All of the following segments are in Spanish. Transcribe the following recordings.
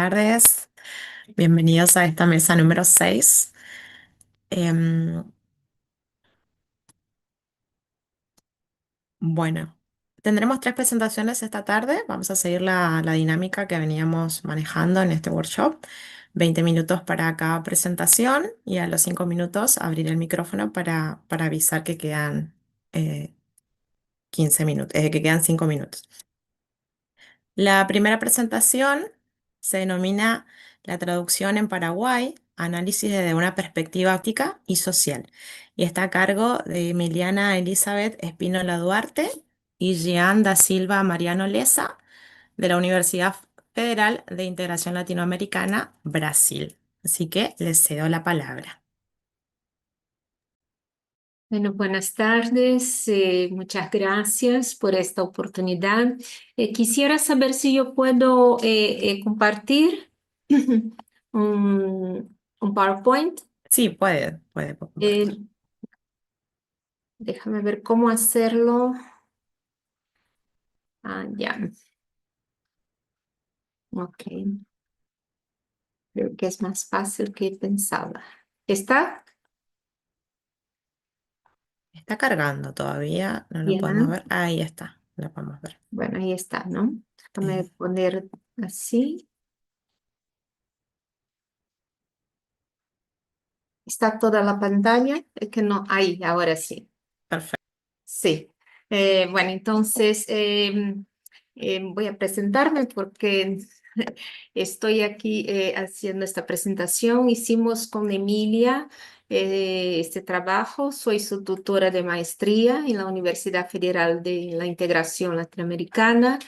Tardes, bienvenidos a esta mesa número 6. Em, bueno, tendremos tres presentaciones esta tarde. Vamos a seguir la dinámica que veníamos manejando en este workshop. 20 minutos para cada presentación y a los 5 minutos abrir el micrófono para avisar que quedan 15 minutos, que quedan 5 minutos. La primera presentación se denomina La traducción en Paraguay, análisis desde una perspectiva óptica y social, y está a cargo de Emiliana Elizabeth Espínola Duarte y Jean da Silva Mariano Leza, de la Universidad Federal de Integración Latinoamericana, Brasil. Así que les cedo la palabra. Bueno, buenas tardes. Muchas gracias por esta oportunidad. Quisiera saber si yo puedo compartir un PowerPoint. Sí, puede compartir. Eh, Déjame ver cómo hacerlo. Ah, ya. Ok. Creo que es más fácil que pensaba. ¿Está? Está cargando todavía, no lo podemos Bien. ver. Ahí está, lo podemos ver. Bueno, ahí está, ¿no? Déjame Eh, poner así. ¿Está toda la pantalla? Es que no, ahí, ahora sí. Perfecto. Sí, bueno, entonces voy a presentarme porque estoy aquí haciendo esta presentación. Hicimos con Emilia este trabajo. Soy su tutora de maestría en la Universidad Federal de la Integración Latinoamericana,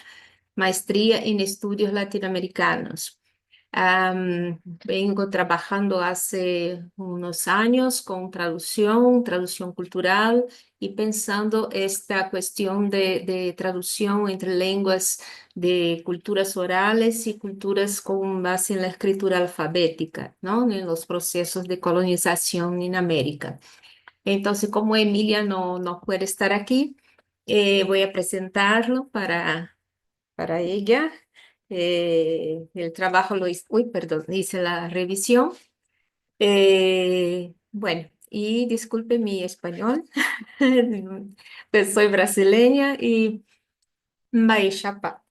maestría en estudios latinoamericanos. Vengo trabajando hace unos años con traducción cultural y pensando esta cuestión de traducción entre lenguas de culturas orales y culturas con base en la escritura alfabética, ¿no? En los procesos de colonización en América. Entonces, como Emilia no puede estar aquí, voy a presentarlo para ella. El trabajo lo hice, uy, perdón, hice la revisión. Bueno, y disculpe mi español, pues soy brasileña y Baixapa.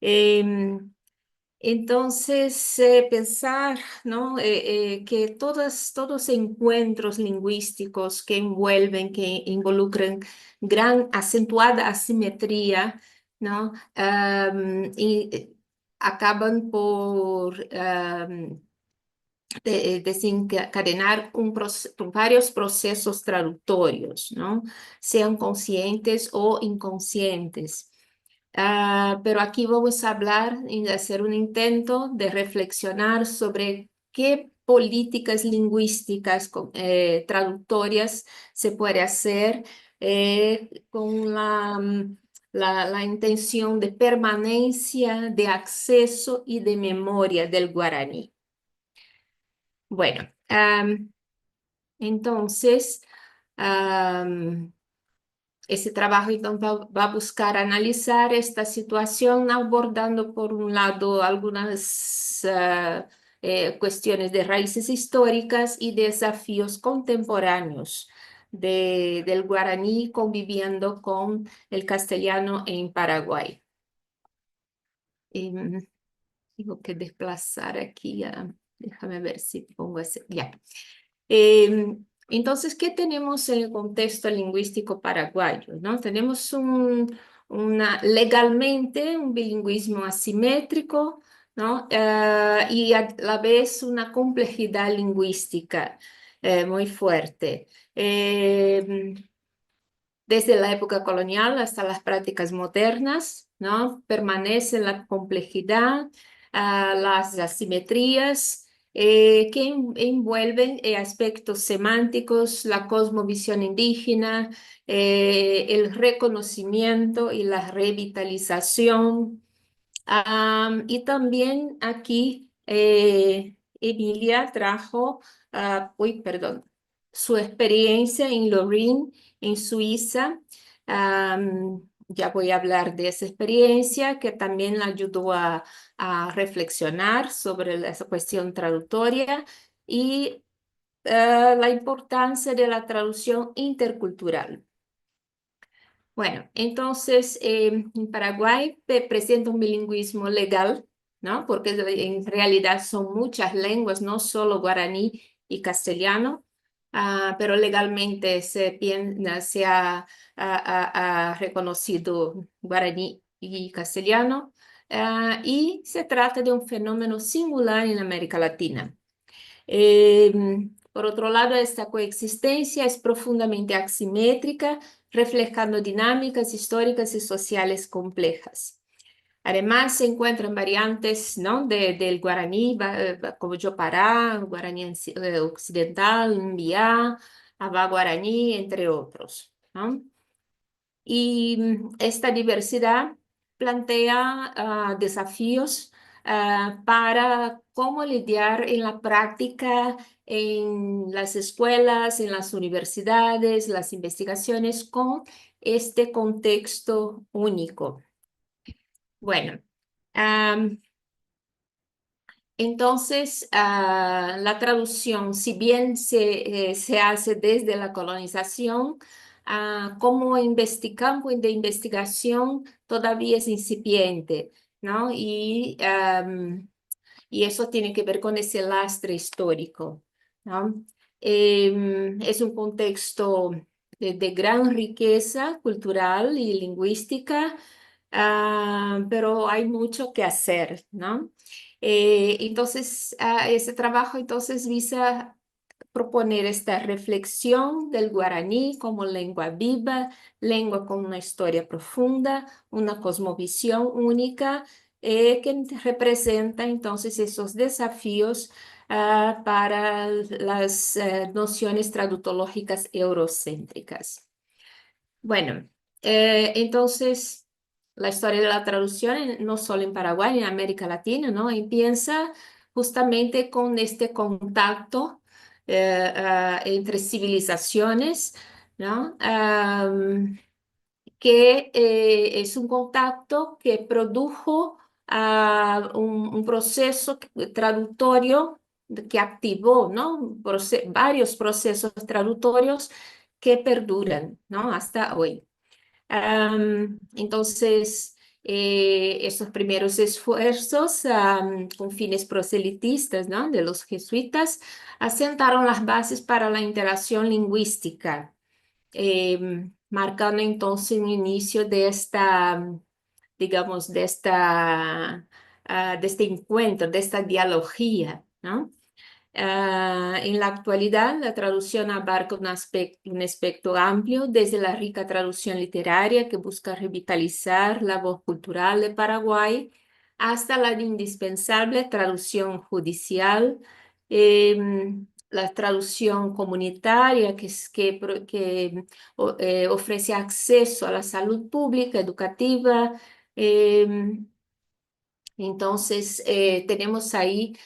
Em, entonces, pensar, ¿no? Que todos encuentros lingüísticos que envuelven, que involucran gran acentuada asimetría, ¿no? Y acaban por desencadenar varios procesos traductorios, ¿no? Sean conscientes o inconscientes. Pero aquí vamos a hablar y hacer un intento de reflexionar sobre qué políticas lingüísticas traductorias se puede hacer con la intención de permanencia, de acceso y de memoria del guaraní. Bueno, entonces, ese trabajo entonces va a buscar analizar esta situación abordando por un lado algunas cuestiones de raíces históricas y desafíos contemporáneos del guaraní conviviendo con el castellano en Paraguay. Em, Tengo que desplazar aquí, déjame ver si pongo ese, ya. Entonces, ¿qué tenemos en el contexto lingüístico paraguayo? ¿No? Tenemos legalmente un bilingüismo asimétrico, ¿no? Y a la vez una complejidad lingüística muy fuerte. Desde la época colonial hasta las prácticas modernas, ¿no? Permanece la complejidad, las asimetrías que envuelven aspectos semánticos, la cosmovisión indígena, el reconocimiento y la revitalización. Y también aquí Emilia trajo, uy, perdón, su experiencia en Lorraine, en Suiza, ya voy a hablar de esa experiencia que también la ayudó a reflexionar sobre esa cuestión traductoria y la importancia de la traducción intercultural. Bueno, entonces en Paraguay presenta un bilingüismo legal, ¿no? Porque en realidad son muchas lenguas, no solo guaraní y castellano, pero legalmente se ha reconocido guaraní y castellano, y se trata de un fenómeno singular en América Latina. Por otro lado, esta coexistencia es profundamente asimétrica, reflejando dinámicas históricas y sociales complejas. Además, se encuentran variantes, ¿no? del guaraní, como Yopará, guaraní occidental, Mbiá, Aba guaraní, entre otros, ¿no? Y esta diversidad plantea desafíos para cómo lidiar en la práctica en las escuelas, en las universidades, las investigaciones con este contexto único. Bueno, am, entonces, la traducción, si bien se hace desde la colonización, como campo de investigación todavía es incipiente, ¿no? Y eso tiene que ver con ese lastre histórico, ¿no? Es un contexto de gran riqueza cultural y lingüística, pero hay mucho que hacer, ¿no? Entonces, ese trabajo entonces visa proponer esta reflexión del guaraní como lengua viva, lengua con una historia profunda, una cosmovisión única, que representa entonces esos desafíos para las nociones traductológicas eurocéntricas. Bueno, entonces la historia de la traducción, no solo en Paraguay, en América Latina, ¿no? Empieza justamente con este contacto entre civilizaciones, ¿no? Que es un contacto que produjo un proceso traductorio que activó, ¿no? Varios procesos traductorios que perduran, ¿no? Hasta hoy. Entonces, esos primeros esfuerzos con fines proselitistas, ¿no? De los jesuitas asentaron las bases para la interacción lingüística, marcando entonces un inicio de esta, digamos, de este encuentro, de esta dialogía, ¿no? En la actualidad, la traducción abarca un espectro amplio, desde la rica traducción literaria que busca revitalizar la voz cultural de Paraguay, hasta la indispensable traducción judicial, la traducción comunitaria que ofrece acceso a la salud pública, educativa. Entonces, tenemos ahí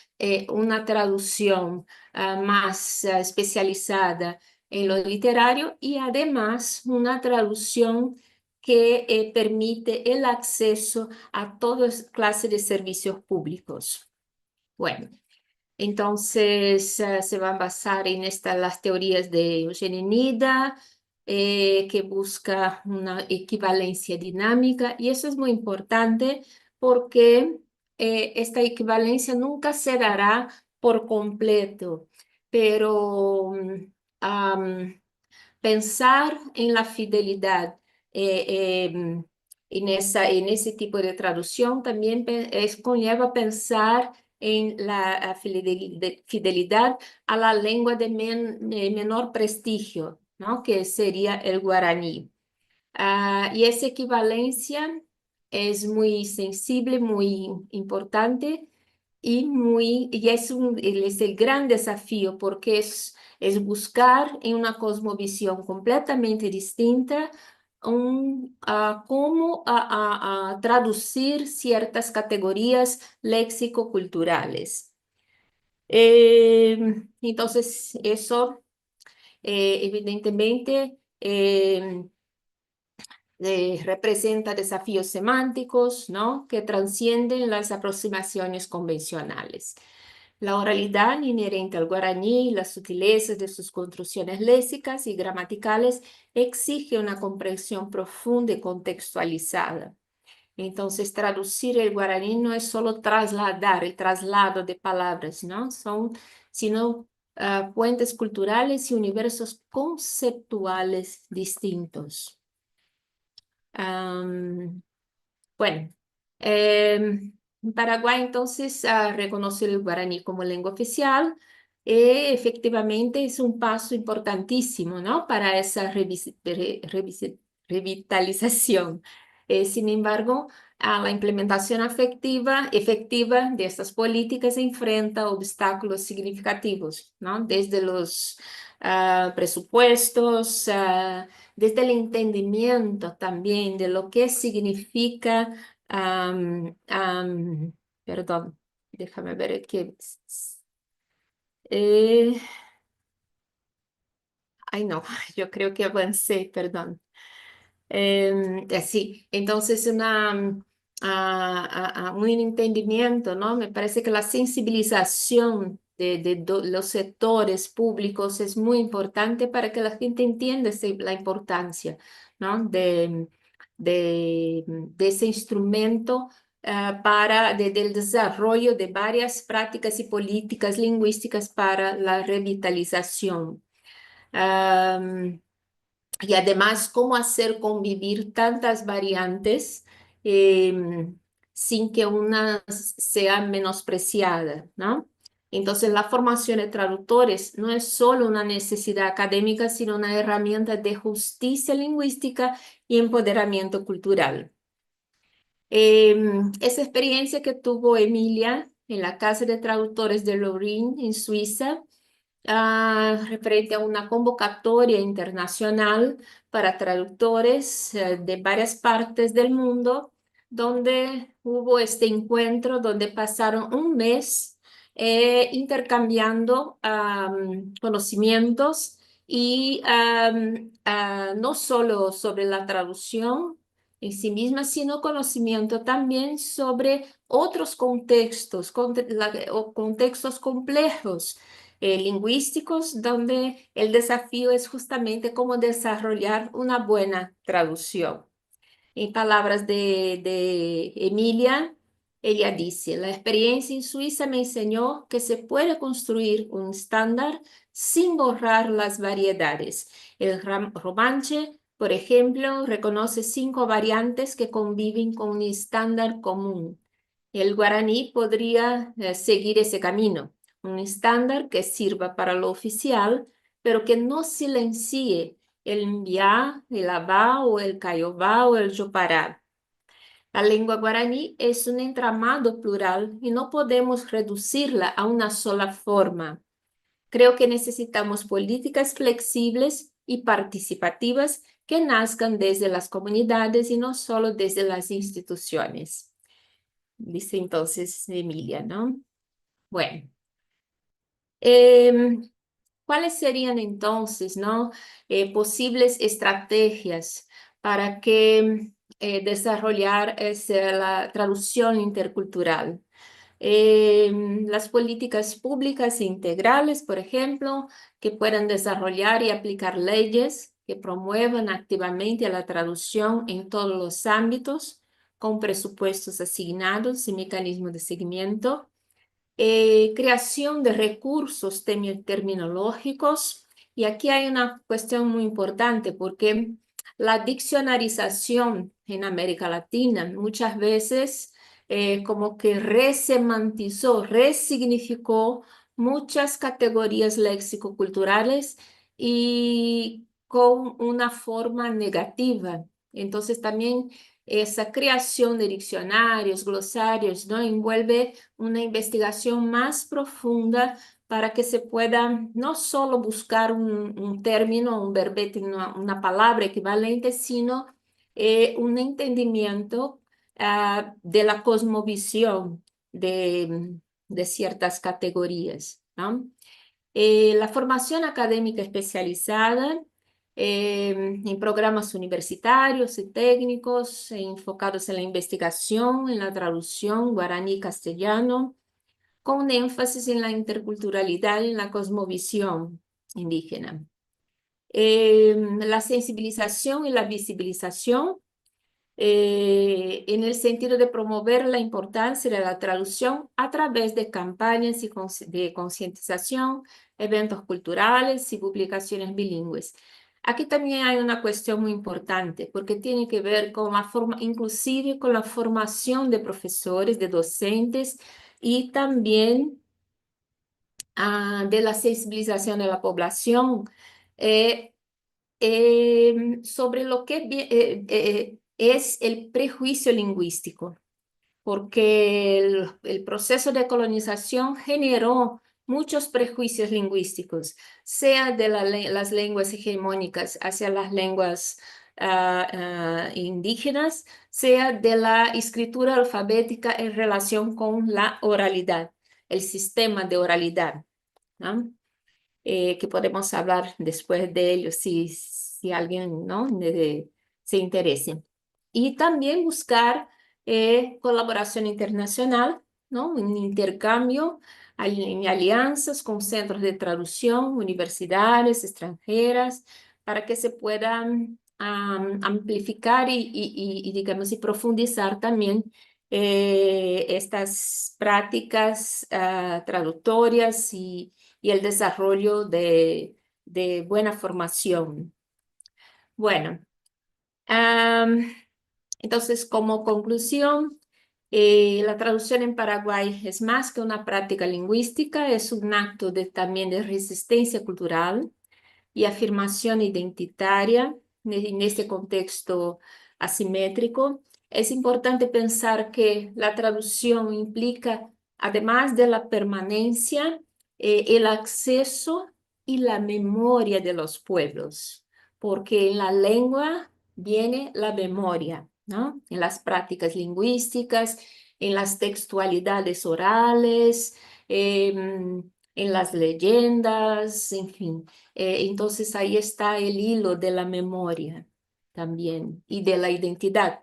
una traducción más especializada en lo literario y además una traducción que permite el acceso a toda clase de servicios públicos. Bueno, entonces se va a basar en las teorías de Eugene Nida, que busca una equivalencia dinámica, y eso es muy importante porque esta equivalencia nunca se dará por completo, pero am, pensar en la fidelidad en ese tipo de traducción también conlleva pensar en la fidelidad a la lengua de menor prestigio, ¿no? Que sería el guaraní. Y esa equivalencia es muy sensible, muy importante es el gran desafío porque es buscar en una cosmovisión completamente distinta cómo a traducir ciertas categorías léxico-culturales. Entonces, eso evidentemente representa desafíos semánticos, ¿no? Que trascienden las aproximaciones convencionales. La oralidad inherente al guaraní y las sutilezas de sus construcciones léxicas y gramaticales exige una comprensión profunda y contextualizada. Entonces, traducir el guaraní no es solo trasladar el traslado de palabras, ¿no? Sino puentes culturales y universos conceptuales distintos. Am, bueno, en Paraguay entonces reconocer el guaraní como lengua oficial efectivamente es un paso importantísimo, ¿no? Para esa revitalización. Sin embargo, a la implementación efectiva de estas políticas enfrenta obstáculos significativos, ¿no? Desde los presupuestos, desde el entendimiento también de lo que significa, perdón, déjame ver aquí. Eh, ay, no, yo creo que avancé, perdón. Sí, entonces un entendimiento, ¿no? Me parece que la sensibilización de los sectores públicos es muy importante para que la gente entienda la importancia, ¿no? De ese instrumento del desarrollo de varias prácticas y políticas lingüísticas para la revitalización. Y además, cómo hacer convivir tantas variantes sin que una sea menospreciada, ¿no? Entonces, la formación de traductores no es solo una necesidad académica, sino una herramienta de justicia lingüística y empoderamiento cultural. Esa experiencia que tuvo Emilia en la Casa de Traductores de Lorraine, en Suiza, referente a una convocatoria internacional para traductores de varias partes del mundo, donde hubo este encuentro, donde pasaron un mes intercambiando conocimientos y no solo sobre la traducción en sí misma, sino conocimiento también sobre otros contextos, o contextos complejos lingüísticos, donde el desafío es justamente cómo desarrollar una buena traducción. En palabras de Emilia, ella dice, la experiencia en Suiza me enseñó que se puede construir un estándar sin borrar las variedades. El romanche, por ejemplo, reconoce 5 variantes que conviven con un estándar común. El guaraní podría seguir ese camino, un estándar que sirva para lo oficial, pero que no silencie el mbiá, el abá o el caiobá o el yopará. La lengua guaraní es un entramado plural y no podemos reducirla a una sola forma. Creo que necesitamos políticas flexibles y participativas que nazcan desde las comunidades y no solo desde las instituciones. Dice entonces Emilia, ¿no? Bueno, em, ¿cuáles serían entonces, ¿no? Posibles estrategias para que desarrollar la traducción intercultural? Las políticas públicas integrales, por ejemplo, que puedan desarrollar y aplicar leyes que promuevan activamente la traducción en todos los ámbitos, con presupuestos asignados y mecanismos de seguimiento. Creación de recursos terminológicos. Y aquí hay una cuestión muy importante porque la diccionarización en América Latina muchas veces como que resemantizó, resignificó muchas categorías léxico-culturales y con una forma negativa. Entonces también esa creación de diccionarios, glosarios, ¿no? Envuelve una investigación más profunda para que se pueda no solo buscar un término, un verbete, una palabra equivalente, sino un entendimiento de la cosmovisión de ciertas categorías, ¿no? La formación académica especializada en programas universitarios y técnicos enfocados en la investigación, en la traducción guaraní-castellano, con énfasis en la interculturalidad y en la cosmovisión indígena. La sensibilización y la visibilización en el sentido de promover la importancia de la traducción a través de campañas de concientización, eventos culturales y publicaciones bilingües. Aquí también hay una cuestión muy importante porque tiene que ver con la forma, inclusive con la formación de profesores, de docentes y también de la sensibilización de la población. eh, sobre lo que es el prejuicio lingüístico, porque el proceso de colonización generó muchos prejuicios lingüísticos, sea de las lenguas hegemónicas hacia las lenguas indígenas, sea de la escritura alfabética en relación con la oralidad, el sistema de oralidad, ¿no? Que podemos hablar después de ello si alguien, ¿no? Se interese. Y también buscar colaboración internacional, ¿no? Un intercambio en alianzas con centros de traducción, universidades extranjeras, para que se puedan amplificar digamos, y profundizar también estas prácticas traductorias y el desarrollo de buena formación. Bueno, am, entonces como conclusión, la traducción en Paraguay es más que una práctica lingüística, es un acto también de resistencia cultural y afirmación identitaria en este contexto asimétrico. Es importante pensar que la traducción implica, además de la permanencia, el acceso y la memoria de los pueblos, porque en la lengua viene la memoria, ¿no? En las prácticas lingüísticas, en las textualidades orales, en las leyendas, en fin. Entonces ahí está el hilo de la memoria también y de la identidad,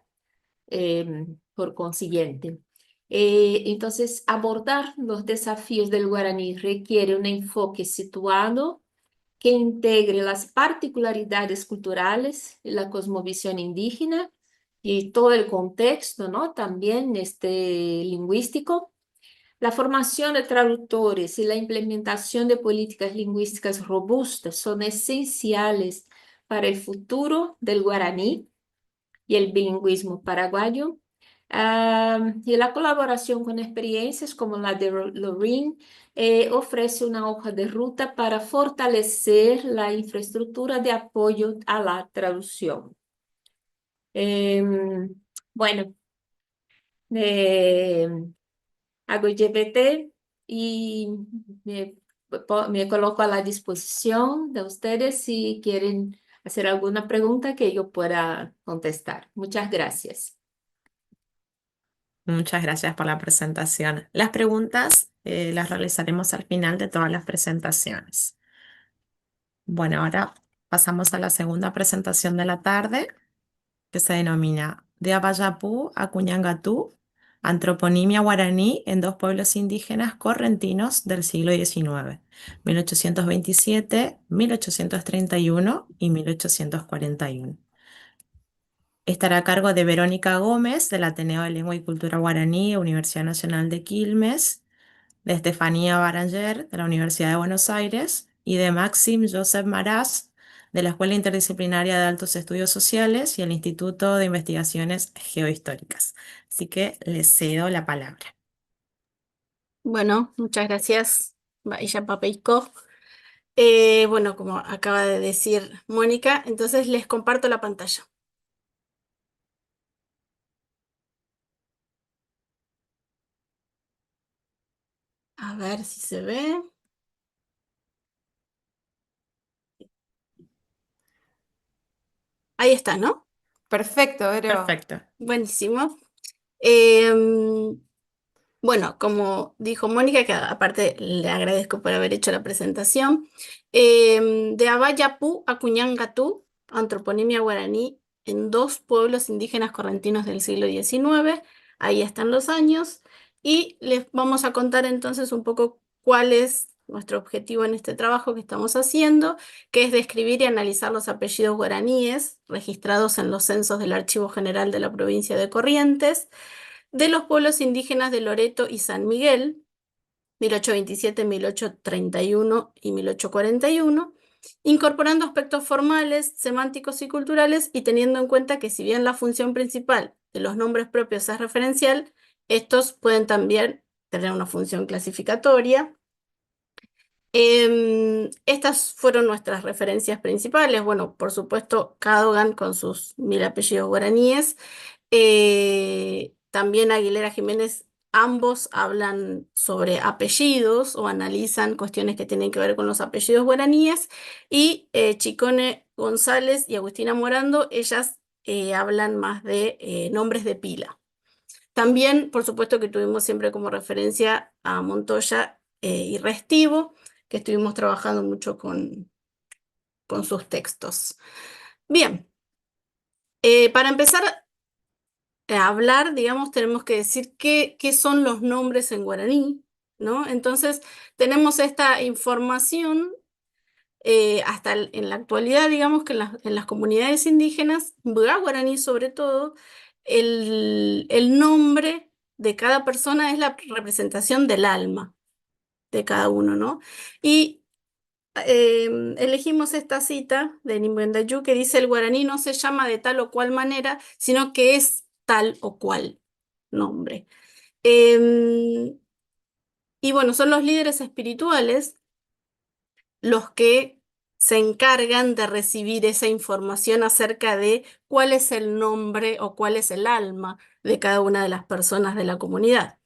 por consiguiente. Entonces, abordar los desafíos del guaraní requiere un enfoque situado que integre las particularidades culturales y la cosmovisión indígena y todo el contexto, ¿no? También lingüístico. La formación de traductores y la implementación de políticas lingüísticas robustas son esenciales para el futuro del guaraní y el bilingüismo paraguayo. Y la colaboración con experiencias como la de Lorraine ofrece una hoja de ruta para fortalecer la infraestructura de apoyo a la traducción. Bueno, hago GPT y me, me coloco a la disposición de ustedes si quieren hacer alguna pregunta que yo pueda contestar. Muchas gracias. Muchas gracias por la presentación. Las preguntas las realizaremos al final de todas las presentaciones. Bueno, ahora pasamos a la segunda presentación de la tarde, que se denomina De Abayapú a Cuñangatú, antroponimia guaraní en dos pueblos indígenas correntinos del siglo XIX, 1827, 1831 y 1841. Estará a cargo de Verónica Gómez, del Ateneo de Lengua y Cultura Guaraní, Universidad Nacional de Quilmes, de Estefanía Baranger, de la Universidad de Buenos Aires, y de Maxim Joseph Marás, de la Escuela Interdisciplinaria de Altos Estudios Sociales y el Instituto de Investigaciones Geohistóricas. Así que les cedo la palabra. Bueno, muchas gracias, Bahía Papeico. Bueno, como acaba de decir Mónica, entonces les comparto la pantalla. A ver si se ve. Ahí está, ¿no? Perfecto, Vero. Perfecto. Buenísimo. Em, bueno, como dijo Mónica, que aparte le agradezco por haber hecho la presentación, de Abayapú a Cuñangatú antroponimia guaraní en 2 pueblos indígenas correntinos del siglo XIX. Ahí están los años. Y les vamos a contar entonces un poco cuál es nuestro objetivo en este trabajo que estamos haciendo, que es describir y analizar los apellidos guaraníes registrados en los censos del Archivo General de la provincia de Corrientes, de los pueblos indígenas de Loreto y San Miguel, 1827, 1831 y 1841, incorporando aspectos formales, semánticos y culturales, y teniendo en cuenta que si bien la función principal de los nombres propios es referencial, estos pueden también tener una función clasificatoria. Estas fueron nuestras referencias principales. Bueno, por supuesto, Cadogan con sus 1000 apellidos guaraníes. También Aguilera Jiménez, ambos hablan sobre apellidos o analizan cuestiones que tienen que ver con los apellidos guaraníes. Y Chicone González y Agustina Morando, ellas hablan más de nombres de pila. También, por supuesto, que tuvimos siempre como referencia a Montoya y Restivo, que estuvimos trabajando mucho con sus textos. Bien, para empezar a hablar, digamos, tenemos que decir qué son los nombres en guaraní, ¿no? Entonces, tenemos esta información hasta en la actualidad, digamos, que en las comunidades indígenas, Mbga guaraní sobre todo, el nombre de cada persona es la representación del alma de cada uno, ¿no? Y elegimos esta cita de Nimbuendayú que dice: el guaraní no se llama de tal o cual manera, sino que es tal o cual nombre. Y bueno, son los líderes espirituales los que se encargan de recibir esa información acerca de cuál es el nombre o cuál es el alma de cada una de las personas de la comunidad.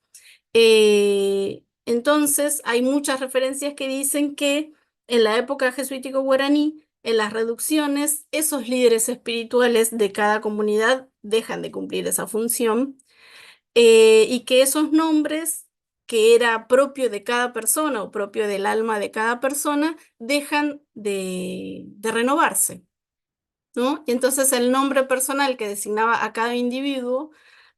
Entonces, hay muchas referencias que dicen que en la época jesuítico guaraní, en las reducciones, esos líderes espirituales de cada comunidad dejan de cumplir esa función, y que esos nombres que era propio de cada persona o propio del alma de cada persona dejan de renovarse, ¿no? Y entonces el nombre personal que designaba a cada individuo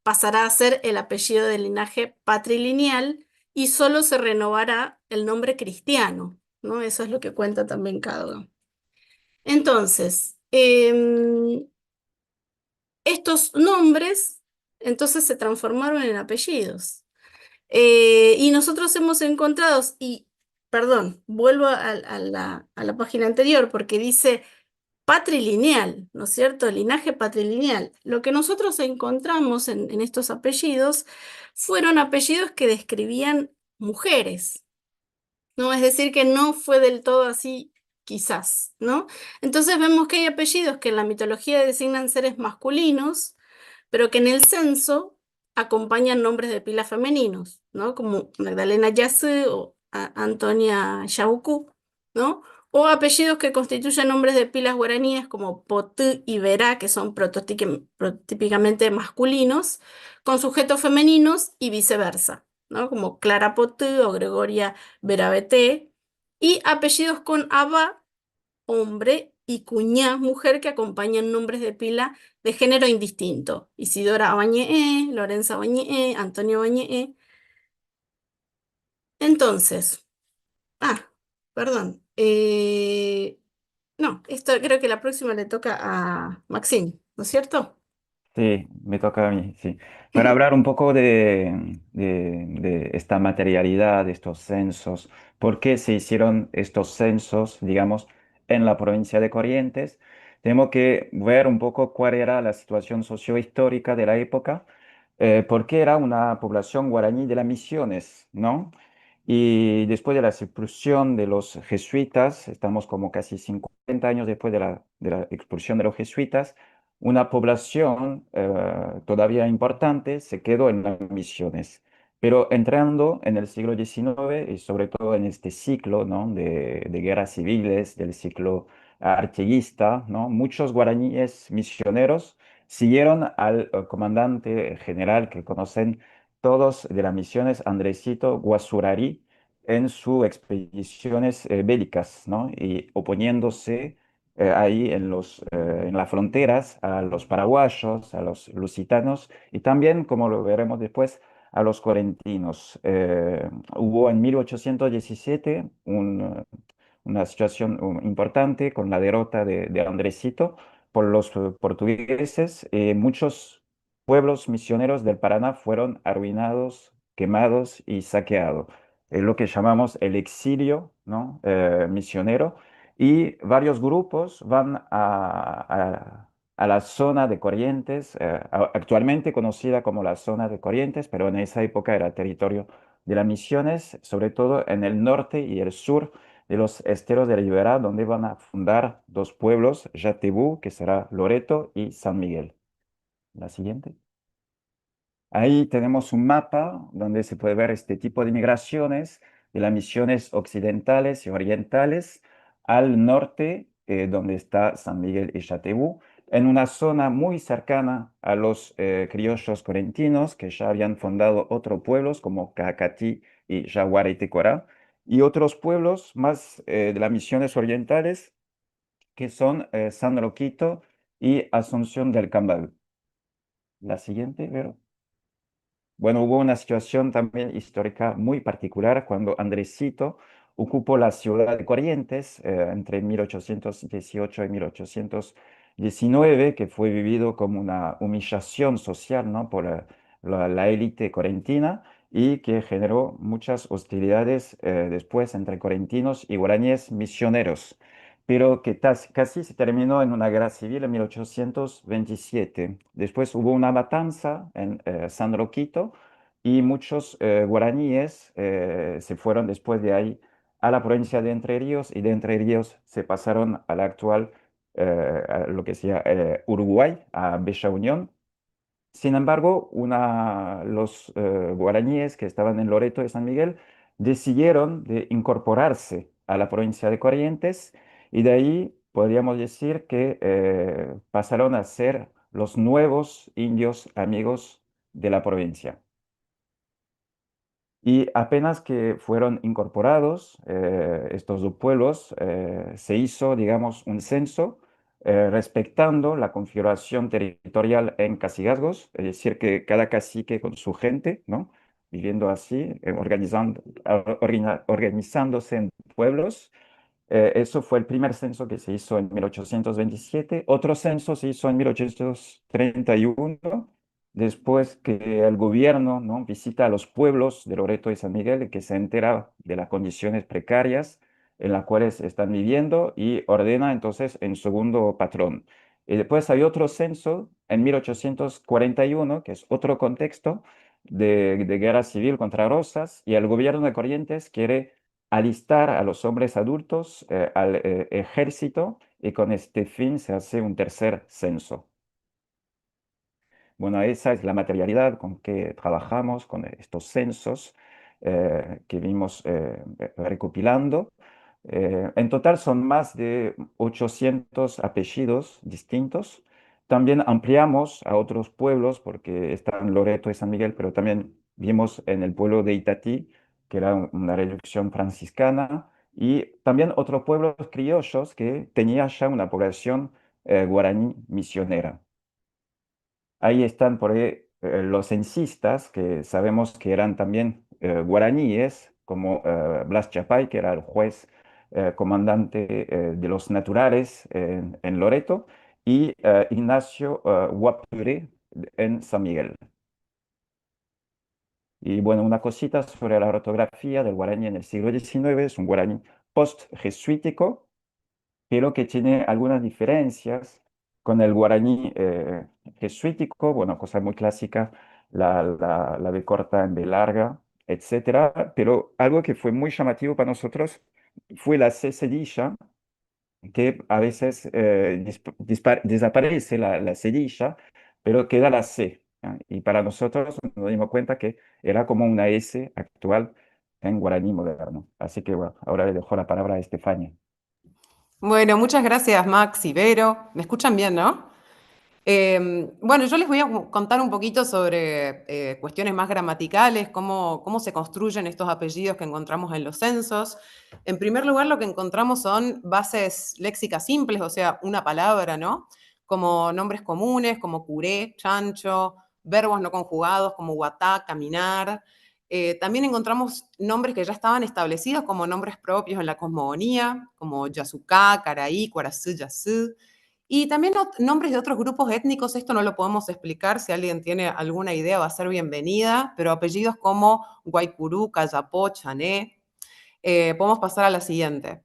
pasará a ser el apellido del linaje patrilineal y solo se renovará el nombre cristiano, ¿no? Eso es lo que cuenta también Cadogan. Entonces, estos nombres entonces se transformaron en apellidos. Y nosotros hemos encontrado, y perdón, vuelvo a la página anterior porque dice patrilineal, ¿no es cierto? Linaje patrilineal. Lo que nosotros encontramos en estos apellidos fueron apellidos que describían mujeres, ¿no? Es decir, que no fue del todo así, quizás, ¿no? Entonces vemos que hay apellidos que en la mitología designan seres masculinos, pero que en el censo acompañan nombres de pila femeninos, ¿no? Como Magdalena Yasu o Antonia Yaucu, ¿no? O apellidos que constituyen nombres de pilas guaraníes como Potú y Verá, que son prototípicamente masculinos, con sujetos femeninos y viceversa, ¿no? Como Clara Potú o Gregoria Verabeté, y apellidos con Aba, hombre, y Cuñá, mujer, que acompañan nombres de pila de género indistinto: Isidora Abañé, Lorenza Abañé, Antonio Abañé. Entonces, perdón, no, esto creo que la próxima le toca a Maxine, ¿no es cierto? Sí, me toca a mí, sí. Para hablar un poco de esta materialidad, de estos censos, por qué se hicieron estos censos, digamos, en la provincia de Corrientes, tenemos que ver un poco cuál era la situación sociohistórica de la época, porque era una población guaraní de las Misiones, ¿no? Y después de la expulsión de los jesuitas, estamos como casi 50 años después de la expulsión de los jesuitas, una población todavía importante se quedó en las misiones. Pero entrando en el siglo XIX y sobre todo en este ciclo, ¿no? de guerras civiles, del ciclo artiguista, ¿no? Muchos guaraníes misioneros siguieron al comandante general que conocen todos de las misiones, Andresito Guasurari, en sus expediciones bélicas, ¿no? Y oponiéndose ahí en las fronteras a los paraguayos, a los lusitanos y también, como lo veremos después, a los correntinos. Hubo en 1817 una situación importante con la derrota de Andresito por los portugueses. Muchos pueblos misioneros del Paraná fueron arruinados, quemados y saqueados. Es lo que llamamos el exilio, ¿no? Misionero. Y varios grupos van a la zona de Corrientes, actualmente conocida como la zona de Corrientes, pero en esa época era territorio de las misiones, sobre todo en el norte y el sur de los esteros de Rivera, donde van a fundar dos pueblos, Jatebú, que será Loreto, y San Miguel. La siguiente. Ahí tenemos un mapa donde se puede ver este tipo de migraciones de las misiones occidentales y orientales al norte, donde está San Miguel y Jatebú, en una zona muy cercana a los criollos correntinos que ya habían fundado otros pueblos como Cacatí y Yaguaretecorá, y otros pueblos más de las misiones orientales que son San Roquito y Asunción del Cambal. La siguiente, Vero. Bueno, hubo una situación también histórica muy particular cuando Andresito ocupó la ciudad de Corrientes entre 1818 y 1819, que fue vivido como una humillación social, ¿no? Por la élite correntina y que generó muchas hostilidades después entre correntinos y guaraníes misioneros, pero que casi se terminó en una guerra civil en 1827. Después hubo una matanza en San Roquito y muchos guaraníes se fueron después de ahí a la provincia de Entre Ríos y de Entre Ríos se pasaron a la actual, a lo que sea Uruguay, a Bella Unión. Sin embargo, los guaraníes que estaban en Loreto de San Miguel decidieron de incorporarse a la provincia de Corrientes y de ahí podríamos decir que pasaron a ser los nuevos indios amigos de la provincia. Y apenas que fueron incorporados estos dos pueblos, se hizo, digamos, un censo respetando la configuración territorial en cacicazgos, es decir, que cada cacique con su gente, ¿no? Viviendo así, organizándose en pueblos. Eso fue el primer censo que se hizo en 1827. Otro censo se hizo en 1831, después que el gobierno, ¿no? visita a los pueblos de Loreto y San Miguel y que se entera de las condiciones precarias en las cuales están viviendo y ordena entonces en segundo patrón. Y después hay otro censo en 1841, que es otro contexto de guerra civil contra Rosas, y el gobierno de Corrientes quiere alistar a los hombres adultos al ejército y con este fin se hace un tercer censo. Bueno, esa es la materialidad con que trabajamos con estos censos que vimos recopilando. En total son más de 800 apellidos distintos. También ampliamos a otros pueblos porque están Loreto y San Miguel, pero también vimos en el pueblo de Itatí, que era una reducción franciscana, y también otros pueblos criollos que tenían ya una población guaraní misionera. Ahí están por ahí los censistas, que sabemos que eran también guaraníes, como Blas Chapay, que era el juez comandante de los naturales en Loreto, y Ignacio Huapure en San Miguel. Y bueno, una cosita sobre la ortografía del guaraní en el siglo XIX, es un guaraní post-jesuítico, pero que tiene algunas diferencias con el guaraní jesuítico, bueno, cosa muy clásica, la B corta en B larga, etcétera. Pero algo que fue muy llamativo para nosotros fue la C cedilla, que a veces desaparece la cedilla, pero queda la C. ¿Ya? Y para nosotros nos dimos cuenta que era como una S actual en guaraní moderno. Así que bueno, ahora le dejo la palabra a Estefania. Bueno, muchas gracias Max y Vero. ¿Me escuchan bien, no? Bueno, yo les voy a contar un poquito sobre cuestiones más gramaticales, cómo se construyen estos apellidos que encontramos en los censos. En primer lugar, lo que encontramos son bases léxicas simples, o sea, una palabra, ¿no? Como nombres comunes, como curé, chancho, verbos no conjugados como guatá, caminar. También encontramos nombres que ya estaban establecidos como nombres propios en la cosmogonía, como Yasuká, Caraí, Cuarazú, Yasú. Y también nombres de otros grupos étnicos, esto no lo podemos explicar, si alguien tiene alguna idea va a ser bienvenida, pero apellidos como Guaycurú, Cayapó, Chané. Podemos pasar a la siguiente.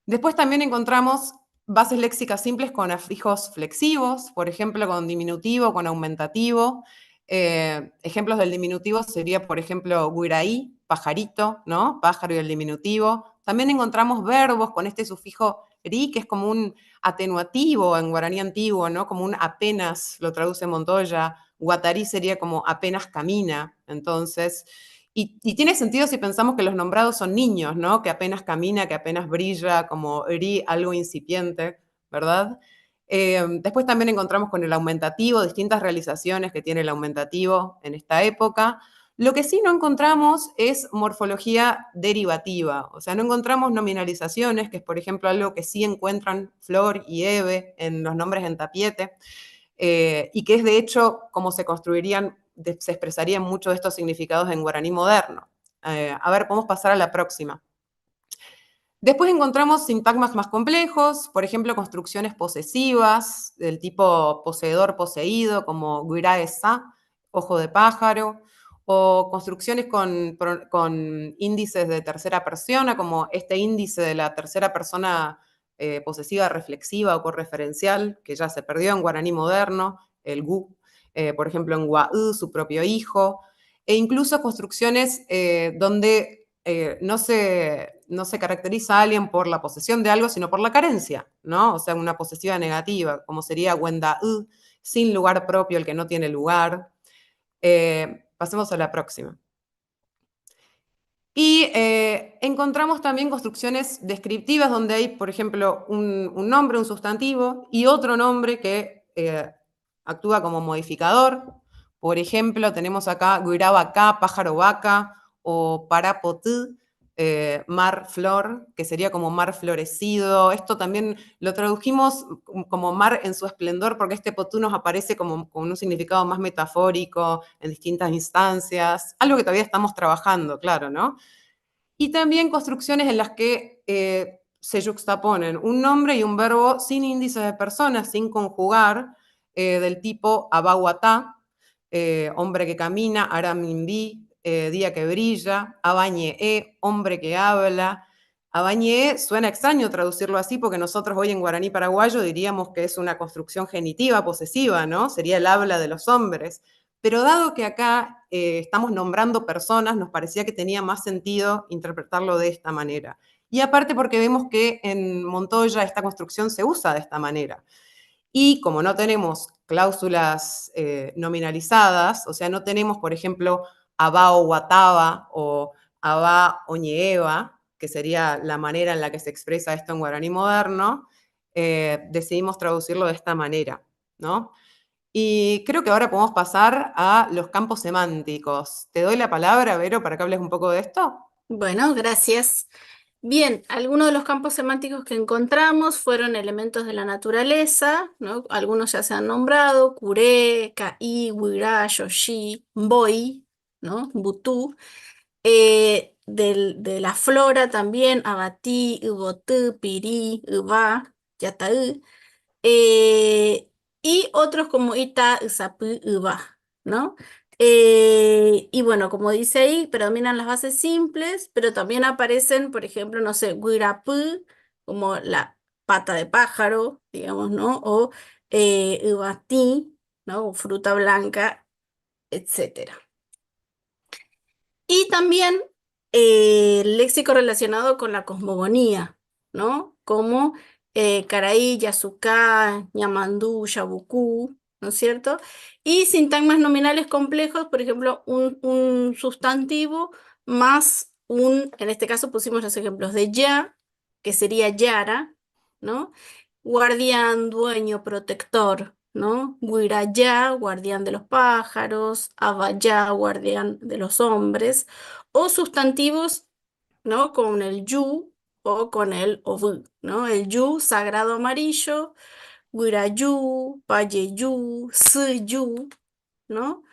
Después también encontramos bases léxicas simples con afijos flexivos, por ejemplo, con diminutivo, con aumentativo. Ejemplos del diminutivo sería, por ejemplo, guiraí, pajarito, ¿no? Pájaro y el diminutivo. También encontramos verbos con este sufijo ri, que es como un atenuativo en guaraní antiguo, ¿no? Como un apenas, lo traduce Montoya. Guatarí sería como apenas camina. Entonces, y tiene sentido si pensamos que los nombrados son niños, ¿no? Que apenas camina, que apenas brilla, como ri, algo incipiente, ¿verdad? Después también encontramos con el aumentativo, distintas realizaciones que tiene el aumentativo en esta época. Lo que sí no encontramos es morfología derivativa, o sea, no encontramos nominalizaciones, que es, por ejemplo, algo que sí encuentran Flor y Eve en los nombres en tapiete, y que es de hecho como se construirían, se expresarían muchos de estos significados en guaraní moderno. A ver, podemos pasar a la próxima. Después encontramos sintagmas más complejos, por ejemplo, construcciones posesivas del tipo poseedor-poseído, como guiraesa, ojo de pájaro, o construcciones con índices de tercera persona, como este índice de la tercera persona posesiva reflexiva o correferencial, que ya se perdió en guaraní moderno, el gu, por ejemplo, en guaú, su propio hijo, e incluso construcciones donde no se caracteriza a alguien por la posesión de algo, sino por la carencia, ¿no? O sea, una posesiva negativa, como sería wenda sin lugar propio, el que no tiene lugar. Pasemos a la próxima. Y encontramos también construcciones descriptivas donde hay, por ejemplo, un nombre, un sustantivo, y otro nombre que actúa como modificador. Por ejemplo, tenemos acá guirabacá, pájaro vaca, o parapotú, mar flor, que sería como mar florecido. Esto también lo tradujimos como mar en su esplendor, porque este potú nos aparece como con un significado más metafórico en distintas instancias, algo que todavía estamos trabajando, claro, ¿no? Y también construcciones en las que se juxtaponen un nombre y un verbo sin índice de personas, sin conjugar, del tipo abaguatá, hombre que camina, aramimbi, día que brilla, abañeé, hombre que habla. Abañeé suena extraño traducirlo así porque nosotros hoy en guaraní paraguayo diríamos que es una construcción genitiva, posesiva, ¿no? Sería el habla de los hombres. Pero dado que acá estamos nombrando personas, nos parecía que tenía más sentido interpretarlo de esta manera. Y aparte porque vemos que en Montoya esta construcción se usa de esta manera. Y como no tenemos cláusulas nominalizadas, o sea, no tenemos, por ejemplo, abá o guataba o abá oñeeva, que sería la manera en la que se expresa esto en guaraní moderno, decidimos traducirlo de esta manera, ¿no? Y creo que ahora podemos pasar a los campos semánticos. Te doy la palabra, Vero, para que hables un poco de esto. Bueno, gracias. Bien, algunos de los campos semánticos que encontramos fueron elementos de la naturaleza, ¿no? Algunos ya se han nombrado, curé, caí, huirá, yoshi, mboi, ¿no? Butú. De la flora también, abatí, ubotú, pirí, ubá, yataú. eh, y otros como ita, usapú, uba, ¿no? Y bueno, como dice ahí, predominan las bases simples, pero también aparecen, por ejemplo, no sé, guirapú, como la pata de pájaro, digamos, ¿no? O ubatí, ¿no? O fruta blanca, etcétera. Y también el léxico relacionado con la cosmogonía, ¿no? Como Caraí, Yasuká, Ñamandú, Yabucú, ¿no es cierto? Y sintagmas nominales complejos, por ejemplo, un sustantivo más en este caso pusimos los ejemplos de ya, que sería Yara, ¿no? Guardián, dueño, protector, ¿no? Guirayá, guardián de los pájaros, Abayá, guardián de los hombres, o sustantivos, ¿no? Con el yu o con el ovu, ¿no? El yu, sagrado amarillo, Guirayú, Payeyú, Siyú, ¿no?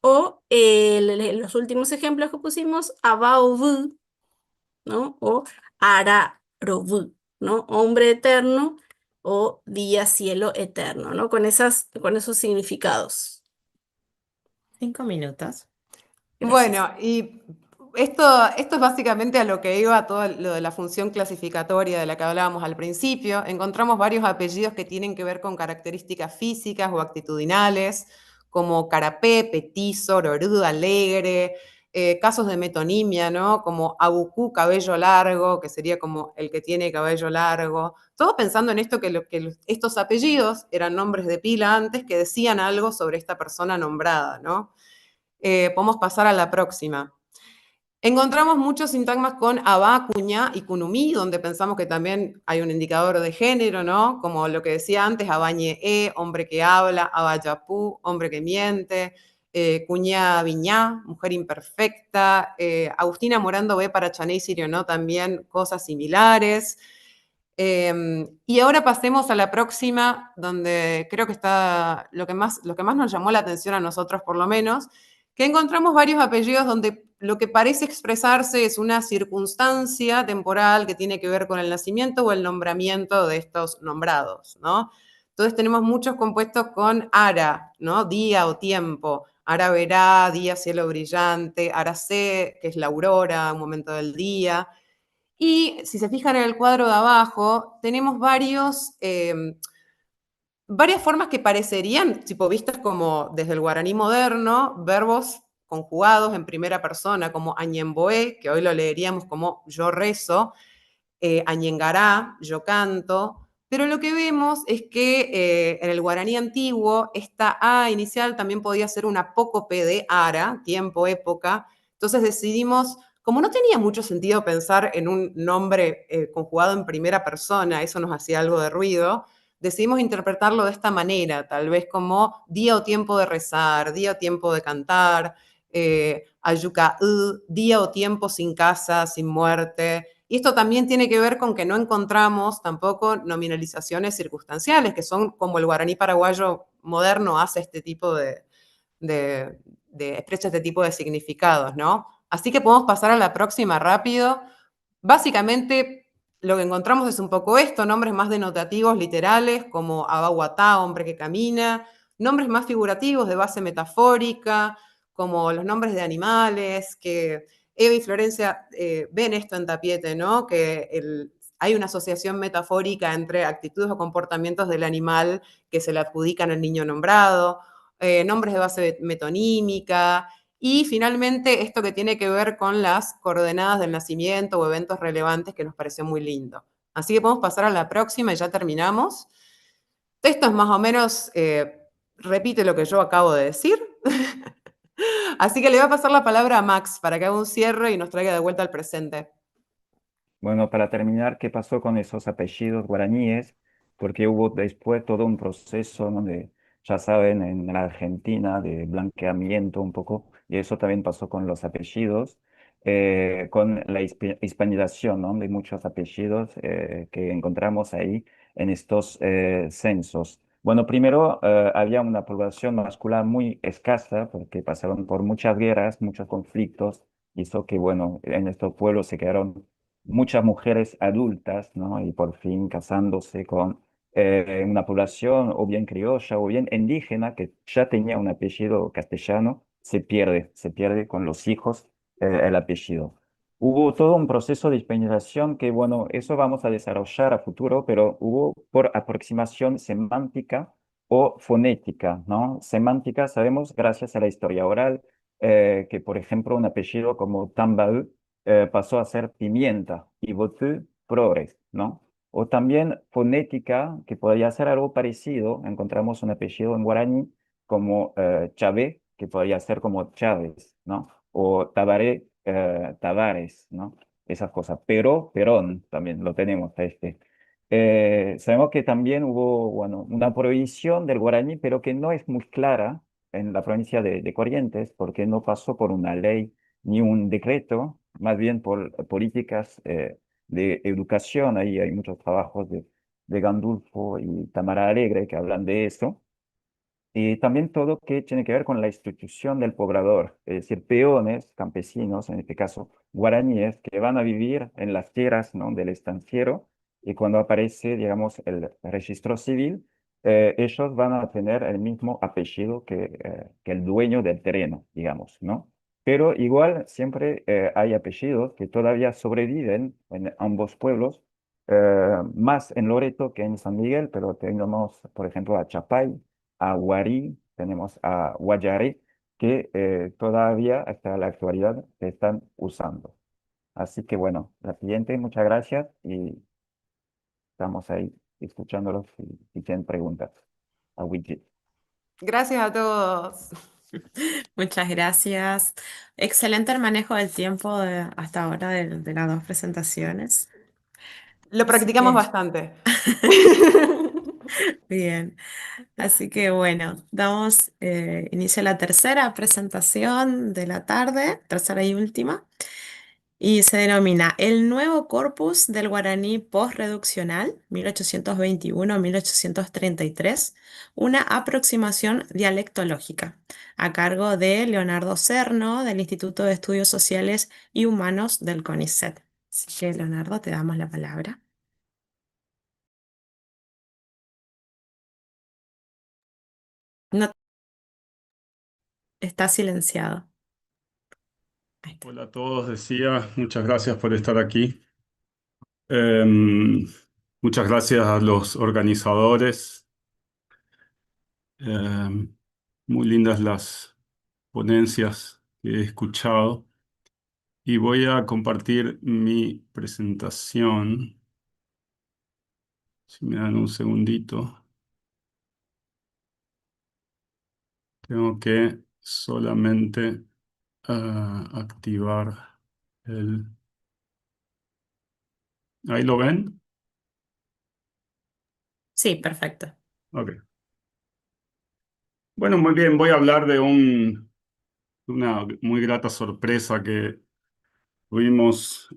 O los últimos ejemplos que pusimos, Abaovu, ¿no? O Ararovu, ¿no? Hombre eterno o día cielo eterno, ¿no? Con esos significados. 5 minutos. Gracias. Bueno, y esto es básicamente a lo que iba todo lo de la función clasificatoria de la que hablábamos al principio. Encontramos varios apellidos que tienen que ver con características físicas o actitudinales, como carapé, petizo, orudo, alegre, casos de metonimia, ¿no? Como abucú, cabello largo, que sería como el que tiene cabello largo. Todo pensando en esto estos apellidos eran nombres de pila antes que decían algo sobre esta persona nombrada, ¿no? Podemos pasar a la próxima. Encontramos muchos sintagmas con abá, cuñá y kunumí, donde pensamos que también hay un indicador de género, ¿no? Como lo que decía antes, abañe, hombre que habla, abayapú, hombre que miente, cuñá viñá, mujer imperfecta, Agustina Morando ve para Chaney Sirio, ¿no? También cosas similares. Y ahora pasemos a la próxima, donde creo que está lo que más nos llamó la atención a nosotros, por lo menos, que encontramos varios apellidos donde lo que parece expresarse es una circunstancia temporal que tiene que ver con el nacimiento o el nombramiento de estos nombrados, ¿no? Entonces tenemos muchos compuestos con ara, ¿no? Día o tiempo. Ara verá, día, cielo brillante, aracé, que es la aurora, un momento del día. Y si se fijan en el cuadro de abajo, tenemos varias formas que parecerían, tipo vistas como desde el guaraní moderno, verbos conjugados en primera persona, como añemboé, que hoy lo leeríamos como yo rezo, añengará, yo canto, pero lo que vemos es que en el guaraní antiguo esta A inicial también podía ser una apócope de ara, tiempo, época, entonces decidimos, como no tenía mucho sentido pensar en un nombre conjugado en primera persona, eso nos hacía algo de ruido, decidimos interpretarlo de esta manera, tal vez como día o tiempo de rezar, día o tiempo de cantar, ayuca, día o tiempo sin casa, sin muerte. Y esto también tiene que ver con que no encontramos tampoco nominalizaciones circunstanciales, que son como el guaraní paraguayo moderno hace este tipo expresa este tipo de significados, ¿no? Así que podemos pasar a la próxima rápido. Básicamente, lo que encontramos es un poco esto, nombres más denotativos, literales, como abaguatá, hombre que camina, nombres más figurativos de base metafórica, como los nombres de animales, que Eva y Florencia ven esto en Tapiete, ¿no? Que hay una asociación metafórica entre actitudes o comportamientos del animal que se le adjudican al niño nombrado, nombres de base metonímica, y finalmente esto que tiene que ver con las coordenadas del nacimiento o eventos relevantes que nos pareció muy lindo. Así que podemos pasar a la próxima y ya terminamos. Esto es más o menos, repite lo que yo acabo de decir. Así que le voy a pasar la palabra a Max para que haga un cierre y nos traiga de vuelta al presente. Bueno, para terminar, ¿qué pasó con esos apellidos guaraníes? Porque hubo después todo un proceso, ¿no? De, ya saben, en la Argentina de blanqueamiento un poco, y eso también pasó con los apellidos, con la hispanización, ¿no? De muchos apellidos que encontramos ahí en estos censos. Bueno, primero había una población masculina muy escasa porque pasaron por muchas guerras, muchos conflictos, hizo que, bueno, en estos pueblos se quedaron muchas mujeres adultas, ¿no? Y por fin casándose con una población o bien criolla o bien indígena que ya tenía un apellido castellano, se pierde con los hijos el apellido. Hubo todo un proceso de hispanización que, bueno, eso vamos a desarrollar a futuro, pero hubo por aproximación semántica o fonética, ¿no? Semántica, sabemos, gracias a la historia oral, que, por ejemplo, un apellido como Tambaú pasó a ser pimienta y Botú progres, ¿no? O también fonética, que podría ser algo parecido. Encontramos un apellido en guaraní como Chávez, que podría ser como Chávez, ¿no? O Tabaré, Tavares, ¿no? Esas cosas. Pero Perón también lo tenemos a este. Sabemos que también hubo, bueno, una prohibición del guaraní, pero que no es muy clara en la provincia de Corrientes, porque no pasó por una ley ni un decreto, más bien por políticas de educación. Ahí hay muchos trabajos de Gandulfo y Tamara Alegre que hablan de eso. Y también todo que tiene que ver con la institución del poblador, es decir, peones, campesinos, en este caso guaraníes, que van a vivir en las tierras, ¿no?, del estanciero, y cuando aparece, digamos, el registro civil, ellos van a tener el mismo apellido que el dueño del terreno, digamos, ¿no? Pero igual siempre hay apellidos que todavía sobreviven en ambos pueblos, más en Loreto que en San Miguel, pero tenemos, por ejemplo, a Chapay, a Guarí, tenemos a Guayarí, que todavía hasta la actualidad se están usando. Así que bueno, la siguiente, muchas gracias y estamos ahí escuchándolos si tienen preguntas. A Widget. Gracias a todos. Muchas gracias. Excelente el manejo del tiempo hasta ahora de las dos presentaciones. Lo Así practicamos que, bastante. bien. Así que bueno, damos inicio a la tercera presentación de la tarde, tercera y última, y se denomina El nuevo corpus del guaraní postreduccional 1821-1833, una aproximación dialectológica, a cargo de Leonardo Cerno, del Instituto de Estudios Sociales y Humanos del CONICET. Así que, Leonardo, te damos la palabra. No, está silenciado. Ahí está. Hola a todos, decía, muchas gracias por estar aquí. Em, Muchas gracias a los organizadores. Em, Muy lindas las ponencias que he escuchado. Y voy a compartir mi presentación. Si me dan un segundito. Tengo que solamente activar el... ¿Ahí lo ven? Sí, perfecto. Ok. Bueno, muy bien, voy a hablar de una muy grata sorpresa que tuvimos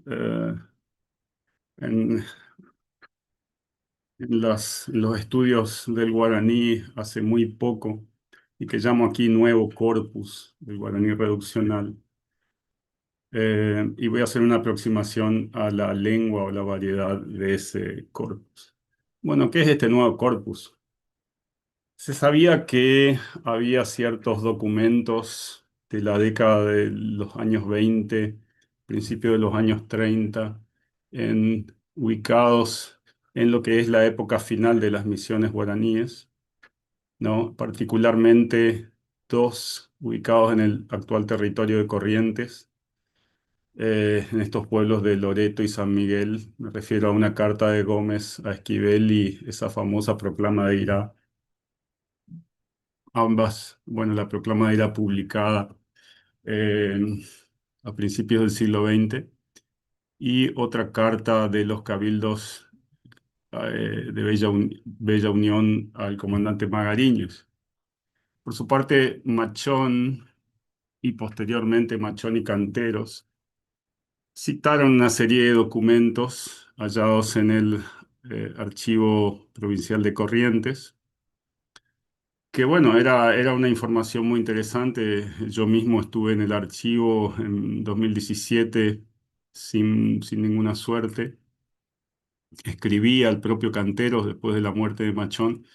en, en los estudios del guaraní hace muy poco y que llamo aquí nuevo corpus del guaraní reduccional. Y voy a hacer una aproximación a la lengua o la variedad de ese corpus. Bueno, ¿qué es este nuevo corpus? Se sabía que había ciertos documentos de la década de los años 20, principio de los años 30, ubicados en lo que es la época final de las misiones guaraníes, ¿no? Particularmente dos ubicados en el actual territorio de Corrientes, en estos pueblos de Loreto y San Miguel. Me refiero a una carta de Gómez a Esquivel y esa famosa proclama de Irá. Ambas, bueno, la proclama era publicada eh, a principios del siglo XX y otra carta de los cabildos de Bella Unión al comandante Magariños. Por su parte, Machón y posteriormente Machón y Canteros citaron una serie de documentos hallados en el Archivo Provincial de Corrientes que bueno, era una información muy interesante. Yo mismo estuve en el archivo en 2017 sin ninguna suerte. Escribí al propio Canteros después de la muerte de Machón.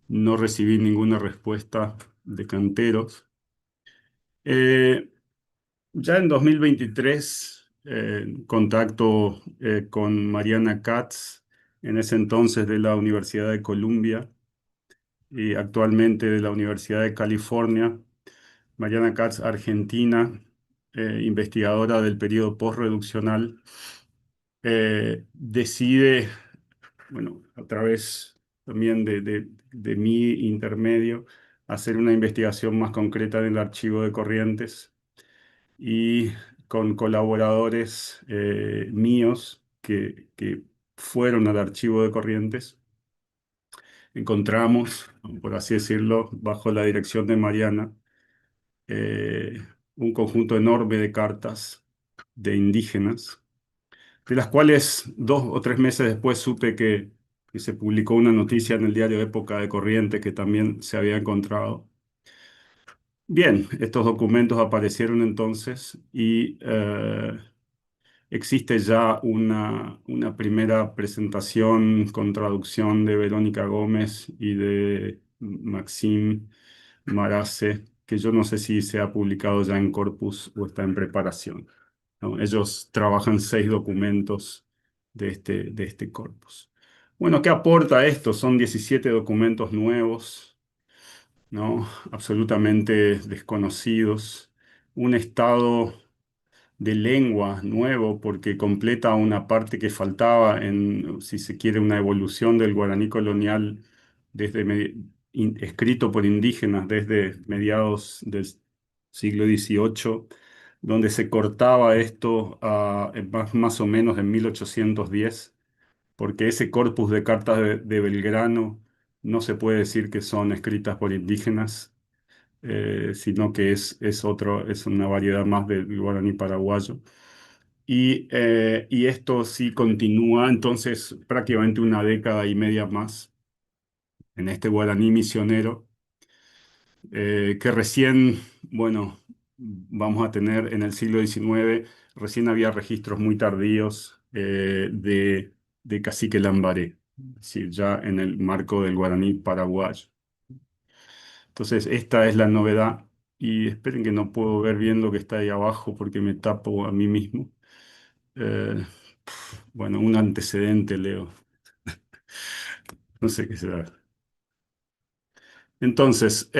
No recibí ninguna respuesta de Canteros. Eh, ya en 2023, contacto con Mariana Katz, en ese entonces de la Universidad de Columbia y actualmente de la Universidad de California. Mariana Katz, argentina, investigadora del periodo postreduccional, decide, bueno, a través también de mi intermedio, hacer una investigación más concreta en el archivo de Corrientes y con colaboradores míos que fueron al archivo de Corrientes, encontramos, por así decirlo, bajo la dirección de Mariana, eh, un conjunto enorme de cartas de indígenas, de las cuales 2 o 3 meses después supe que se publicó una noticia en el diario Época de Corrientes que también se había encontrado. Bien, estos documentos aparecieron entonces y existe ya una primera presentación con traducción de Verónica Gómez y de Maxime Marace, que yo no sé si se ha publicado ya en Corpus o está en preparación, ¿no? Ellos trabajan 6 documentos de este corpus. Bueno, ¿qué aporta esto? Son 17 documentos nuevos, ¿no? Absolutamente desconocidos. Un estado de lengua nuevo porque completa una parte que faltaba en, si se quiere, una evolución del guaraní colonial escrito por indígenas desde mediados del siglo XVIII, donde se cortaba esto más o menos en 1810, porque ese corpus de cartas de Belgrano no se puede decir que son escritas por indígenas, sino que es una variedad más del guaraní paraguayo. Y esto sí continúa entonces prácticamente una década y media más en este guaraní misionero, que recién, bueno, vamos a tener en el siglo XIX, recién había registros muy tardíos de Cacique Lambaré, es decir, ya en el marco del guaraní paraguayo. Entonces, esta es la novedad. Y esperen que no puedo ver bien lo que está ahí abajo porque me tapo a mí mismo. Eh, bueno, un antecedente, Leo. No sé qué será. Entonces,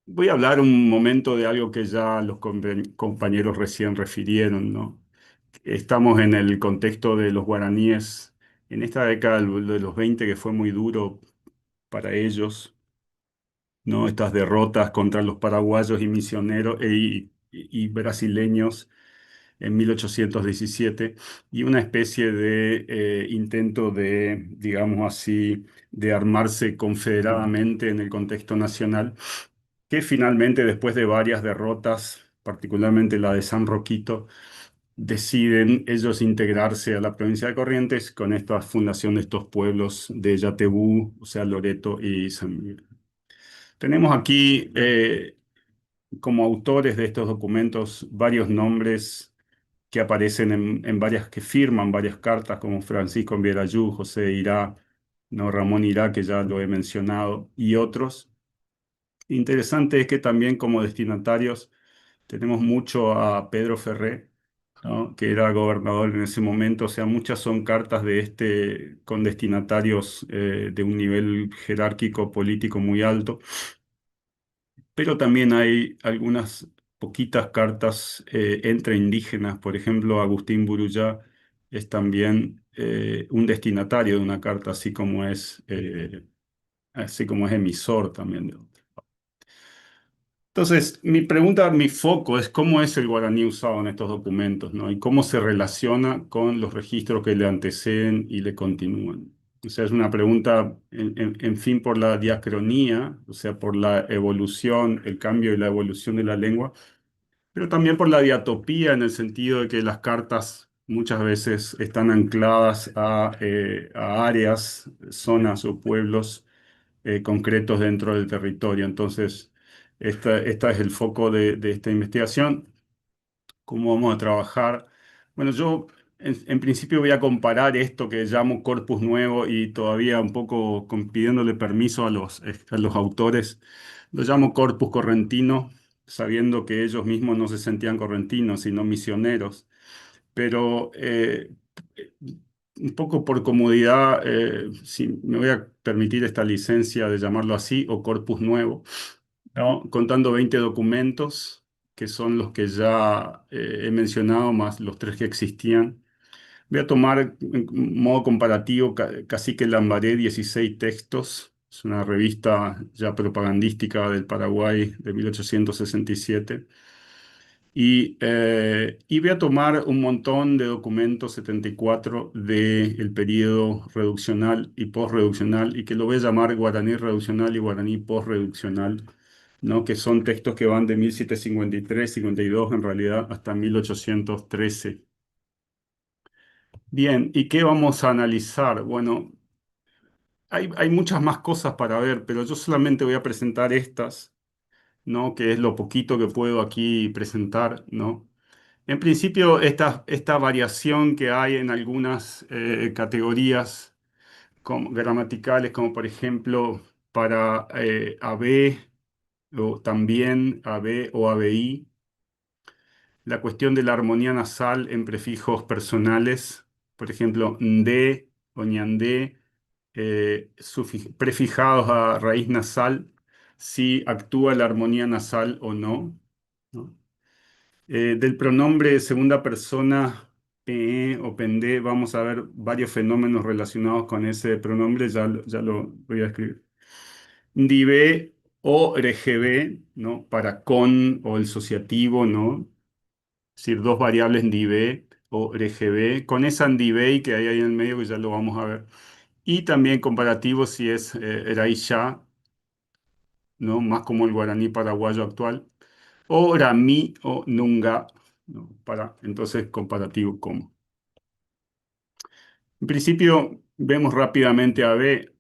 voy a hablar un momento de algo que ya los compañeros recién refirieron, ¿no? Estamos en el contexto de los guaraníes en esta década de los 20 que fue muy duro para ellos, ¿no? Estas derrotas contra los paraguayos y misioneros y brasileños en 1817 y una especie de intento de, digamos así, de armarse confederadamente en el contexto nacional, que finalmente, después de varias derrotas, particularmente la de San Roquito, deciden ellos integrarse a la provincia de Corrientes con esta fundación de estos pueblos de Yatebú, o sea, Loreto y San Miguel. Tenemos aquí como autores de estos documentos varios nombres que aparecen en varias, que firman varias cartas, como Francisco Mbierayú, José Irá, no, Ramón Irá, que ya lo he mencionado, y otros. Interesante es que también como destinatarios tenemos mucho a Pedro Ferré, ¿no? Que era gobernador en ese momento, o sea, muchas son cartas con destinatarios de un nivel jerárquico político muy alto, pero también hay algunas poquitas cartas entre indígenas. Por ejemplo, Agustín Buruyá es también un destinatario de una carta, así como es emisor también de otra. Entonces, mi pregunta, mi foco es cómo es el guaraní usado en estos documentos, ¿no? Y cómo se relaciona con los registros que le anteceden y le continúan. O sea, es una pregunta, en fin, por la diacronía, o sea, por la evolución, el cambio y la evolución de la lengua, pero también por la diatopía, en el sentido de que las cartas muchas veces están ancladas a áreas, zonas o pueblos concretos dentro del territorio. Entonces, esta es el foco de esta investigación. ¿Cómo vamos a trabajar? Bueno, yo en principio voy a comparar esto que llamo corpus nuevo y todavía un poco pidiéndole permiso a los autores. Lo llamo corpus correntino, sabiendo que ellos mismos no se sentían correntinos, sino misioneros. Pero un poco por comodidad, si me voy a permitir esta licencia de llamarlo así, o corpus nuevo, ¿no? Contando 20 documentos, que son los que ya he mencionado, más los 3 que existían. Voy a tomar en modo comparativo Cacique Lambaré, 16 textos. Es una revista ya propagandística del Paraguay de 1867. Y voy a tomar un montón de documentos 74 del periodo reduccional y postreduccional, y que lo voy a llamar guaraní reduccional y guaraní postreduccional, ¿no? Que son textos que van de 1753, 52 en realidad, hasta 1813. Bien, ¿y qué vamos a analizar? Bueno, hay muchas más cosas para ver, pero yo solamente voy a presentar estas, ¿no? Que es lo poquito que puedo aquí presentar, ¿no? En principio, esta variación que hay en algunas categorías gramaticales, como por ejemplo para AB o también AB o ABI, la cuestión de la armonía nasal en prefijos personales, por ejemplo, nde o ñandé, prefijados a raíz nasal, si actúa la armonía nasal o no, ¿no? Del pronombre de segunda persona, pe o pendé, vamos a ver varios fenómenos relacionados con ese pronombre, ya lo voy a escribir. Ndibe o regb, ¿no? Para con o el asociativo, ¿no? Es decir, dos variables ndibe o regb, con esa ndibei que hay ahí en el medio, que ya lo vamos a ver. Y también comparativo si es raisha, ¿no? Más como el guaraní paraguayo actual, o rami o nunga, ¿no? Para entonces comparativo como. En principio, vemos rápidamente AB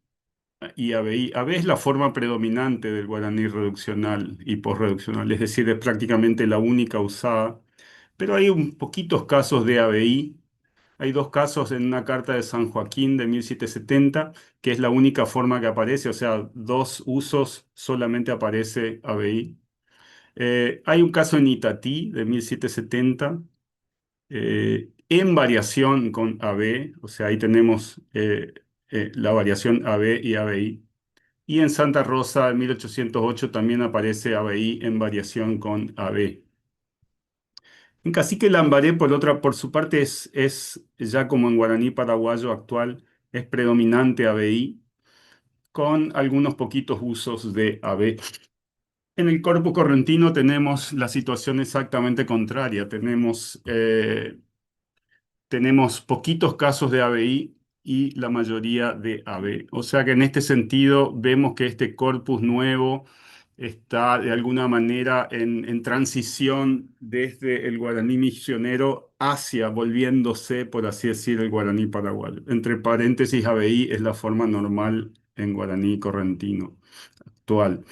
y ABI. AB es la forma predominante del guaraní reduccional y posreduccional, es decir, es prácticamente la única usada, pero hay un poquitos casos de ABI. Hay dos casos en una carta de San Joaquín de 1770, que es la única forma que aparece, o sea, dos usos solamente aparece ABI. Hay un caso en Itatí de 1770, en variación con AB, o sea, ahí tenemos la variación AB y ABI. Y en Santa Rosa de 1808 también aparece ABI en variación con AB. En Cacique Lambaré, por su parte, es ya como en guaraní paraguayo actual, es predominante ABI, con algunos poquitos usos de AB. En el corpus correntino tenemos la situación exactamente contraria. Tenemos poquitos casos de ABI y la mayoría de AB. O sea que en este sentido vemos que este corpus nuevo está de alguna manera en transición desde el guaraní misionero hacia volviéndose, por así decir, el guaraní paraguayo. Entre paréntesis, ABI es la forma normal en guaraní correntino actual.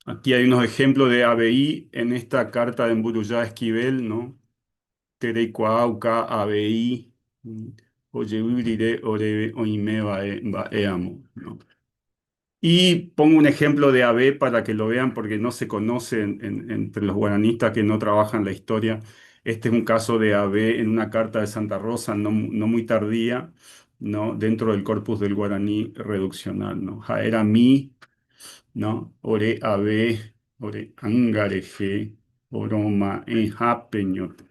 Aquí hay unos ejemplos de ABI en esta carta de Mburuyá Esquivel, ¿no? Tereicuauca, ABI, Oyebirire, Orebe, Oime, Baeamo, ¿no? Y pongo un ejemplo de AB para que lo vean porque no se conoce entre los guaranistas que no trabajan la historia. Este es un caso de AB en una carta de Santa Rosa, no muy tardía, ¿no? Dentro del corpus del guaraní reduccional, ¿no? Jaera mi, ¿no? Ore AB, ore angareje, oroma en japeñote.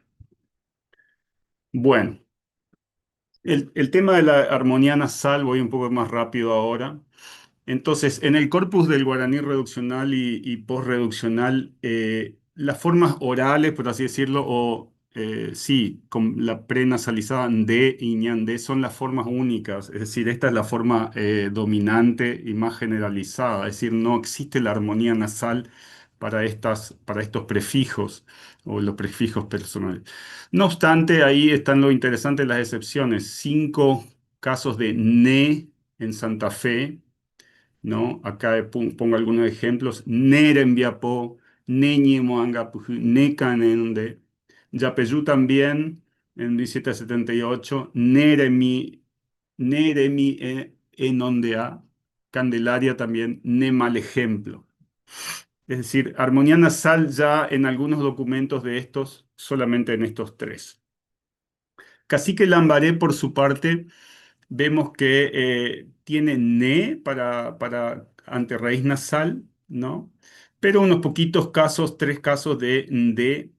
Bueno, el tema de la armonía nasal, voy un poco más rápido ahora. Entonces, en el corpus del guaraní reduccional y postreduccional, las formas orales, por así decirlo, o sí, con la prenasalizada de y ñandé son las formas únicas, es decir, esta es la forma dominante y más generalizada, es decir, no existe la armonía nasal para estos prefijos o los prefijos personales. No obstante, ahí están lo interesante de las excepciones. 5 casos de ne en Santa Fe, ¿no? Acá pongo algunos ejemplos. Nerembiapó, Neñemoangapujú, Necanende. Yapeyú también, en 1778. Neremi Enondea. Candelaria también, ne mal ejemplo. Es decir, armonía nasal ya en algunos documentos de estos, solamente en estos tres. Cacique Lambaré, por su parte, vemos que tiene ne para anterraíz nasal, ¿no? Pero unos poquitos casos, 3 casos de nde,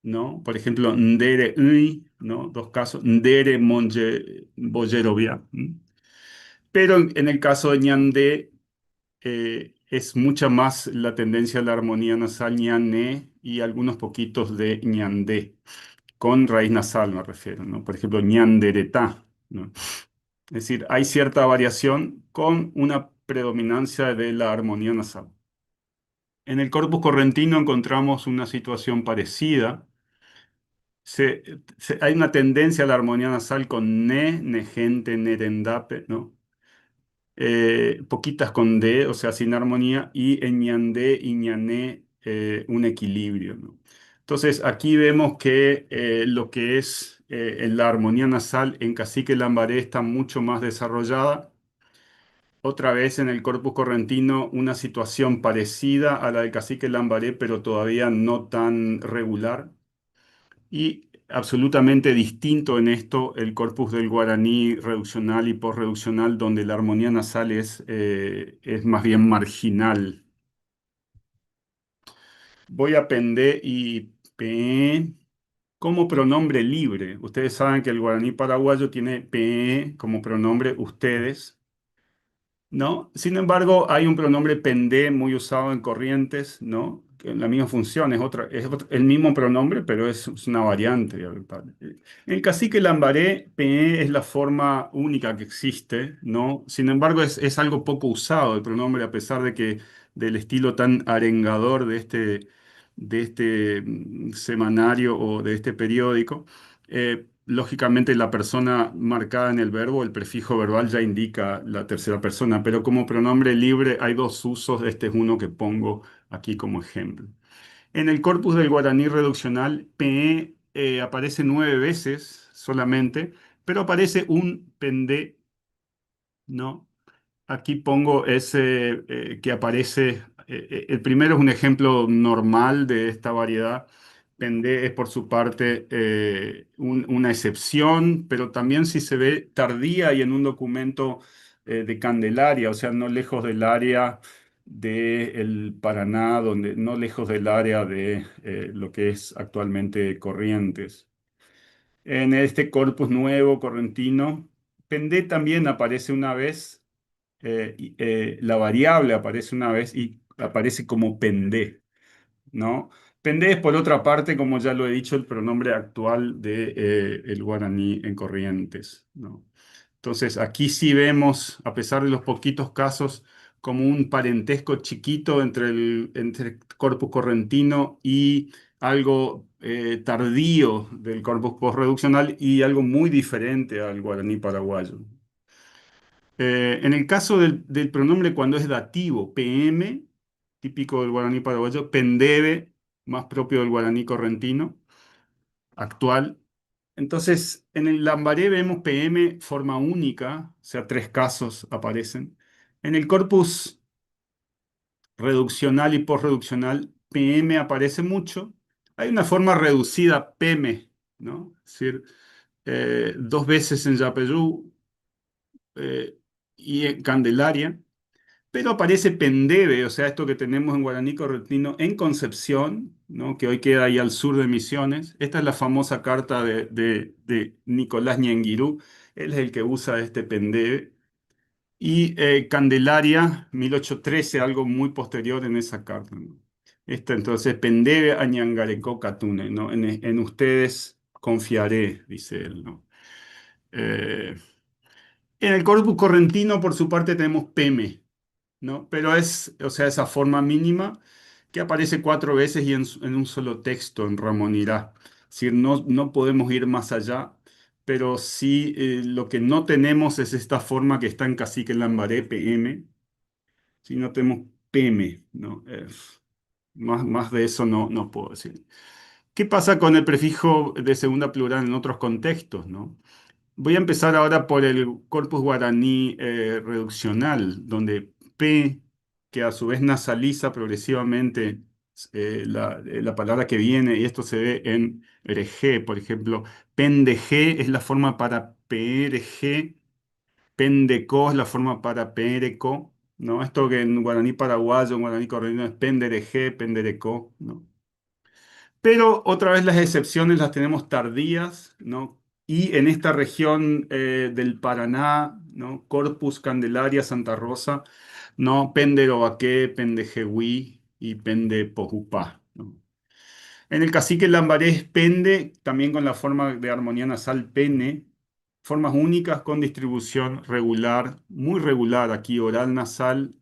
¿no? Por ejemplo, ndere ui, ¿no? 2 casos, ndere boyerovia. Pero en el caso de ñandé, es mucha más la tendencia a la armonía nasal ñané y algunos poquitos de ñandé, con raíz nasal me refiero, ¿no? Por ejemplo, ñanderetá, ¿no? Es decir, hay cierta variación con una predominancia de la armonía nasal. En el corpus correntino encontramos una situación parecida. Hay una tendencia a la armonía nasal con ne, negente, nerendape, ¿no? Poquitas con D, o sea, sin armonía, y en ñandé y ñané un equilibrio, ¿no? Entonces, aquí vemos que lo que es en la armonía nasal en Cacique Lambaré está mucho más desarrollada. Otra vez en el corpus correntino, una situación parecida a la del Cacique Lambaré, pero todavía no tan regular. Y absolutamente distinto en esto el corpus del guaraní reduccional y posreduccional, donde la armonía nasal es más bien marginal. Voy a pende y pe como pronombre libre. Ustedes saben que el guaraní paraguayo tiene pe como pronombre ustedes, ¿no? Sin embargo, hay un pronombre pendé muy usado en Corrientes, ¿no? Que la misma función, el mismo pronombre, pero es una variante. En el cacique lambaré, pe es la forma única que existe, ¿no? Sin embargo, es algo poco usado el pronombre, a pesar de que del estilo tan arengador de este semanario o de este periódico. Lógicamente, la persona marcada en el verbo, el prefijo verbal ya indica la tercera persona, pero como pronombre libre hay dos usos. Este es uno que pongo aquí como ejemplo. En el corpus del guaraní reduccional, pe aparece 9 veces solamente, pero aparece un pendé, ¿no? Aquí pongo ese que aparece. El primero es un ejemplo normal de esta variedad. Pendé es por su parte una excepción, pero también si se ve tardía y en un documento de Candelaria, o sea, no lejos del área del Paraná, no lejos del área de lo que es actualmente Corrientes. En este corpus nuevo correntino, Pendé también aparece una vez, la variable aparece una vez y aparece como pendé, ¿no? Pendé es, por otra parte, como ya lo he dicho, el pronombre actual de, el guaraní en Corrientes, ¿no? Entonces, aquí sí vemos, a pesar de los poquitos casos, como un parentesco chiquito entre el corpus correntino y algo tardío del corpus postreduccional y algo muy diferente al guaraní paraguayo. En el caso del pronombre cuando es dativo, PM, típico del guaraní paraguayo, pendebe, más propio del guaraní correntino, actual. Entonces, en el lambaré vemos PM forma única, o sea, 3 casos aparecen. En el corpus reduccional y postreduccional, PM aparece mucho. Hay una forma reducida, PM, ¿no? Es decir, 2 veces en Yapeyú y en Candelaria. Pero aparece Pendebe, o sea, esto que tenemos en guaraní correntino en Concepción, ¿no? Que hoy queda ahí al sur de Misiones. Esta es la famosa carta de Nicolás Ñenguirú. Él es el que usa este Pendebe. Y Candelaria, 1813, algo muy posterior en esa carta, ¿no? Esta entonces, Pendebe a Ñangarecó Catune, ¿no? En ustedes confiaré, dice él, ¿no? En el corpus correntino, por su parte, tenemos Peme, ¿no? Pero es, o sea, esa forma mínima que aparece 4 veces y en un solo texto en Ramonirá. Es decir, no podemos ir más allá, pero sí lo que no tenemos es esta forma que está en Cacique Lambaré, PM, si no tenemos PM, ¿no? Más de eso no puedo decir. ¿Qué pasa con el prefijo de segunda plural en otros contextos, ¿no? Voy a empezar ahora por el corpus guaraní reduccional, donde P, que a su vez nasaliza progresivamente la palabra que viene, y esto se ve en RG, por ejemplo. PENDG es la forma para PRG, PENDECO es la forma para PERECO, ¿no? Esto que en guaraní paraguayo, en guaraní correntino es PENDERG, PENDERECO, ¿no? Pero otra vez las excepciones las tenemos tardías, ¿no? Y en esta región del Paraná, ¿no? Corpus, Candelaria, Santa Rosa, ¿no? Pende Robaqué, Pende Jehuí y Pende Pojupá, ¿no? En el cacique lambarés pende, también con la forma de armonía nasal pene, formas únicas con distribución regular, muy regular aquí, oral nasal,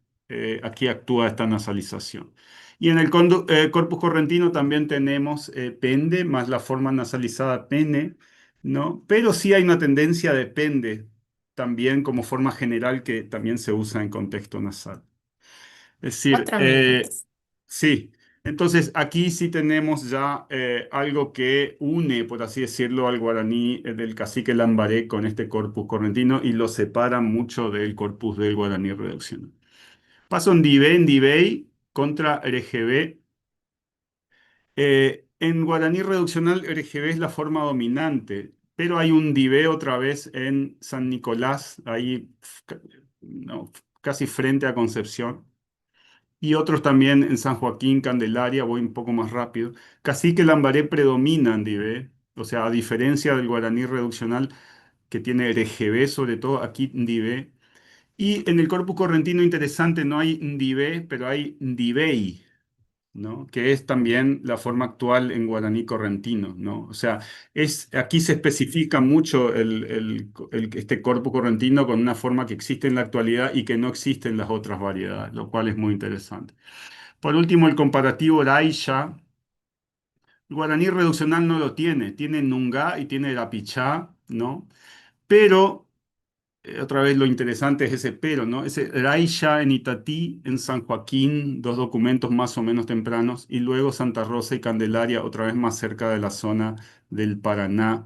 aquí actúa esta nasalización. Y en el corpus correntino también tenemos pende más la forma nasalizada pene, ¿no? Pero sí hay una tendencia de pende también como forma general que también se usa en contexto nasal. Es decir, 4 minutos. sí, entonces aquí sí tenemos ya algo que une, por así decirlo, al guaraní del cacique Lambaré con este corpus correntino y lo separa mucho del corpus del guaraní reduccional. Paso en Dibey contra RGB. En guaraní reduccional, RGB es la forma dominante, pero hay un Dibé otra vez en San Nicolás, ahí no, casi frente a Concepción y otros también en San Joaquín, Candelaria, voy un poco más rápido. Cacique Lambaré predomina en Ndivé, o sea, a diferencia del guaraní reduccional que tiene RGB sobre todo, aquí Ndivé. Y en el corpus correntino interesante no hay Ndivé, pero hay Ndibey, ¿no? Que es también la forma actual en guaraní correntino, ¿no? O sea, aquí se especifica mucho este corpus correntino con una forma que existe en la actualidad y que no existe en las otras variedades, lo cual es muy interesante. Por último, el comparativo Raisha. El guaraní reduccional no lo tiene. Tiene Nungá y tiene Rapichá, ¿no? Pero, otra vez lo interesante es ese pero, ¿no? Ese Raisha en Itatí, en San Joaquín, dos documentos más o menos tempranos, y luego Santa Rosa y Candelaria, otra vez más cerca de la zona del Paraná,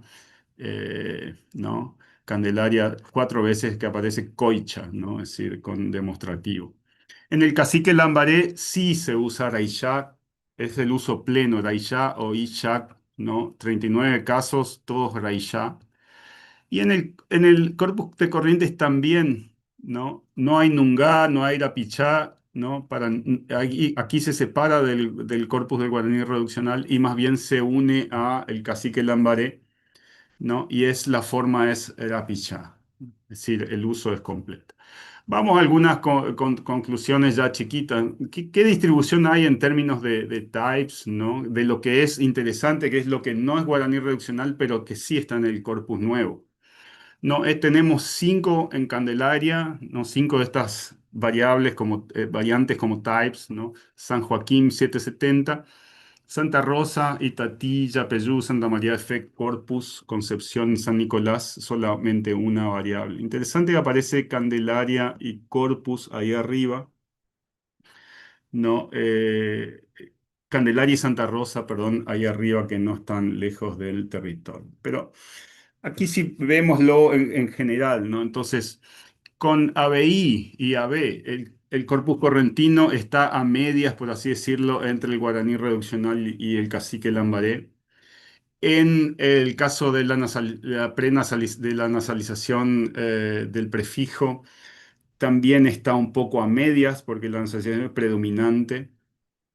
¿no? Candelaria, 4 veces que aparece Coicha, ¿no? Es decir, con demostrativo. En el cacique Lambaré sí se usa Raishak, es el uso pleno, Raishá o Ishak, ¿no? 39 casos, todos Raishá. Y en el corpus de Corrientes también, ¿no? No hay Nungá, no hay Rapichá, ¿no? Aquí se separa del corpus del guaraní reduccional y más bien se une a el cacique Lambaré, ¿no? Y la forma es Rapichá, es decir, el uso es completo. Vamos a algunas conclusiones ya chiquitas. ¿Qué distribución hay en términos de types, ¿no? De lo que es interesante, que es lo que no es guaraní reduccional, pero que sí está en el corpus nuevo. No, tenemos 5 en Candelaria, ¿no? 5 de estas variables como variantes como types, ¿no? San Joaquín 770. Santa Rosa, Itatí, Yapeyú, Santa María de Fe, Corpus, Concepción y San Nicolás, solamente una variable. Interesante que aparece Candelaria y Corpus ahí arriba, ¿no? Candelaria y Santa Rosa, perdón, ahí arriba que no están lejos del territorio. Pero aquí sí vémoslo en general, ¿no? Entonces, con ABI y AB, el corpus correntino está a medias, por así decirlo, entre el guaraní reduccional y el cacique lambaré. En el caso de de la nasalización del prefijo, también está un poco a medias porque la nasalización es predominante.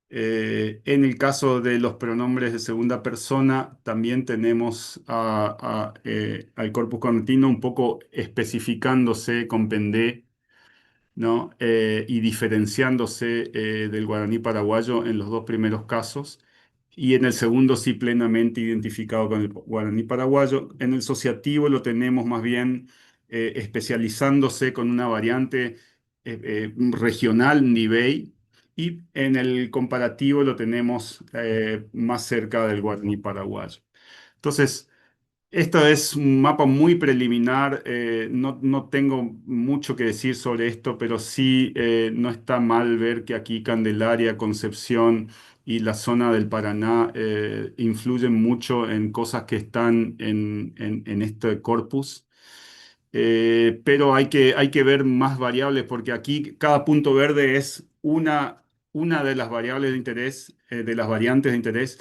En el caso de los pronombres de segunda persona, también tenemos al corpus correntino un poco especificándose con pendé, ¿no? Y diferenciándose del guaraní paraguayo en los dos primeros casos, y en el segundo sí plenamente identificado con el guaraní paraguayo. En el asociativo lo tenemos más bien especializándose con una variante regional, Nivey, y en el comparativo lo tenemos más cerca del guaraní paraguayo. Entonces, esto es un mapa muy preliminar, no tengo mucho que decir sobre esto, pero sí no está mal ver que aquí Candelaria, Concepción y la zona del Paraná influyen mucho en cosas que están en este corpus. Pero hay que ver más variables porque aquí cada punto verde es una de las variables de interés, de las variantes de interés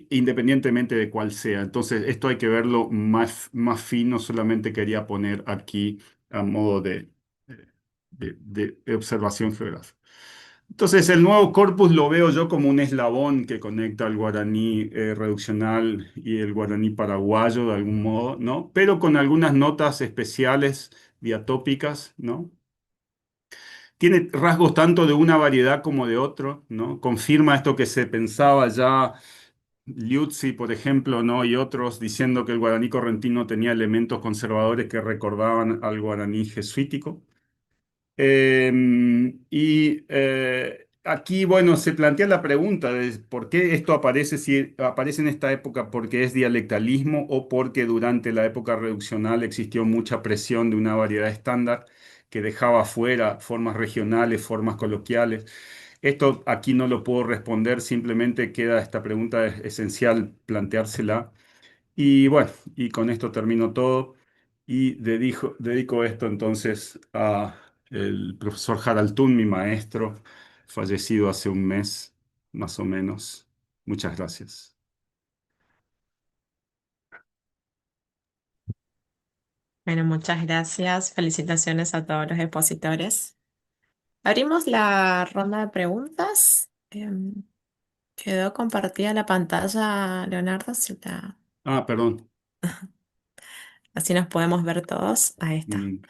independientemente de cuál sea. Entonces, esto hay que verlo más fino, solamente quería poner aquí a modo de observación geográfica. Entonces, el nuevo corpus lo veo yo como un eslabón que conecta el guaraní reduccional y el guaraní paraguayo de algún modo, ¿no? Pero con algunas notas especiales diatópicas, ¿no? tiene rasgos tanto de una variedad como de otro, ¿no? Confirma esto que se pensaba ya Liuzzi, por ejemplo, ¿no? Y otros diciendo que el guaraní correntino tenía elementos conservadores que recordaban al guaraní jesuítico. Aquí, bueno, se plantea la pregunta de por qué esto aparece, si aparece en esta época, porque es dialectalismo o porque durante la época reduccional existió mucha presión de una variedad estándar que dejaba fuera formas regionales, formas coloquiales. Esto aquí no lo puedo responder, simplemente queda esta pregunta esencial planteársela. Y bueno, y con esto termino todo y dedico esto entonces a el profesor Harald Thun, mi maestro, fallecido hace un mes, más o menos. Muchas gracias. Bueno, muchas gracias. Felicitaciones a todos los expositores. Abrimos la ronda de preguntas. Quedó compartida la pantalla, Leonardo, Ah, perdón. así nos podemos ver todos. Ahí está. Mm,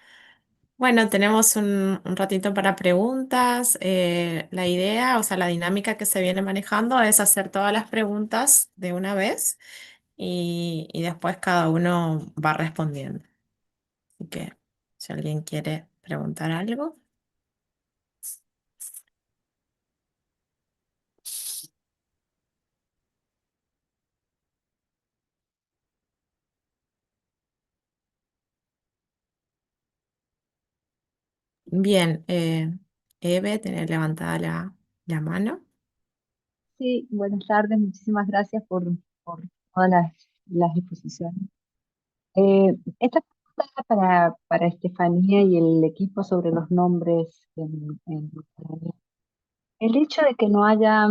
Bueno, tenemos un ratito para preguntas. La idea, o sea, la dinámica que se viene manejando es hacer todas las preguntas de una vez y después cada uno va respondiendo. Así que si alguien quiere preguntar algo. Bien, Eve, tener levantada la mano. Sí, buenas tardes, muchísimas gracias por todas las exposiciones. Esta pregunta era para Estefanía y el equipo sobre los nombres en guaraní. El hecho de que no haya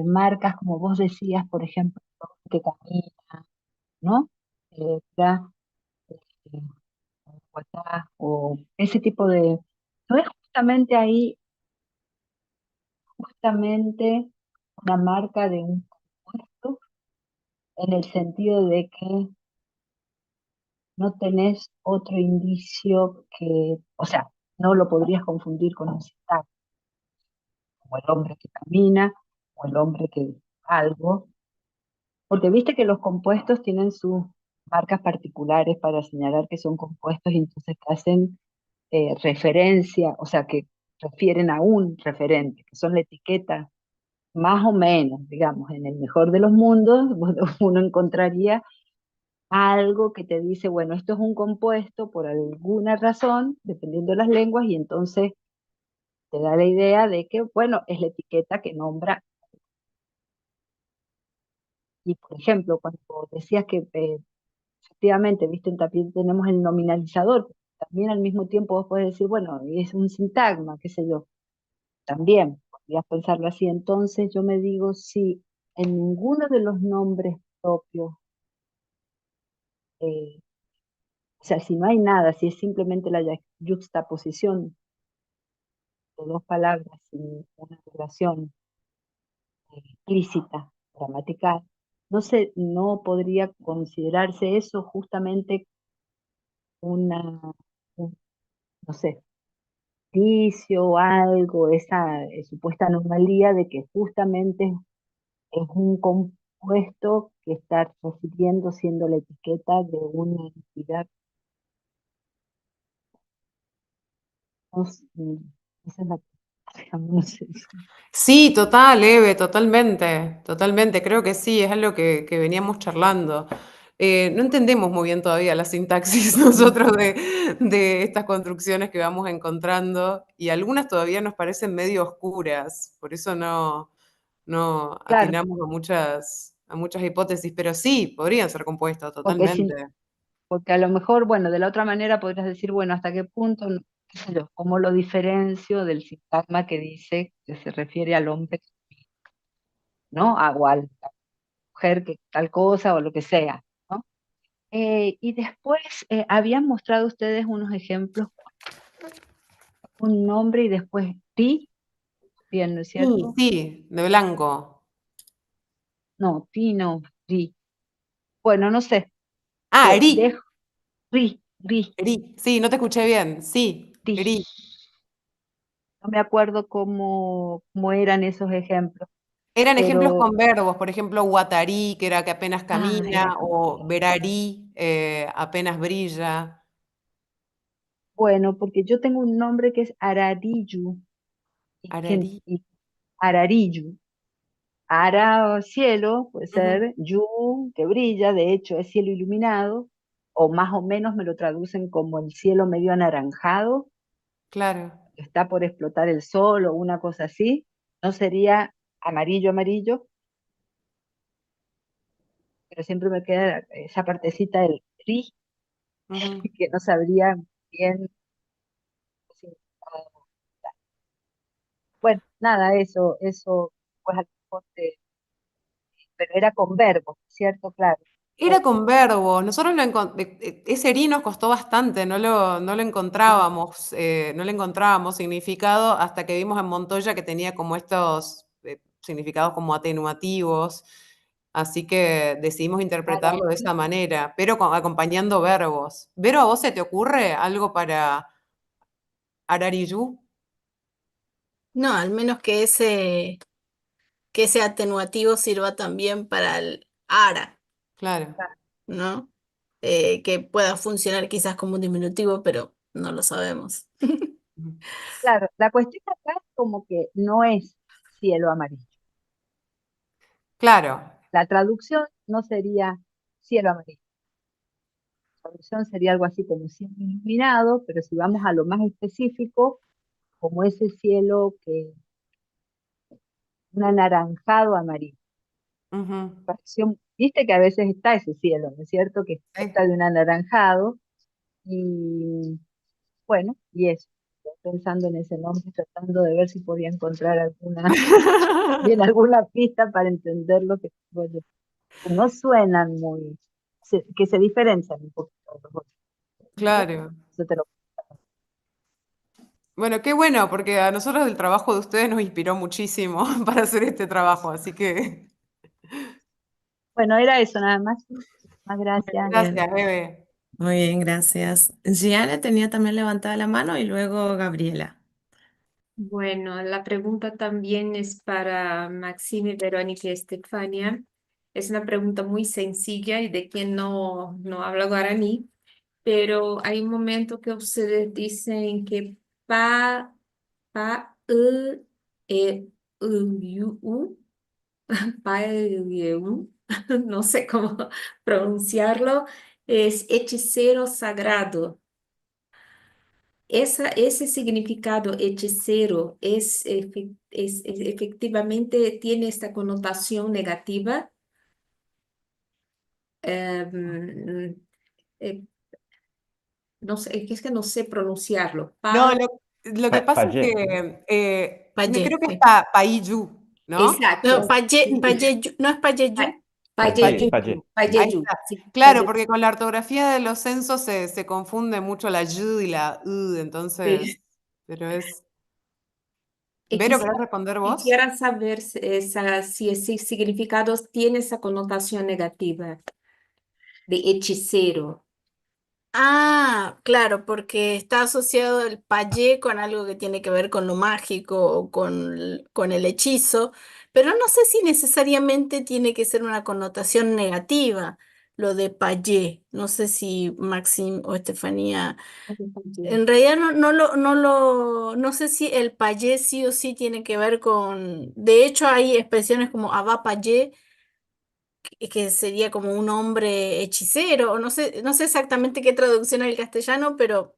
marcas, como vos decías, por ejemplo, que camina, ¿no? Ya, este, Guatá, o ese tipo de... ¿No es justamente ahí, justamente una marca de un compuesto, en el sentido de que no tenés otro indicio que, o sea, no lo podrías confundir con un sintagma, como el hombre que camina o el hombre que algo, porque viste que los compuestos tienen sus marcas particulares para señalar que son compuestos y entonces que hacen referencia, o sea, que refieren a un referente, que son la etiqueta más o menos, digamos, en el mejor de los mundos, uno encontraría algo que te dice, bueno, esto es un compuesto por alguna razón, dependiendo de las lenguas, y entonces te da la idea de que, bueno, es la etiqueta que nombra. Y por ejemplo, cuando decías que efectivamente, viste, también tenemos el nominalizador, también al mismo tiempo vos podés decir, bueno, es un sintagma, qué sé yo, también podrías pensarlo así. Entonces yo me digo, si en ninguno de los nombres propios, eh, o sea, si no hay nada, si es simplemente la yuxtaposición de dos palabras sin una relación explícita, gramatical, no sé, no podría considerarse eso justamente una, un, no sé, vicio o algo, esa supuesta anomalía de que justamente es un compuesto que está recibiendo siendo la etiqueta de una entidad. No sé, esa es la, digamos, no sé. Sí, total, Eve, totalmente, totalmente. Creo que sí, es algo que veníamos charlando. No entendemos muy bien todavía la sintaxis nosotros de estas construcciones que vamos encontrando y algunas todavía nos parecen medio oscuras, por eso no Claro, atinamos a muchas hipótesis, pero sí, podrían ser compuestos, porque totalmente. si, porque a lo mejor, bueno, de la otra manera podrías decir, bueno, hasta qué punto, qué sé yo, cómo lo diferencio del sintagma que dice que se refiere al hombre, ¿no? O a la mujer que tal cosa o lo que sea, ¿no? Y después habían mostrado ustedes unos ejemplos, un nombre y después ti, bien, ¿no es Sí, cierto? sí, de blanco. No, ti no, ri. Bueno, no sé, Ah, ri, dejo, ri, ri, ri. Sí, no te escuché bien. Sí, ti. ri. no me acuerdo cómo eran esos ejemplos, Eran ejemplos pero con verbos, por ejemplo, guatarí, que era que apenas era camina, como, o verarí, apenas brilla. bueno, porque yo tengo un nombre que es Arariyu, Ararí. y Arariyu. Ara, cielo, puede Ujú, ser, yu, que brilla, de hecho es cielo iluminado, o más o menos me lo traducen como el cielo medio anaranjado, claro. que está por explotar el sol o una cosa así. No sería amarillo, amarillo, pero siempre me queda esa partecita del ri, Ujú. que no sabría bien qué significado. Bueno, nada, eso, pues al corte, pero era con verbos, ¿cierto? Claro. Era con verbos. Nosotros ese eri nos costó bastante, no le encontrábamos significado hasta que vimos en Montoya que tenía como estos significados como atenuativos, así que decidimos Para, interpretarlo de esa manera, pero acompañando verbos. Vero, ¿a vos se te ocurre algo para Arariyú? No, al menos que ese atenuativo sirva también para el ara, Claro. ¿no? Que pueda funcionar quizás como un diminutivo, pero no lo sabemos. Ujú. claro, la cuestión acá es como que no es cielo amarillo. Claro. La traducción no sería cielo amarillo. La traducción sería algo así como cielo iluminado, pero si vamos a lo más específico, como ese cielo que un anaranjado amarillo. Ujú. Viste que a veces está ese cielo, ¿no es cierto? Que Sí. está de un anaranjado y bueno, y eso. Estoy pensando en ese nombre, tratando de ver si podía encontrar bien alguna pista para entender lo que bueno, que no suenan muy, que se diferencian un poquito de los otros. Claro. Eso te lo- Bueno, qué bueno, porque a nosotros el trabajo de ustedes nos inspiró muchísimo para hacer este trabajo, así que Bueno, era eso nada más. Muchas gracias. Bien, gracias, Bebe. muy bien, gracias. Gianna tenía también levantada la mano y luego Gabriela. Bueno, la pregunta también es para Maxime, Verónica y Estefania. Es una pregunta muy sencilla y de quien no habla guaraní, pero hay un momento que ustedes dicen que e, u, pa, e, u, no sé cómo pronunciarlo, es hechicero sagrado. Ese significado hechicero efectivamente tiene esta connotación negativa. Em, eh, no sé, es que no sé pronunciarlo. No, lo que pasa es Payé, ¿no? que Paye, creo que es sí. Paiyú, ¿no? No, Exacto. ¿no es Pa- Payeyu? Sí, Payeyu, payé. Ahí payeyu, está. sí, Claro, payeyu. porque con la ortografía de los censos se confunde mucho la y y la Sí. entonces, pero es... Y Vero, ¿querés responder vos? quisiera saber si ese significado tiene esa connotación negativa de hechicero. Ah, claro, porque está asociado el payé con algo que tiene que ver con lo mágico o con el hechizo, pero no sé si necesariamente tiene que ser una connotación negativa lo de payé. No sé si Maxim o Estefanía. En realidad no sé si el payé sí o sí tiene que ver con. De hecho, hay expresiones como abá payé, que sería como un hombre hechicero, o no sé exactamente qué traducción al castellano, pero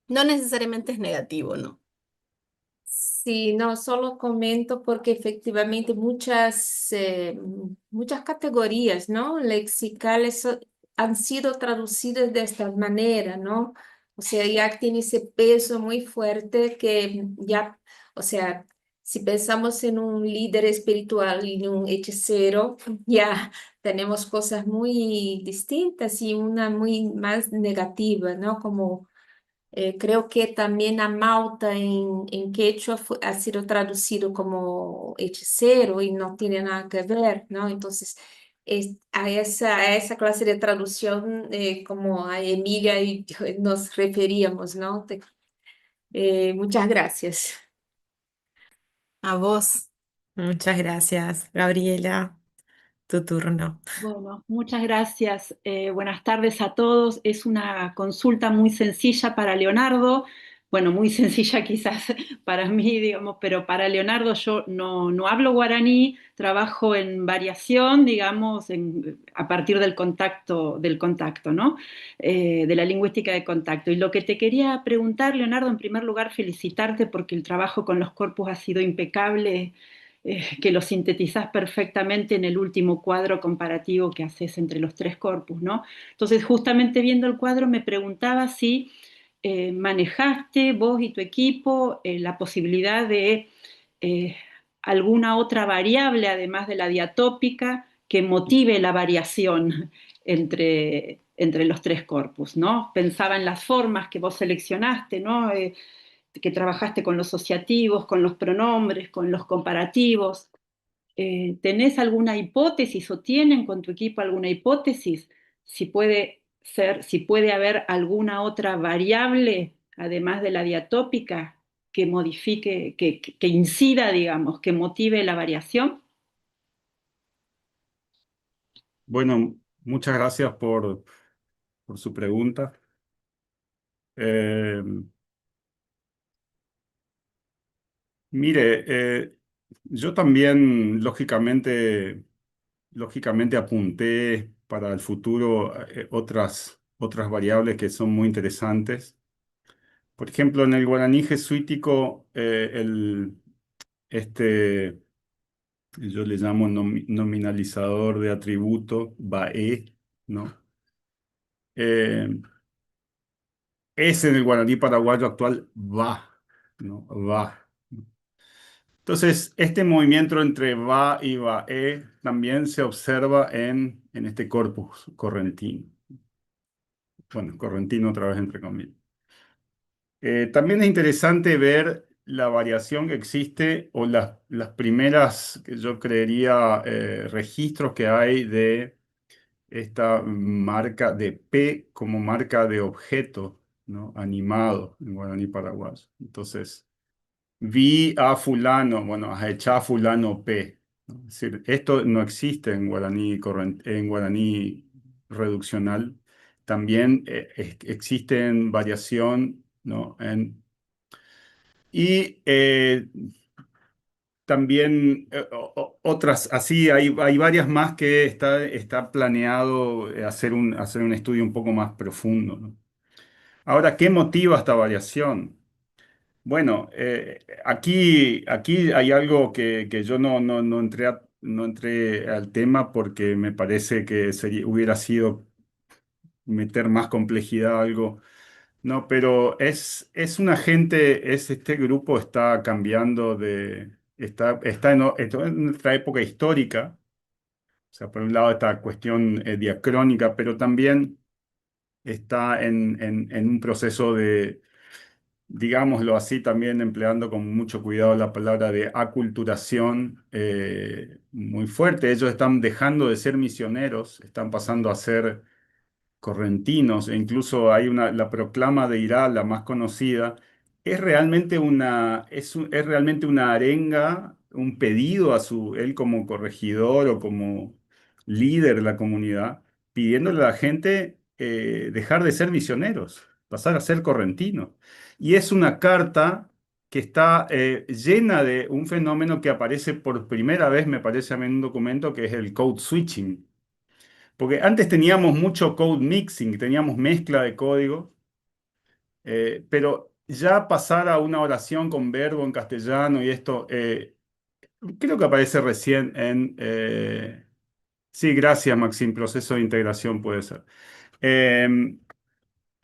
no necesariamente es negativo, ¿no? Sí, no, solo comento porque efectivamente muchas categorías, ¿no? Lexicales han sido traducidas de esta manera, ¿no? O sea, ya tiene ese peso muy fuerte que ya, o sea, si pensamos en un líder espiritual y en un hechicero, ya tenemos cosas muy distintas y una muy más negativa, ¿no? Como creo que también Amauta en quechua ha sido traducido como hechicero y no tiene nada que ver, ¿no? Entonces, a esa clase de traducción, como a Emilia y yo nos referíamos, ¿no? Muchas gracias. A vos. Muchas gracias, Gabriela. Tu turno. Bueno, muchas gracias. Buenas tardes a todos. Es una consulta muy sencilla para Leonardo. Bueno, muy sencilla quizás para mí, digamos, pero para Leonardo yo no hablo guaraní, trabajo en variación, digamos, a partir del contacto, ¿no? De la lingüística de contacto. Y lo que te quería preguntar, Leonardo, en primer lugar, felicitarte porque el trabajo con los corpus ha sido impecable, que lo sintetizás perfectamente en el último cuadro comparativo que haces entre los tres corpus, ¿no? Entonces, justamente viendo el cuadro, me preguntaba si manejaste vos y tu equipo la posibilidad de eh, alguna otra variable, además de la diatópica, que motive la variación entre los tres corpus, ¿no? Pensaba en las formas que vos seleccionaste, ¿no? Que trabajaste con los asociativos, con los pronombres, con los comparativos. ¿Tenés alguna hipótesis o tienen con tu equipo alguna hipótesis? Si puede ser, si puede haber alguna otra variable, además de la diatópica, que modifique, que incida, digamos, que motive la variación. Bueno, muchas gracias por su pregunta. Eh, Mire, yo también lógicamente apunté para el futuro otras variables que son muy interesantes. Por ejemplo, en el guaraní jesuítico, este, yo le llamo nominalizador de atributo, bae, ¿no? Eh, es en el guaraní paraguayo actual va, ¿no? Va. Entonces, este movimiento entre va y vae también se observa en este corpus correntino. Bueno, correntino otra vez entre comillas. También es interesante ver la variación que existe o las primeras, que yo creería, registros que hay de esta marca de P como marca de objeto, ¿no? Animado en guaraní paraguayo. Entonces, vi a fulano, bueno, a echar a fulano P, ¿no? Es decir, esto no existe en guaraní, en guaraní reduccional. También existe en variación, ¿no? Y también otras, así hay varias más que está planeado hacer un estudio un poco más profundo, ¿no? Ahora, ¿qué motiva esta variación? Bueno, aquí hay algo que yo no entré al tema porque me parece que hubiera sido meter más complejidad a algo. No, pero es una gente, este grupo está cambiando está en nuestra época histórica. O sea, por un lado esta cuestión diacrónica, pero también está en un proceso de, digámoslo así, también empleando con mucho cuidado la palabra de aculturación muy fuerte. Ellos están dejando de ser misioneros, están pasando a ser correntinos, e incluso hay la proclama de Irá, la más conocida, es realmente una arenga, un pedido él como corregidor o como líder de la comunidad, pidiéndole a la gente dejar de ser misioneros, pasar a ser correntinos. Y es una carta que está llena de un fenómeno que aparece por primera vez, me parece a mí en un documento, que es el code switching. Porque antes teníamos mucho code mixing, teníamos mezcla de código, pero ya pasar a una oración con verbo en castellano y esto, creo que aparece recién sí, gracias, Maxim, proceso de integración puede ser. Eh,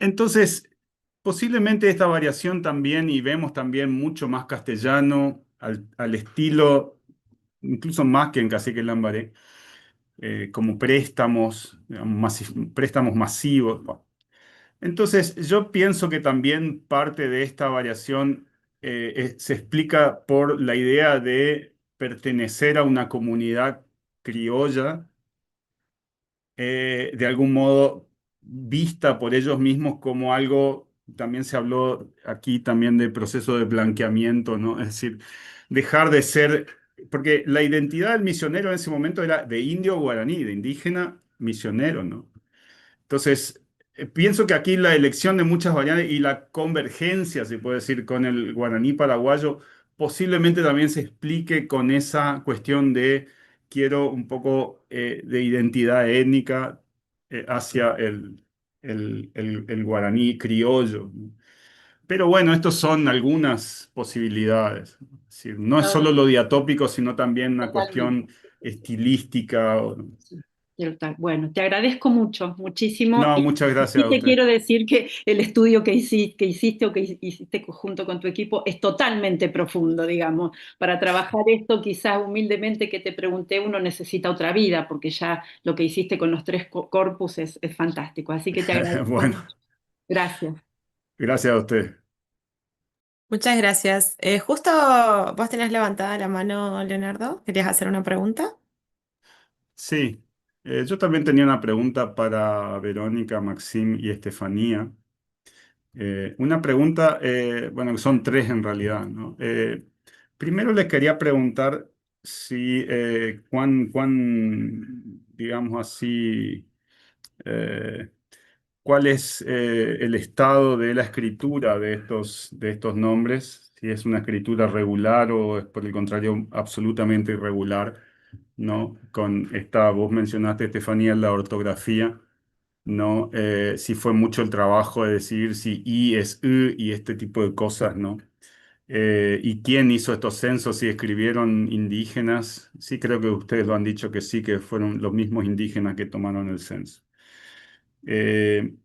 entonces, posiblemente esta variación también, y vemos también mucho más castellano, al estilo, incluso más que en Cacique Lambaré, como préstamos, digamos, préstamos masivos. Bueno, entonces, yo pienso que también parte de esta variación se explica por la idea de pertenecer a una comunidad criolla, de algún modo vista por ellos mismos como algo, también se habló aquí también de proceso de blanqueamiento, ¿no? Es decir, dejar de ser, porque la identidad del misionero en ese momento era de indio guaraní, de indígena misionero, ¿no? Entonces, pienso que aquí la elección de muchas variantes y la convergencia, se puede decir, con el guaraní paraguayo, posiblemente también se explique con esa cuestión de quiero un poco de identidad étnica hacia el guaraní criollo, ¿no? Pero bueno, estos son algunas posibilidades. Es decir, no es solo lo diatópico, sino también una Totalmente. cuestión estilística. Sí, total. Bueno, te agradezco mucho, muchísimo. No, Y muchas gracias sí a te usted. quiero decir que el estudio que hiciste o que hiciste junto con tu equipo es totalmente profundo, digamos. Para trabajar esto, quizás humildemente que te pregunté, uno necesita otra vida, porque ya lo que hiciste con los tres corpus es fantástico. Así que te agradezco Bueno, mucho. Gracias. gracias a usted. Muchas gracias. Justo vos tenías levantada la mano, Leonardo. ¿Querías hacer una pregunta? Sí, yo también tenía una pregunta para Verónica, Maxim y Estefanía. Una pregunta, bueno, que son tres en realidad, ¿no? Primero les quería preguntar si digamos así, eh, cuál es el estado de la escritura de estos nombres, si es una escritura regular o es por el contrario absolutamente irregular, ¿no? Vos mencionaste, Estefanía, la ortografía, ¿no? Si fue mucho el trabajo de decidir si I es U y este tipo de cosas, ¿no? ¿Y quién hizo estos censos? ¿Si escribieron indígenas? Sí, creo que ustedes lo han dicho que sí, que fueron los mismos indígenas que tomaron el censo.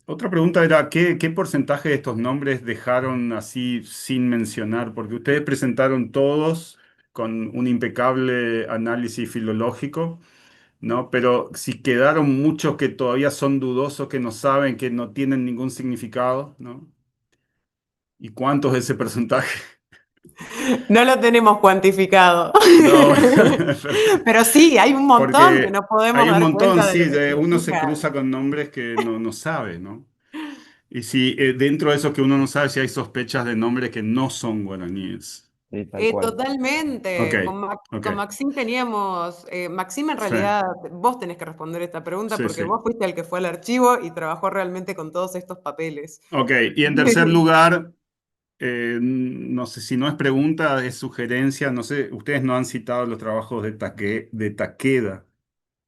Otra pregunta era, ¿qué porcentaje de estos nombres dejaron así sin mencionar? Porque ustedes presentaron todos con un impecable análisis filológico, ¿no? Pero si quedaron muchos que todavía son dudosos, que no saben, que no tienen ningún significado, ¿no? ¿Y cuántos de ese porcentaje? No lo tenemos cuantificado. No, Pero sí, hay un montón que porque no podemos hay un dar montón, cuenta de sí, lo que uno se significa. cruza con nombres que no sabe, ¿no? Y si dentro de eso que uno no sabe si hay sospechas de nombres que no son guaraníes. Sí, tal cual. Ok, Totalmente. ok. Con Maxim teníamos, Maxim en Sí, realidad, vos tenés que responder esta pregunta sí, porque sí. vos fuiste el que fue al archivo y trabajó realmente con todos estos papeles. Ok, y en tercer lugar, no sé si no es pregunta, es sugerencia, no sé, ustedes no han citado los trabajos de Takeda,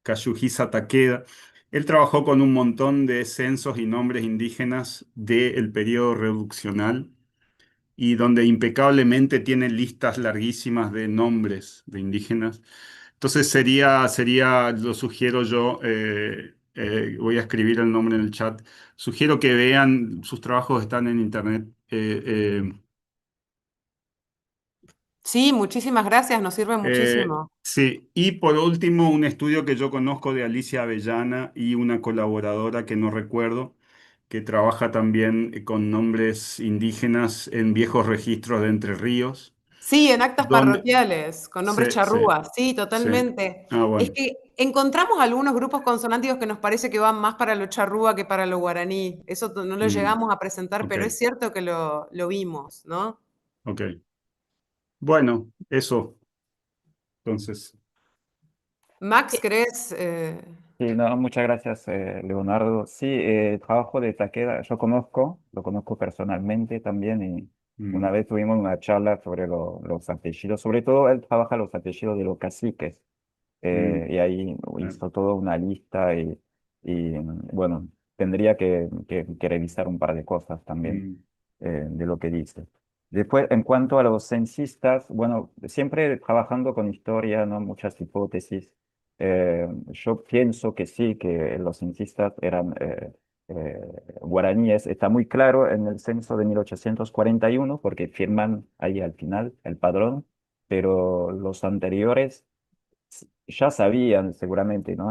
Kazuhisa Takeda. Él trabajó con un montón de censos y nombres indígenas del periodo reduccional y donde impecablemente tiene listas larguísimas de nombres de indígenas. Entonces lo sugiero yo, voy a escribir el nombre en el chat, sugiero que vean, sus trabajos están en internet. Sí, muchísimas gracias, nos sirve muchísimo. Sí, y por último, un estudio que yo conozco de Alicia Avellana y una colaboradora que no recuerdo, que trabaja también con nombres indígenas en viejos registros de Entre Ríos, Sí, en actas donde... parroquiales, con nombres Sí, sí, charrúas, sí, sí. totalmente. Ah, Es bueno. que encontramos algunos grupos consonánticos que nos parece que van más para lo charrúa que para lo guaraní. Eso no lo Mm, llegamos a presentar, ok, pero es cierto que lo vimos, ¿no? ok. Bueno, eso, entonces. Max, Eh, ¿querés? Sí, no, muchas gracias, Leonardo. Sí, el trabajo de Takeda, lo conozco personalmente también y una Mm, vez tuvimos una charla sobre los apellidos, sobre todo él trabaja los apellidos de los caciques. mm, Y ahí claro, hizo toda una lista bueno, tendría que revisar un par de cosas también mm, de lo que dice. Después, en cuanto a los censistas, bueno, siempre trabajando con historia, ¿no? Muchas hipótesis. Yo pienso que sí, que los censistas eran eh, guaraníes. Está muy claro en el censo de 1841 porque firman ahí al final el padrón, pero los anteriores ya sabían seguramente, ¿no?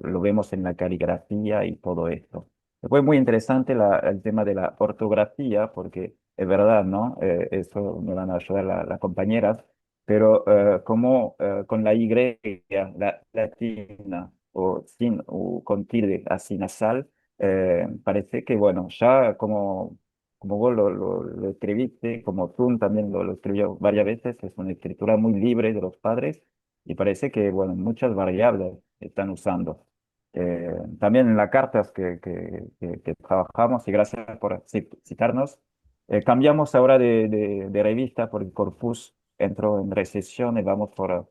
Lo vemos en la caligrafía y todo esto. Fue muy interesante el tema de la ortografía, porque es verdad, ¿no? Eso me van a ayudar las compañeras, pero como con la Y, la latina, o o con tilde así nasal, parece que, bueno, ya como como vos lo escribiste, como tú también lo escribió varias veces, es una escritura muy libre de los padres y parece que, bueno, muchas variables están usando. También en las cartas que trabajamos, y gracias por citarnos, cambiamos ahora de revista porque Corpus entró en recesión y vamos por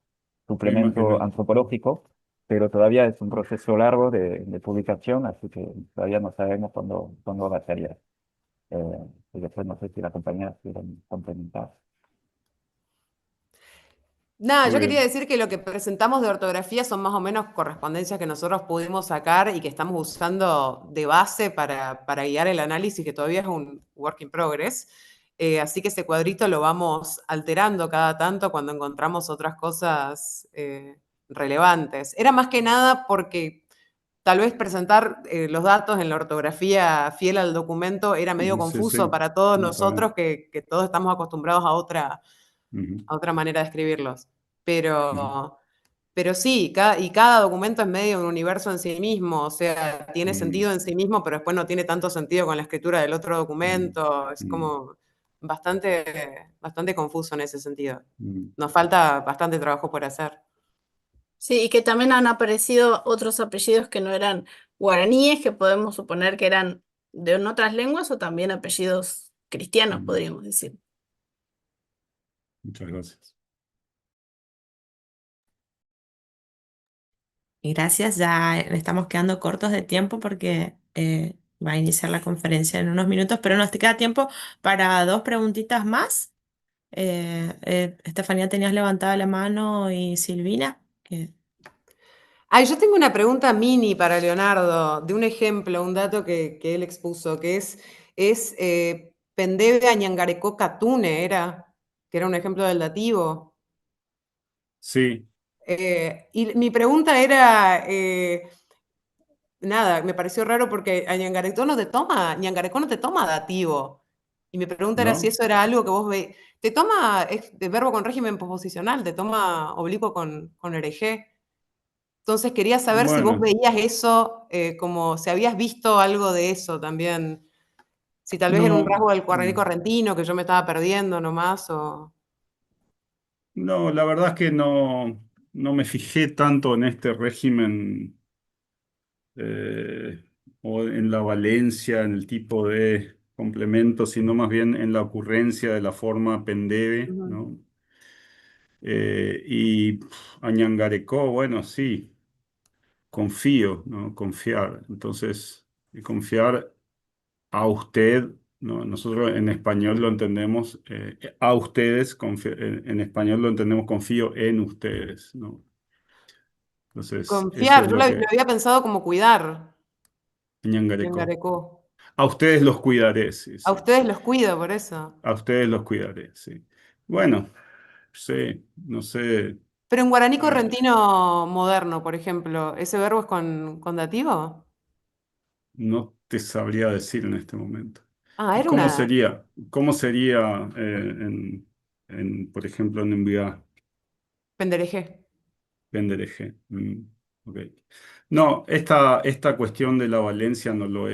Me suplemento imaginé. antropológico, pero todavía es un proceso largo de publicación, así que todavía no sabemos cuándo va a salir. Y después no sé si la compañía quiere complementar. Nada, Muy yo quería bien. decir que lo que presentamos de ortografía son más o menos correspondencias que nosotros pudimos sacar y que estamos usando de base para guiar el análisis, que todavía es un work in progress. Así que ese cuadrito lo vamos alterando cada tanto cuando encontramos otras cosas relevantes. Era más que nada porque tal vez presentar los datos en la ortografía fiel al documento era medio Sí, confuso sí. para todos No, está bien. nosotros que todos estamos acostumbrados Ujú, a otra manera de escribirlos. ujú, Pero sí, y cada documento es medio un universo en sí mismo, o sea, tiene mm, sentido en sí mismo, pero después no tiene tanto sentido con la escritura del otro mm, documento, es mm, como bastante confuso en ese sentido. mm. Nos falta bastante trabajo por hacer. Sí, y que también han aparecido otros apellidos que no eran guaraníes, que podemos suponer que eran de otras lenguas o también apellidos cristianos, Mm. podríamos decir. Muchas gracias. Y gracias, ya estamos quedando cortos de tiempo porque va a iniciar la conferencia en unos minutos, pero nos te queda tiempo para dos preguntitas más. Estefanía, tenías levantada la mano y Silvina. Ay, yo tengo una pregunta mini para Leonardo, de un ejemplo, un dato que él expuso, que es Pendebe Añangarecó Catune, que era un ejemplo del dativo. Sí, Y mi pregunta era, nada, me pareció raro porque a Ñangarecó no te toma dativo. Y mi pregunta era si ¿no? eso era algo que vos veis. Te toma de verbo con régimen posposicional, te toma oblicuo con RG. Entonces quería saber si vos Bueno, veías eso, como si habías visto algo de eso también. Si tal vez era un no, rasgo del guaraní correntino que yo me estaba perdiendo nomás, o... no, la verdad es que no me fijé tanto en este régimen eh, o en la valencia, en el tipo de complemento, sino más bien en la ocurrencia de la forma pendebe, Ujú. ¿no? Y Añangarecó, bueno, sí, confío, ¿no? Confiar. Entonces, y confiar a usted, ¿no? Nosotros en español lo entendemos, a ustedes, en español lo entendemos, confío en ustedes, ¿no? Entonces, eso Confiar, es yo lo lo que había pensado como cuidar, Añangarecó. Ñangarecó. A ustedes los cuidaré, sí, A sí. ustedes los cuido por eso. A ustedes los cuidaré, sí. Bueno, sí, no sé. Pero en guaraní ah, correntino moderno, por ejemplo, ¿ese verbo es con dativo? no te sabría decir en este momento. Ah, ¿Y era una cómo sería por ejemplo, en enviar penderejé. pendereje? Ok. No, esta cuestión de la valencia no lo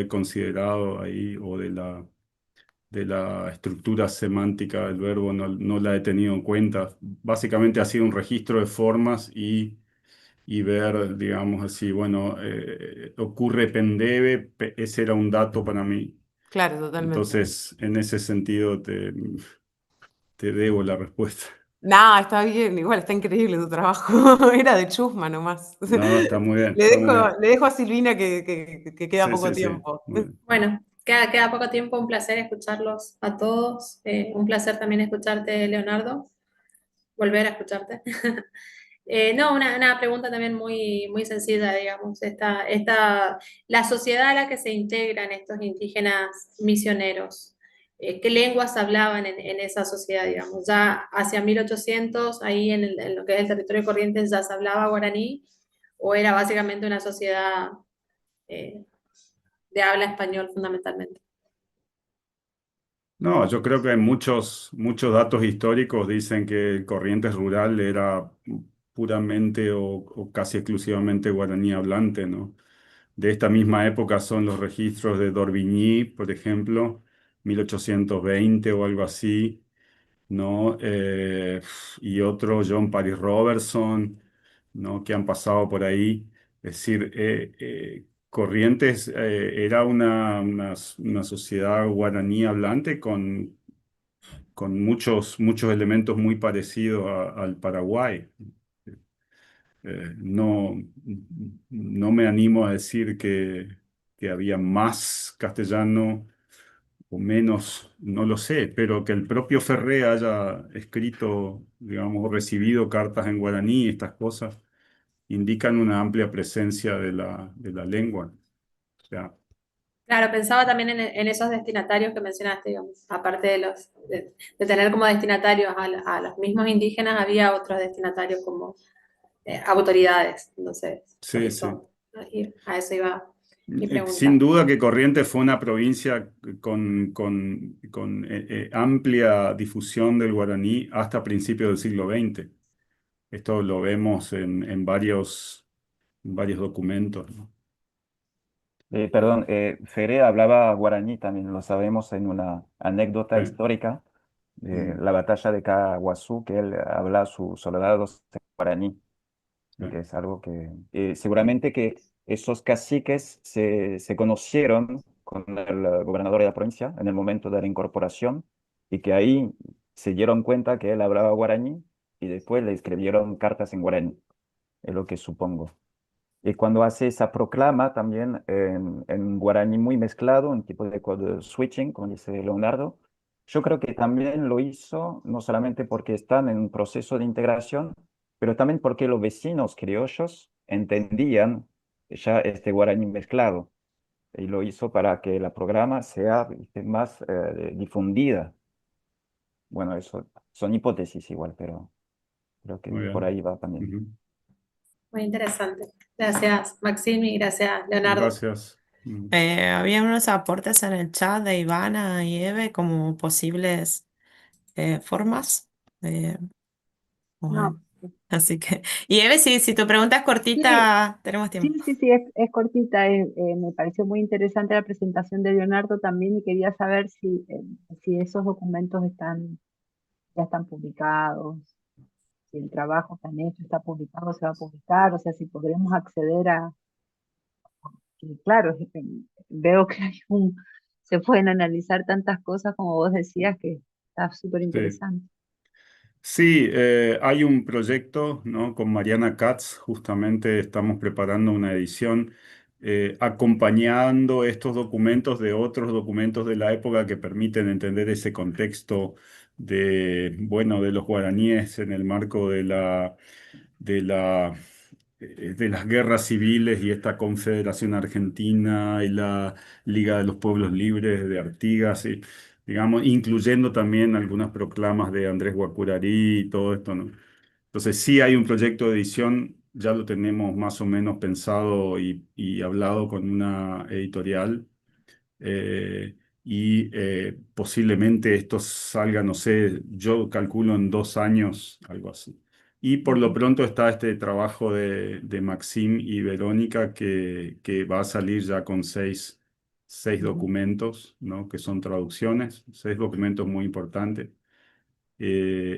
he considerado ahí, o de la estructura semántica del verbo, no la he tenido en cuenta. Básicamente ha sido un registro de formas y ver, digamos así, bueno, ocurre pendebe, ese era un dato para mí. Claro, totalmente. Entonces, en ese sentido, te debo la respuesta. No, está bien, igual está increíble tu trabajo. Era de chusma nomás. No, está muy bien, Le está dejo, muy bien. le dejo a Silvina que queda Sí, poco sí, sí, tiempo. muy bien. Bueno, queda poco tiempo, un placer escucharlos a todos. Un placer también escucharte, Leonardo, volver a escucharte. No, una pregunta también muy, muy sencilla, digamos. La sociedad a la que se integran estos indígenas misioneros, ¿qué lenguas hablaban en esa sociedad, digamos? Ya hacia 1800, ahí en lo que es el territorio de Corrientes, ya se hablaba guaraní, o era básicamente una sociedad eh, de habla español fundamentalmente. No, yo creo que hay muchos datos históricos dicen que el Corrientes rural era puramente o casi exclusivamente guaraní hablante, ¿no? De esta misma época son los registros de D'Orbigny, por ejemplo, 1820 o algo así, ¿no? Y otro, John Paris Robertson, ¿no? Que han pasado por ahí. Es decir, Corrientes era una sociedad guaraní hablante con muchos elementos muy parecidos al Paraguay. No, no me animo a decir que había más castellano o menos, no lo sé, pero que el propio Ferré haya escrito, digamos, o recibido cartas en guaraní, estas cosas, indican una amplia presencia de la lengua. O sea, Claro, pensaba también en esos destinatarios que mencionaste, digamos, aparte de tener como destinatarios a los mismos indígenas, había otros destinatarios como autoridades, entonces, por sí, sí. eso, a eso iba mi Sin pregunta. duda que Corrientes fue una provincia con amplia difusión del guaraní hasta principios del siglo XX. Esto lo vemos en varios documentos, ¿no? Perdón, Feré hablaba guaraní también, lo sabemos en una anécdota Sí. histórica de Mm, la batalla de Caguazú, que él habla a sus soldados en guaraní, y sí, que es algo que seguramente que esos caciques se conocieron con el gobernador de la provincia en el momento de la incorporación y que ahí se dieron cuenta que él hablaba guaraní y después le escribieron cartas en guaraní, es lo que supongo. Y cuando hace esa proclama también en guaraní muy mezclado, un tipo de code switching, como dice Leonardo, yo creo que también lo hizo no solamente porque están en un proceso de integración, pero también porque los vecinos criollos entendían ya este guaraní mezclado y lo hizo para que la programa sea, ¿viste?, más difundida. Bueno, eso son hipótesis igual, pero creo que muy por bien. ahí va también. Ujú. Muy interesante. Gracias, Maxime, y gracias, Leonardo. Gracias. Había unos aportes en el chat de Ivana y Eve como posibles formas. eh, No, bueno, así que, y Eve, si tu pregunta es sí, cortita, tenemos sí, tiempo. sí, sí, es cortita. Me pareció muy interesante la presentación de Leonardo también y quería saber si esos documentos ya están publicados, si el trabajo que han hecho está publicado, se va a publicar, o sea, si podremos acceder que claro, veo que se pueden analizar tantas cosas como vos decías que está súper Sí. interesante. Sí, hay un proyecto, ¿no? Con Mariana Katz, justamente estamos preparando una edición acompañando estos documentos de otros documentos de la época que permiten entender ese contexto bueno, de los guaraníes en el marco de la, de las guerras civiles y esta Confederación Argentina y la Liga de los Pueblos Libres de Artigas, y, digamos, incluyendo también algunas proclamas de Andrés Guacurarí y todo esto, ¿no? Entonces sí hay un proyecto de edición, ya lo tenemos más o menos pensado y hablado con una editorial, y posiblemente esto salga, no sé, yo calculo en 2 años, algo así. Y por lo Ujú, pronto está este trabajo de Maxim y Verónica que va a salir ya con seis ujú, documentos, ¿no? Que son traducciones, 6 documentos muy importantes.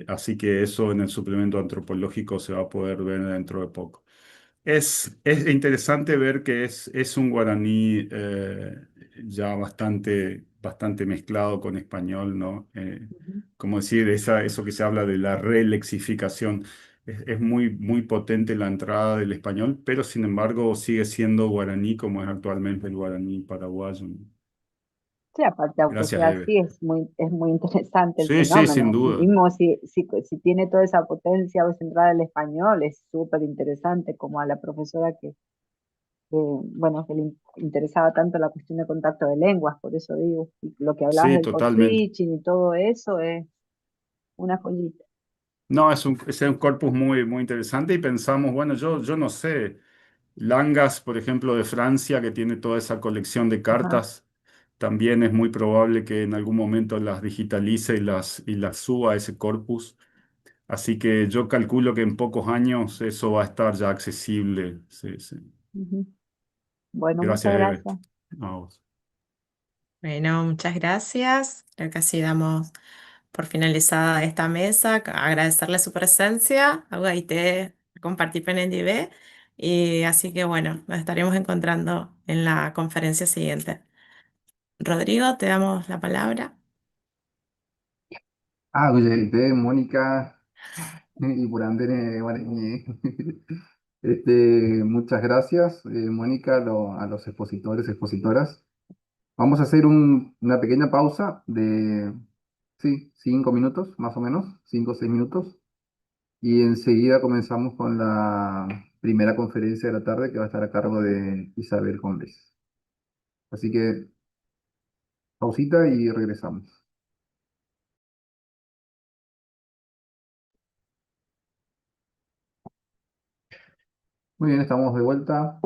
Así que eso en el suplemento antropológico se va a poder ver dentro de poco. Es interesante ver que es un guaraní ya bastante mezclado con español, ¿no? ujú. Como decir, eso que se habla de la relexificación. Es muy potente la entrada del español, pero sin embargo sigue siendo guaraní como es actualmente el guaraní paraguayo, ¿no? Sí, aparte, aunque Gracias, sea Eve. así, es muy interesante el Sí, sí, sin fenómeno. duda. Mismo si tiene toda esa potencia o esa entrada del español, es súper interesante, como a la profesora bueno, que le interesaba tanto la cuestión de contacto de lenguas, por eso digo, y lo que hablabas Sí, del code totalmente. switching y todo eso es una joyita. No, es un corpus muy interesante y pensamos, bueno, yo no sé, Langas, por ejemplo, de Francia, que tiene toda esa colección de Ajá. cartas, también es muy probable que en algún momento las digitalice y las suba a ese corpus. Así que yo calculo que en pocos años eso va a estar ya accesible. Sí, sí. Ujú. Bueno, muchas Gracias, Eve. gracias. A vos. Bueno, muchas gracias. Creo que así damos por finalizada esta mesa. Agradecerle su presencia, Aguaité, compartir PNDB. Y así que bueno, nos estaremos encontrando en la conferencia siguiente. Rodrigo, te damos la palabra. Mónica y por Andere, Guaraní. Muchas gracias, Mónica, a los expositores, expositoras. Vamos a hacer una pequeña pausa de, sí, 5 minutos, más o menos, 5 o 6 minutos, y enseguida comenzamos con la primera conferencia de la tarde que va a estar a cargo de Isabel Gómez. Así que pausita y regresamos. Muy bien, estamos de vuelta.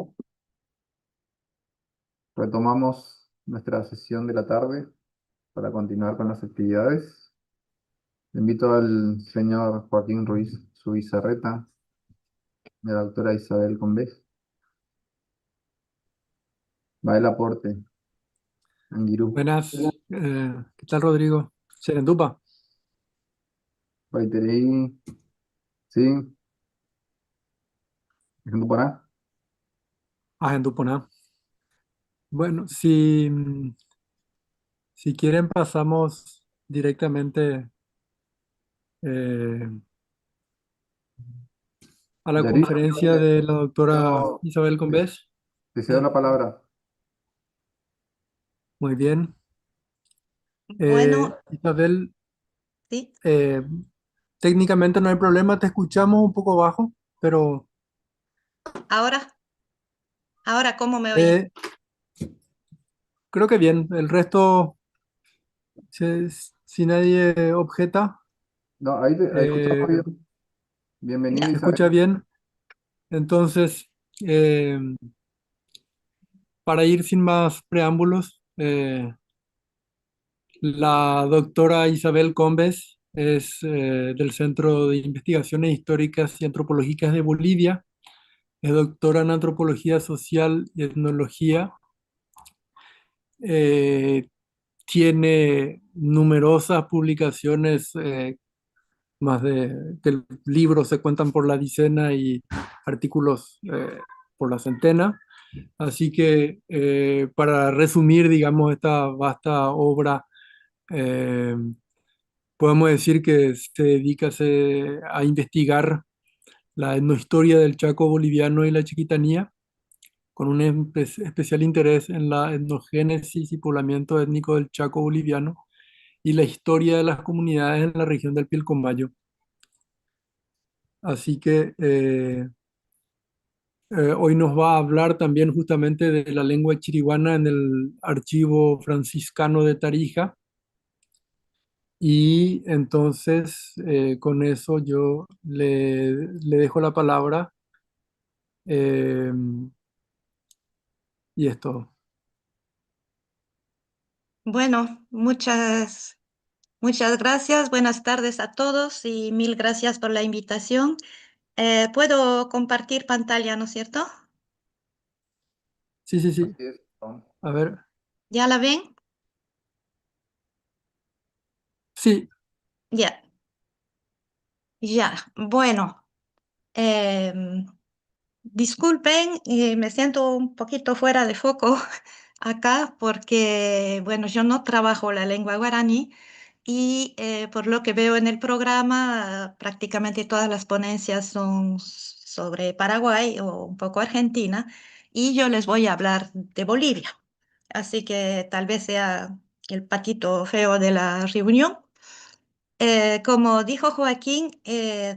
Retomamos nuestra sesión de la tarde para continuar con las actividades. Invito al señor Joaquín Ruiz Subizarreta y a la doctora Isabel Combes. Va el aporte. Anguirú. Buenas, ¿qué tal Rodrigo? Serendupa, Baiterei. Sí. Para. Agenduponá. Bueno, si quieren pasamos directamente eh, a la Yarit, conferencia de la doctora yo Isabel Combes. te cedo la palabra. Muy bien. Bueno, Isabel, sí, eh, técnicamente no hay problema, te escuchamos un poco bajo, pero ahora, ¿cómo me oye? eh, creo que bien. El resto, si, si nadie objeta, No, ahí te escuchamos eh, bien. Bienvenida, Ya, se escucha Isabel. bien. Entonces, eh, para ir sin más preámbulos, la doctora Isabel Combes es del Centro de Investigaciones Históricas y Antropológicas de Bolivia. Es doctora en Antropología Social y Etnología. Eh, Tiene numerosas publicaciones, más de que libros se cuentan por la decena y artículos por la centena. Así que para resumir, digamos, esta vasta obra, eh, podemos decir que se dedica a investigar la etnohistoria del Chaco boliviano y la Chiquitanía, con un especial interés en la etnogénesis y poblamiento étnico del Chaco boliviano y la historia de las comunidades en la región del Pilcomayo. Así que hoy nos va a hablar también justamente de la lengua chiriguana en el archivo franciscano de Tarija. Y entonces con eso yo le dejo la palabra eh, y esto. bueno, muchas gracias. Buenas tardes a todos y mil gracias por la invitación. ¿Puedo compartir pantalla, no es cierto? Sí, sí, sí. Así es. A ver. ¿Ya la ven? Sí, Ya, ya. Bueno, em, disculpen, me siento un poquito fuera de foco acá porque, bueno, yo no trabajo la lengua guaraní y por lo que veo en el programa, prácticamente todas las ponencias son sobre Paraguay o un poco Argentina y yo les voy a hablar de Bolivia. Así que tal vez sea el patito feo de la reunión. Como dijo Joaquín,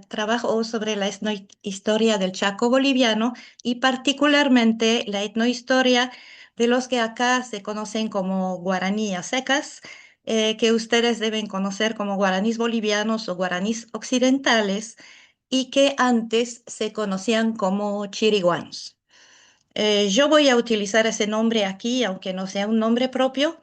trabajo sobre la etnohistoria del Chaco boliviano y particularmente la etnohistoria de los que acá se conocen como guaraní a secas, que ustedes deben conocer como guaraníes bolivianos o guaraníes occidentales y que antes se conocían como chiriguanos. Yo voy a utilizar ese nombre aquí, aunque no sea un nombre propio,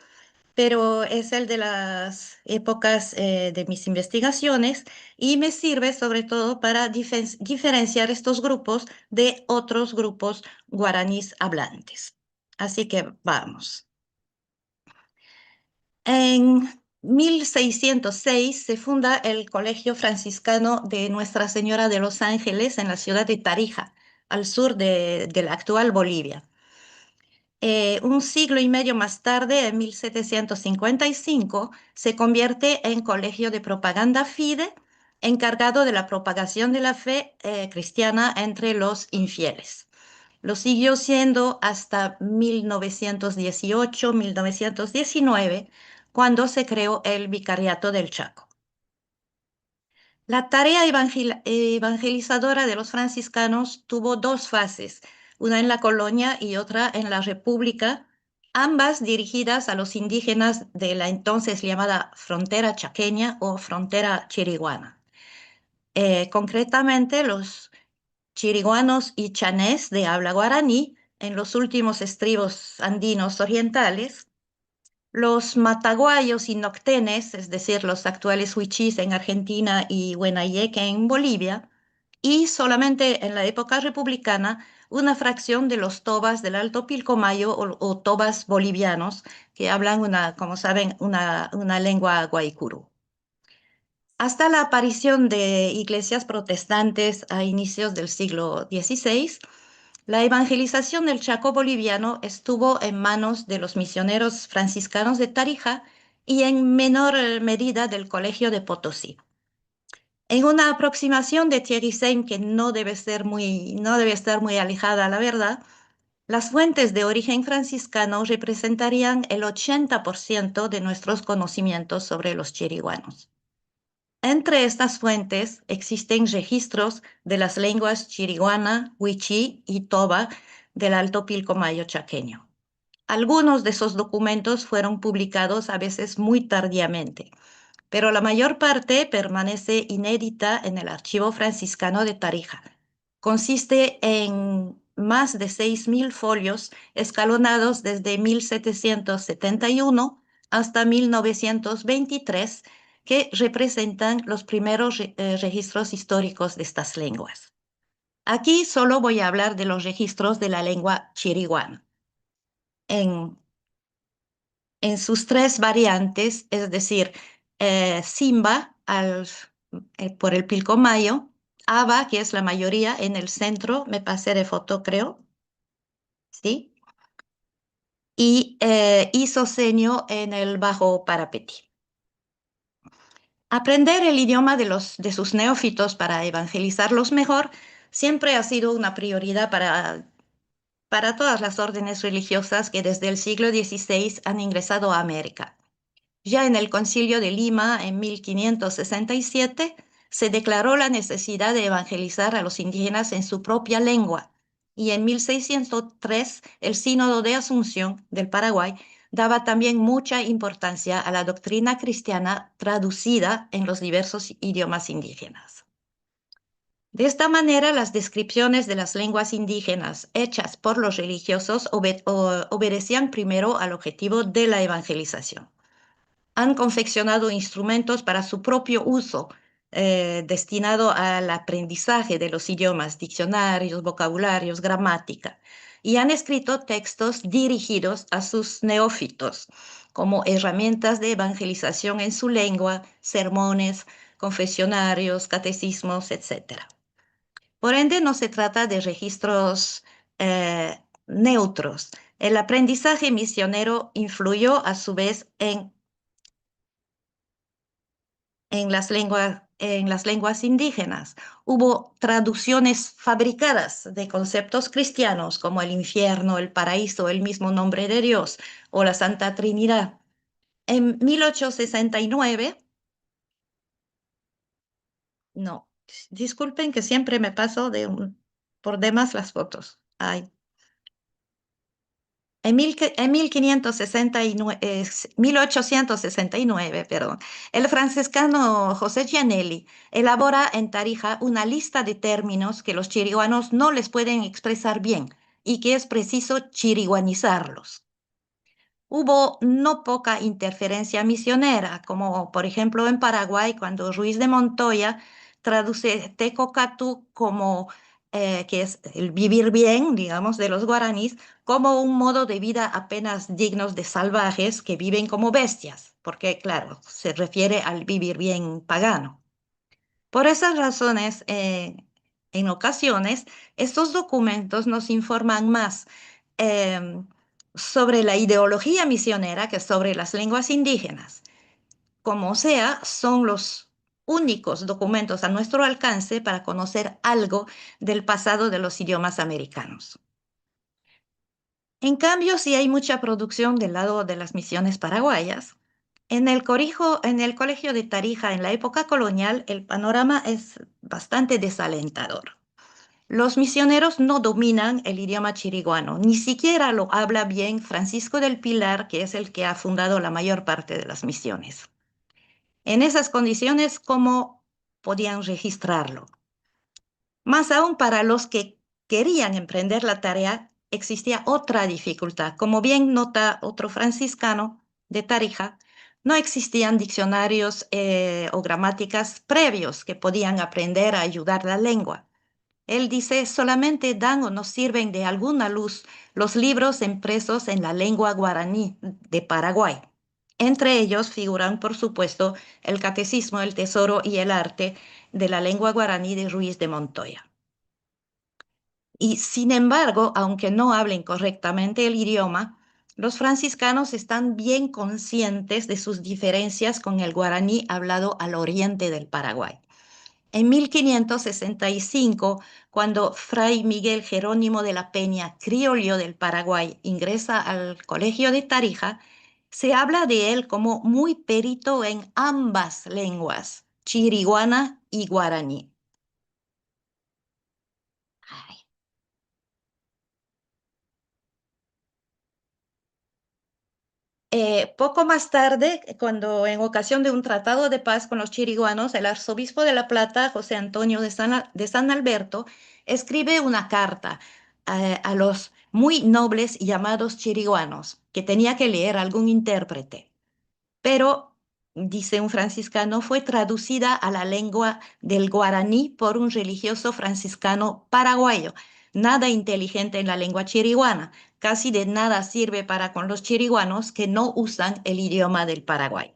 pero es el de las épocas de mis investigaciones y me sirve sobre todo para diferenciar estos grupos de otros grupos guaraníes hablantes. Así que vamos. En 1606 se funda el Colegio Franciscano de Nuestra Señora de los Ángeles en la ciudad de Tarija, al sur de la actual Bolivia. Un siglo y medio más tarde, en 1755, se convierte en Colegio de Propaganda Fide, encargado de la propagación de la fe cristiana entre los infieles. Lo siguió siendo hasta 1918-1919, cuando se creó el Vicariato del Chaco. La tarea evangelizadora de los franciscanos tuvo dos fases, una en la colonia y otra en la República, ambas dirigidas a los indígenas de la entonces llamada frontera chaqueña o frontera chiriguana. Concretamente, los chiriguanos y chanés de habla guaraní en los últimos estribos andinos orientales, los mataguayos y noctenes, es decir, los actuales huichís en Argentina y huenayeque en Bolivia, y solamente en la época republicana una fracción de los tobas del Alto Pilcomayo o tobas bolivianos que hablan, como saben, una lengua guaycurú. Hasta la aparición de iglesias protestantes a inicios del siglo XVI, la evangelización del Chaco boliviano estuvo en manos de los misioneros franciscanos de Tarija y en menor medida del Colegio de Potosí. En una aproximación de Thierry Seim que no debe estar muy alejada a la verdad, las fuentes de origen franciscano representarían el 80% de nuestros conocimientos sobre los chiriguanos. Entre estas fuentes existen registros de las lenguas chiriguana, huichí y toba del Alto Pilcomayo chaqueño. Algunos de esos documentos fueron publicados a veces muy tardíamente, pero la mayor parte permanece inédita en el Archivo Franciscano de Tarija. Consiste en más de 6.000 folios escalonados desde 1771 hasta 1923, que representan los primeros registros históricos de estas lenguas. Aquí solo voy a hablar de los registros de la lengua chiriguana. En sus tres variantes, es decir, Simba por el Pilcomayo, Aba, que es la mayoría en el centro, me pasé de foto creo, ¿sí? Y Isoseño en el Bajo Parapetí. Aprender el idioma de sus neófitos para evangelizarlos mejor siempre ha sido una prioridad para todas las órdenes religiosas que desde el siglo XVI han ingresado a América. Ya en el Concilio de Lima, en 1567, se declaró la necesidad de evangelizar a los indígenas en su propia lengua, y en 1603 el Sínodo de Asunción del Paraguay daba también mucha importancia a la doctrina cristiana traducida en los diversos idiomas indígenas. De esta manera, las descripciones de las lenguas indígenas hechas por los religiosos obedecían primero al objetivo de la evangelización. Han confeccionado instrumentos para su propio uso, destinado al aprendizaje de los idiomas, diccionarios, vocabularios, gramática, y han escrito textos dirigidos a sus neófitos, como herramientas de evangelización en su lengua, sermones, confesionarios, catecismos, etc. Por ende, no se trata de registros neutros. El aprendizaje misionero influyó a su vez en las lenguas indígenas. Hubo traducciones fabricadas de conceptos cristianos como el infierno, el paraíso, el mismo nombre de Dios o la Santa Trinidad. En 1869, no, disculpen que siempre me paso por demás las fotos. Ay. En 1869, perdón, el franciscano José Gianelli elabora en Tarija una lista de términos que los chiriguanos no les pueden expresar bien y que es preciso chiriguanizarlos. Hubo no poca interferencia misionera, como por ejemplo en Paraguay, cuando Ruiz de Montoya traduce Tecocatú como que es el vivir bien, digamos, de los guaraníes, como un modo de vida apenas dignos de salvajes que viven como bestias, porque claro, se refiere al vivir bien pagano. Por esas razones, en ocasiones, estos documentos nos informan más em, sobre la ideología misionera que sobre las lenguas indígenas. Como sea, son los únicos documentos a nuestro alcance para conocer algo del pasado de los idiomas americanos. En cambio, sí hay mucha producción del lado de las misiones paraguayas. En el colegio de Tarija en la época colonial, el panorama es bastante desalentador. Los misioneros no dominan el idioma chiriguano, ni siquiera lo habla bien Francisco del Pilar, que es el que ha fundado la mayor parte de las misiones. En esas condiciones, ¿cómo podían registrarlo? Más aún para los que querían emprender la tarea, existía otra dificultad. Como bien nota otro franciscano de Tarija, no existían diccionarios o gramáticas previos que podían aprender a ayudar la lengua. Él dice, solamente dan o nos sirven de alguna luz los libros impresos en la lengua guaraní de Paraguay. Entre ellos figuran, por supuesto, el Catecismo, el Tesoro y el Arte de la lengua guaraní de Ruiz de Montoya. Y sin embargo, aunque no hablen correctamente el idioma, los franciscanos están bien conscientes de sus diferencias con el guaraní hablado al oriente del Paraguay. En 1565, cuando Fray Miguel Jerónimo de la Peña, criollo del Paraguay, ingresa al colegio de Tarija, se habla de él como muy perito en ambas lenguas, chiriguana y guaraní. Ay. Poco más tarde, cuando en ocasión de un tratado de paz con los chiriguanos, el arzobispo de La Plata, José Antonio de San Alberto, escribe una carta a los muy nobles llamados chiriguanos, que tenía que leer algún intérprete. Pero, dice un franciscano, fue traducida a la lengua del guaraní por un religioso franciscano paraguayo. Nada inteligente en la lengua chiriguana, casi de nada sirve para con los chiriguanos que no usan el idioma del Paraguay.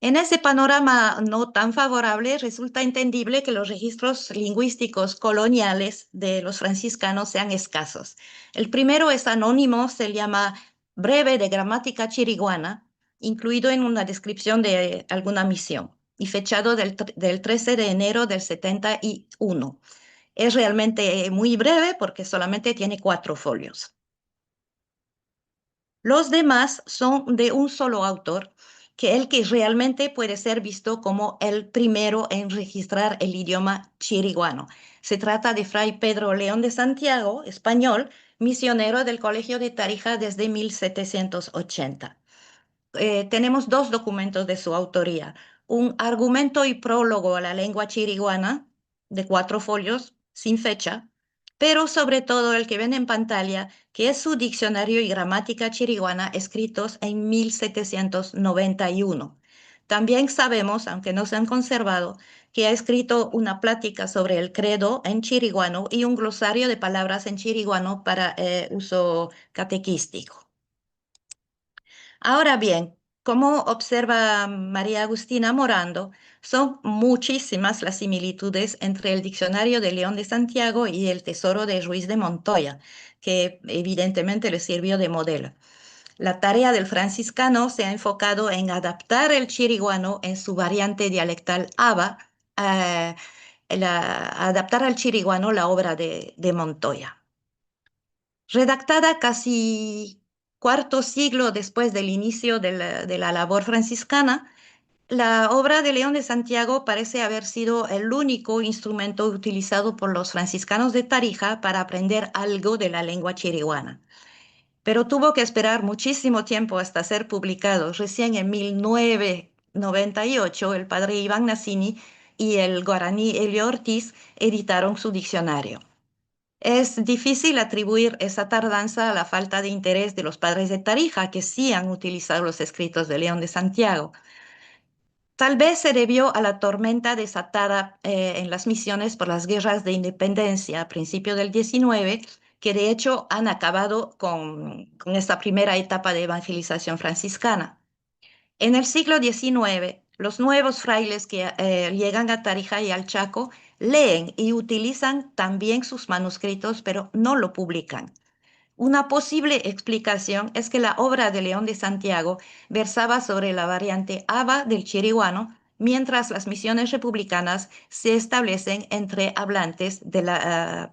En ese panorama no tan favorable, resulta entendible que los registros lingüísticos coloniales de los franciscanos sean escasos. El primero es anónimo, se llama Breve de Gramática Chiriguana, incluido en una descripción de alguna misión y fechado del 13 de enero del 71. Es realmente muy breve porque solamente tiene 4 folios. Los demás son de un solo autor, que realmente puede ser visto como el primero en registrar el idioma chiriguano. Se trata de Fray Pedro León de Santiago, español, misionero del Colegio de Tarija desde 1780. Tenemos 2 documentos de su autoría. Un argumento y prólogo a la lengua chiriguana de 4 folios, sin fecha, pero sobre todo el que ven en pantalla, que es su diccionario y gramática chiriguana escritos en 1791. También sabemos, aunque no se han conservado, que ha escrito una plática sobre el credo en chiriguano y un glosario de palabras en chiriguano para uso catequístico. Ahora bien, como observa María Agustina Morando, son muchísimas las similitudes entre el Diccionario de León de Santiago y el Tesoro de Ruiz de Montoya, que evidentemente le sirvió de modelo. La tarea del franciscano se ha enfocado en adaptar el chiriguano en su variante dialectal aba, adaptar al chiriguano la obra de Montoya. Redactada casi cuarto siglo después del inicio de la labor franciscana, la obra de León de Santiago parece haber sido el único instrumento utilizado por los franciscanos de Tarija para aprender algo de la lengua chiriguana. Pero tuvo que esperar muchísimo tiempo hasta ser publicado. Recién en 1998, el padre Iván Nassini y el guaraní Elio Ortiz editaron su diccionario. Es difícil atribuir esa tardanza a la falta de interés de los padres de Tarija, que sí han utilizado los escritos de León de Santiago. Tal vez se debió a la tormenta desatada en las misiones por las guerras de independencia a principios del 19, que de hecho han acabado con esta primera etapa de evangelización franciscana. En el siglo XIX, los nuevos frailes que llegan a Tarija y al Chaco leen y utilizan también sus manuscritos, pero no lo publican. Una posible explicación es que la obra de León de Santiago versaba sobre la variante Aba del chiriguano, mientras las misiones republicanas se establecen entre hablantes de la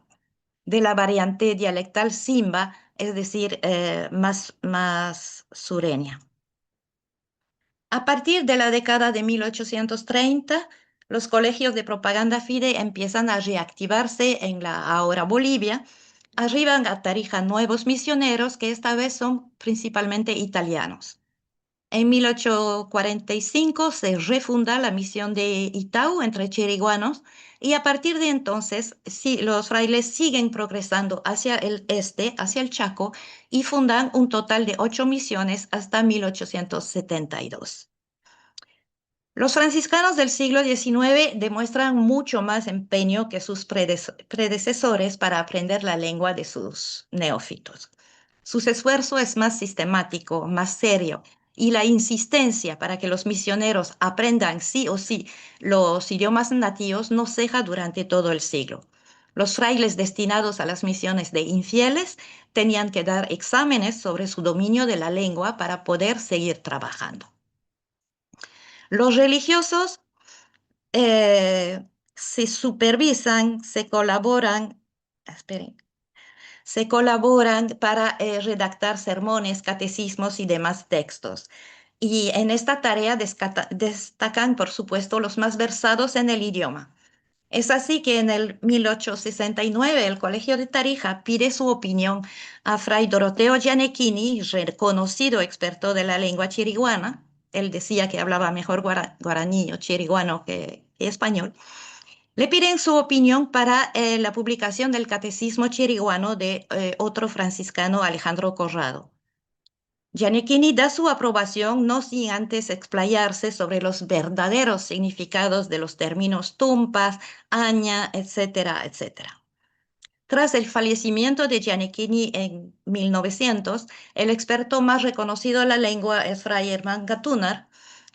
variante dialectal Simba, es decir, más sureña. A partir de la década de 1830, los colegios de propaganda FIDE empiezan a reactivarse en la ahora Bolivia. Arriban a Tarija nuevos misioneros que esta vez son principalmente italianos. En 1845 se refunda la misión de Itau entre chiriguanos y a partir de entonces los frailes siguen progresando hacia el este, hacia el Chaco, y fundan un total de 8 misiones hasta 1872. Los franciscanos del siglo XIX demuestran mucho más empeño que sus predecesores para aprender la lengua de sus neófitos. Su esfuerzo es más sistemático, más serio, y la insistencia para que los misioneros aprendan sí o sí los idiomas nativos no ceja durante todo el siglo. Los frailes destinados a las misiones de infieles tenían que dar exámenes sobre su dominio de la lengua para poder seguir trabajando. Los religiosos se supervisan, esperen, se colaboran para redactar sermones, catecismos y demás textos. Y en esta tarea destacan, por supuesto, los más versados en el idioma. Es así que en el 1869 el Colegio de Tarija pide su opinión a Fray Doroteo Gianecchini, reconocido experto de la lengua chiriguana. Él decía que hablaba mejor guaraní o chiriguano que español. Le piden su opinión para la publicación del Catecismo chiriguano de otro franciscano, Alejandro Corrado. Gianecchini da su aprobación no sin antes explayarse sobre los verdaderos significados de los términos tumpas, aña, etcétera, etcétera. Tras el fallecimiento de Gianecchini en 1900, el experto más reconocido en la lengua es Fray Hermann Gattunar,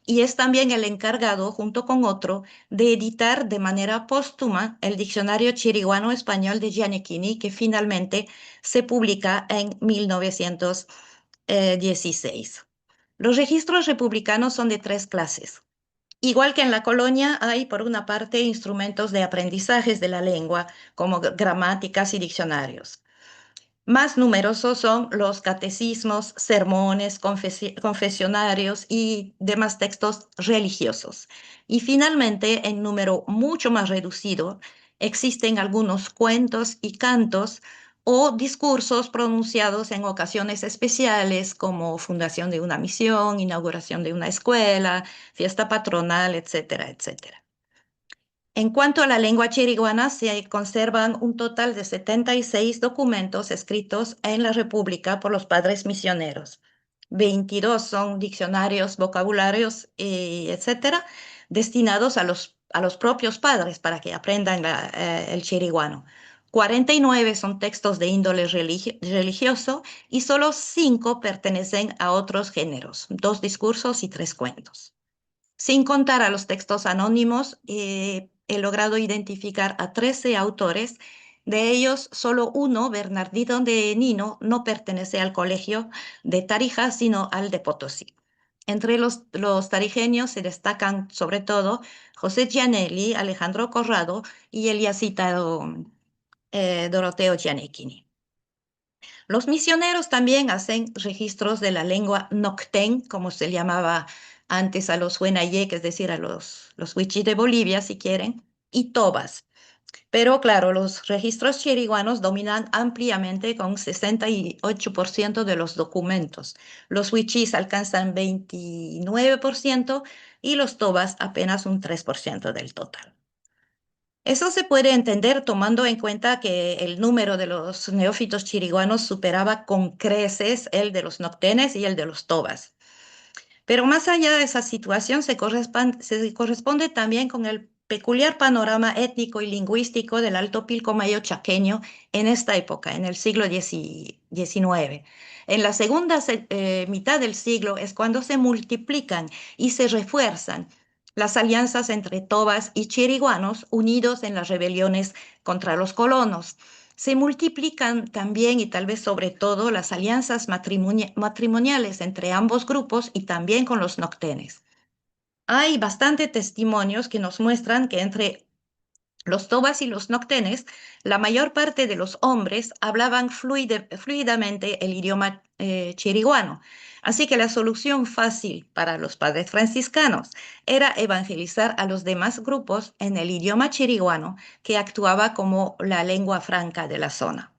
y es también el encargado, junto con otro, de editar de manera póstuma el diccionario chiriguano-español de Gianecchini, que finalmente se publica en 1916. Los registros republicanos son de 3 clases. Igual que en la colonia, hay por una parte instrumentos de aprendizajes de la lengua, como gramáticas y diccionarios. Más numerosos son los catecismos, sermones, confesionarios y demás textos religiosos. Y finalmente, en número mucho más reducido, existen algunos cuentos y cantos o discursos pronunciados en ocasiones especiales como fundación de una misión, inauguración de una escuela, fiesta patronal, etcétera, etcétera. En cuanto a la lengua chiriguana, se conservan un total de 76 documentos escritos en la República por los padres misioneros. 22 son diccionarios, vocabularios, etcétera, destinados a los propios padres para que aprendan el chiriguano. 49 son textos de índole religioso y solo 5 pertenecen a otros géneros, 2 discursos y 3 cuentos. Sin contar a los textos anónimos, he logrado identificar a 13 autores. De ellos, solo uno, Bernardino de Nino, no pertenece al colegio de Tarija, sino al de Potosí. Entre los tarijeños se destacan sobre todo José Gianelli, Alejandro Corrado y el ya citado Doroteo Gianecchini. Los misioneros también hacen registros de la lengua noctén, como se llamaba antes a los huenayek, es decir, a los huichí de Bolivia, si quieren, y tobas. Pero claro, los registros chiriguanos dominan ampliamente con 68% de los documentos. Los huichís alcanzan 29% y los tobas apenas un 3% del total. Eso se puede entender tomando en cuenta que el número de los neófitos chiriguanos superaba con creces el de los noctenes y el de los tobas. Pero más allá de esa situación, se corresponde también con el peculiar panorama étnico y lingüístico del Alto Pilcomayo chaqueño en esta época, en el siglo XIX. En la segunda mitad del siglo es cuando se multiplican y se refuerzan las alianzas entre tobas y chiriguanos unidos en las rebeliones contra los colonos. Se multiplican también y tal vez sobre todo las alianzas matrimoniales entre ambos grupos y también con los noctenes. Hay bastante testimonios que nos muestran que entre los tobas y los noctenes, la mayor parte de los hombres hablaban fluidamente el idioma chiriguano. Así que la solución fácil para los padres franciscanos era evangelizar a los demás grupos en el idioma chiriguano, que actuaba como la lengua franca de la zona.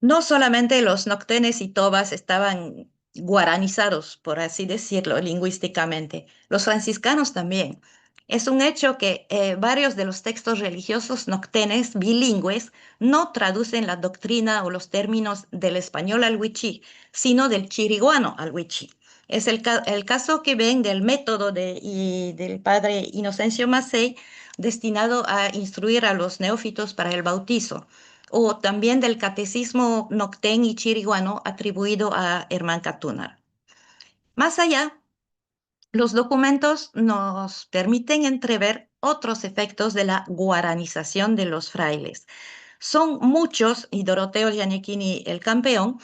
No solamente los noctenes y tobas estaban guaranizados, por así decirlo, lingüísticamente, los franciscanos también. Es un hecho que varios de los textos religiosos noctenes bilingües no traducen la doctrina o los términos del español al wichí, sino del chiriguano al wichí. Es el caso que ven del método del padre Inocencio Macei, destinado a instruir a los neófitos para el bautizo, o también del catecismo noctén y chiriguano atribuido a Hermann Catunar. Más allá, los documentos nos permiten entrever otros efectos de la guaranización de los frailes. Son muchos, y Doroteo Giannichini el campeón,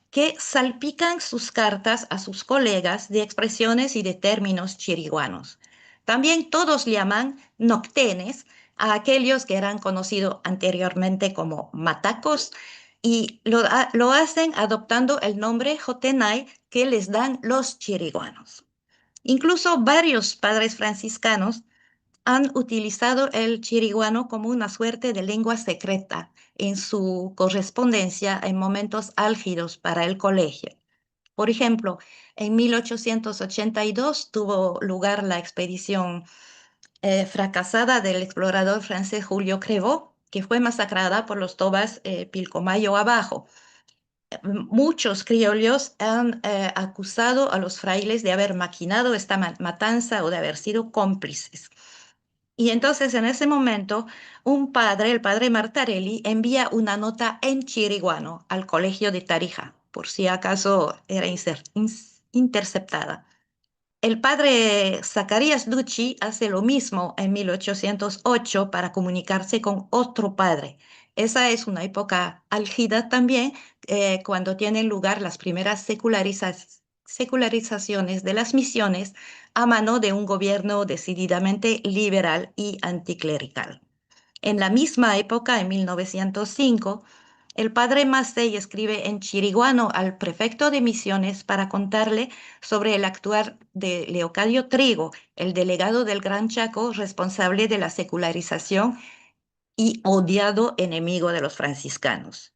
que salpican sus cartas a sus colegas de expresiones y de términos chiriguanos. También todos llaman noctenes a aquellos que eran conocidos anteriormente como matacos y lo hacen adoptando el nombre Jotenay que les dan los chiriguanos. Incluso varios padres franciscanos han utilizado el chiriguano como una suerte de lengua secreta en su correspondencia en momentos álgidos para el colegio. Por ejemplo, en 1882 tuvo lugar la expedición fracasada del explorador francés Julio Crevaux, que fue masacrada por los tobas Pilcomayo abajo. Muchos criollos han acusado a los frailes de haber maquinado esta matanza o de haber sido cómplices. Y entonces en ese momento, un padre, el padre Martarelli, envía una nota en chiriguano al colegio de Tarija, por si acaso era interceptada. El padre Zacarías Ducci hace lo mismo en 1808 para comunicarse con otro padre. Esa es una época álgida también, cuando tienen lugar las primeras secularizaciones de las misiones a mano de un gobierno decididamente liberal y anticlerical. En la misma época, en 1905, el padre Massey escribe en chiriguano al prefecto de misiones para contarle sobre el actuar de Leocadio Trigo, el delegado del Gran Chaco responsable de la secularización y odiado enemigo de los franciscanos.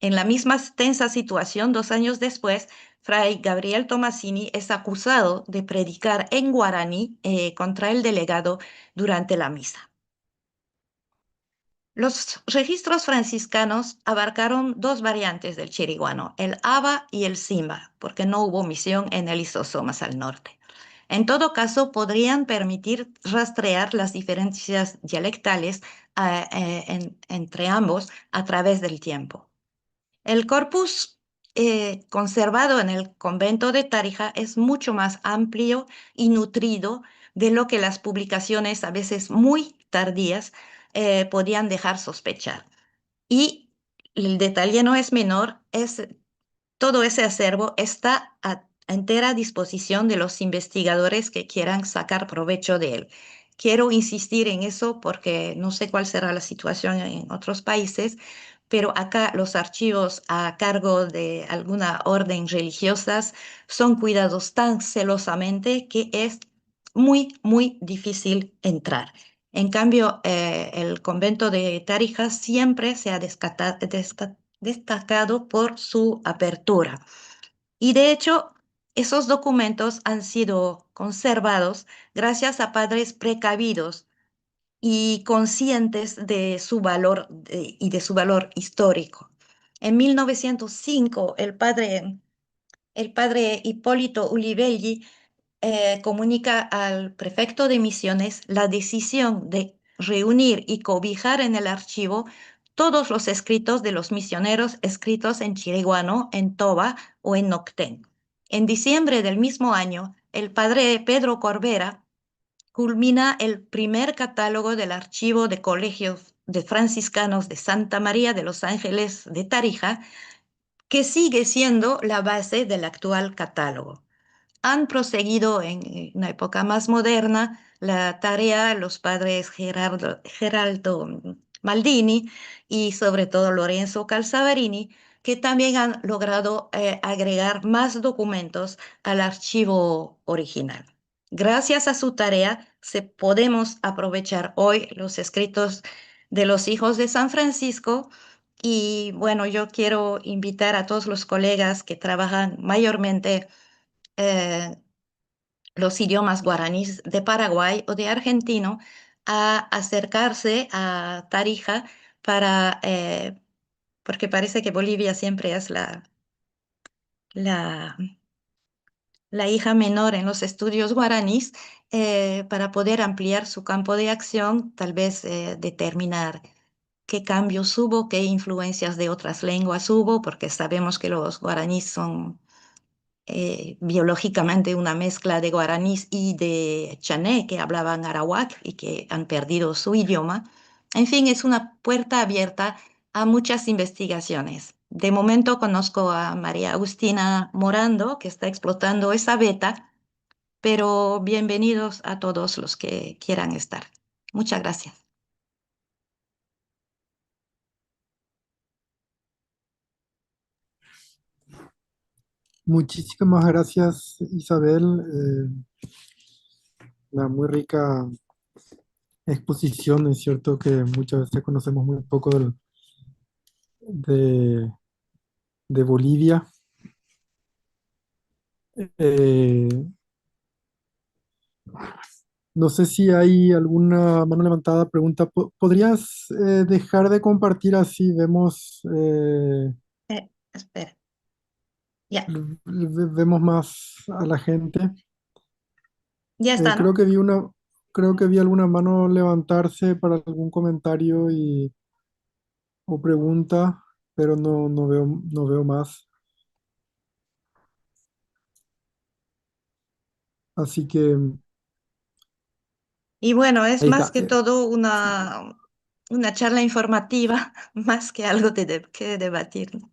En la misma tensa situación, 2 años después, Fray Gabriel Tomasini es acusado de predicar en guaraní contra el delegado durante la misa. Los registros franciscanos abarcaron dos variantes del chiriguano, el Aba y el Simba, porque no hubo misión en el Isoso más al norte. En todo caso, podrían permitir rastrear las diferencias dialectales entre ambos a través del tiempo. El corpus conservado en el convento de Tarija es mucho más amplio y nutrido de lo que las publicaciones, a veces muy tardías, podían dejar sospechar. Y el detalle no es menor, todo ese acervo está a entera disposición de los investigadores que quieran sacar provecho de él. Quiero insistir en eso porque no sé cuál será la situación en otros países, pero acá los archivos a cargo de alguna orden religiosas son cuidados tan celosamente que es muy, muy difícil entrar. En cambio, el convento de Tarija siempre se ha destacado por su apertura. Y de hecho, esos documentos han sido conservados gracias a padres precavidos y conscientes de su valor y de su valor histórico. En 1905, el padre el padre Hipólito Ulivelli comunica al prefecto de Misiones la decisión de reunir y cobijar en el archivo todos los escritos de los misioneros escritos en chiriguano, en toba o en noctén. En diciembre del mismo año, el padre Pedro Corbera culmina el primer catálogo del archivo de colegios de franciscanos de Santa María de los Ángeles de Tarija, que sigue siendo la base del actual catálogo. Han proseguido en una época más moderna la tarea los padres Geraldo Maldini y sobre todo Lorenzo Calzavarini, que también han logrado agregar más documentos al archivo original. Gracias a su tarea, podemos aprovechar hoy los escritos de los hijos de San Francisco. Y bueno, yo quiero invitar a todos los colegas que trabajan mayormente eh, los idiomas guaraníes de Paraguay o de Argentino a acercarse a Tarija porque parece que Bolivia siempre es la, la hija menor en los estudios guaraníes, para poder ampliar su campo de acción, tal vez determinar qué cambios hubo, qué influencias de otras lenguas hubo, porque sabemos que los guaraníes son biológicamente una mezcla de guaraníes y de chané, que hablaban arawak y que han perdido su idioma. En fin, es una puerta abierta a muchas investigaciones. De momento conozco a María Agustina Morando, que está explotando esa beta, pero bienvenidos a todos los que quieran estar. Muchas gracias. Muchísimas gracias, Isabel. Una muy rica exposición. Es cierto que muchas veces conocemos muy poco de, de Bolivia. Eh, no sé si hay alguna mano levantada, pregunta. ¿Podrías dejar de compartir así? Vemos, Espera, ya, vemos más a la gente. ya está, Creo ¿no? que creo que vi alguna mano levantarse para algún comentario o pregunta, pero no veo más. Así que Y bueno, es ahí más está. que todo una charla informativa, más que algo que debatir, ¿no?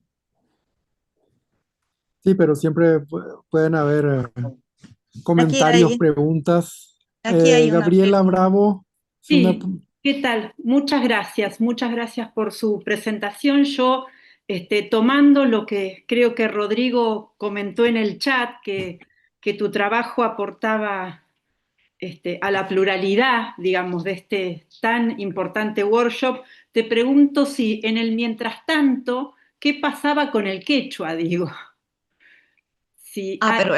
Sí, pero siempre pueden haber Aquí comentarios, hay, preguntas. aquí hay una Gabriela pregunta. Bravo, es Sí, ¿qué tal? Muchas gracias por su presentación. Yo, tomando lo que creo que Rodrigo comentó en el chat, que tu trabajo aportaba a la pluralidad, digamos, de este tan importante workshop, te pregunto si en el mientras tanto, ¿qué pasaba con el quechua, digo? Si Ah, hay- pero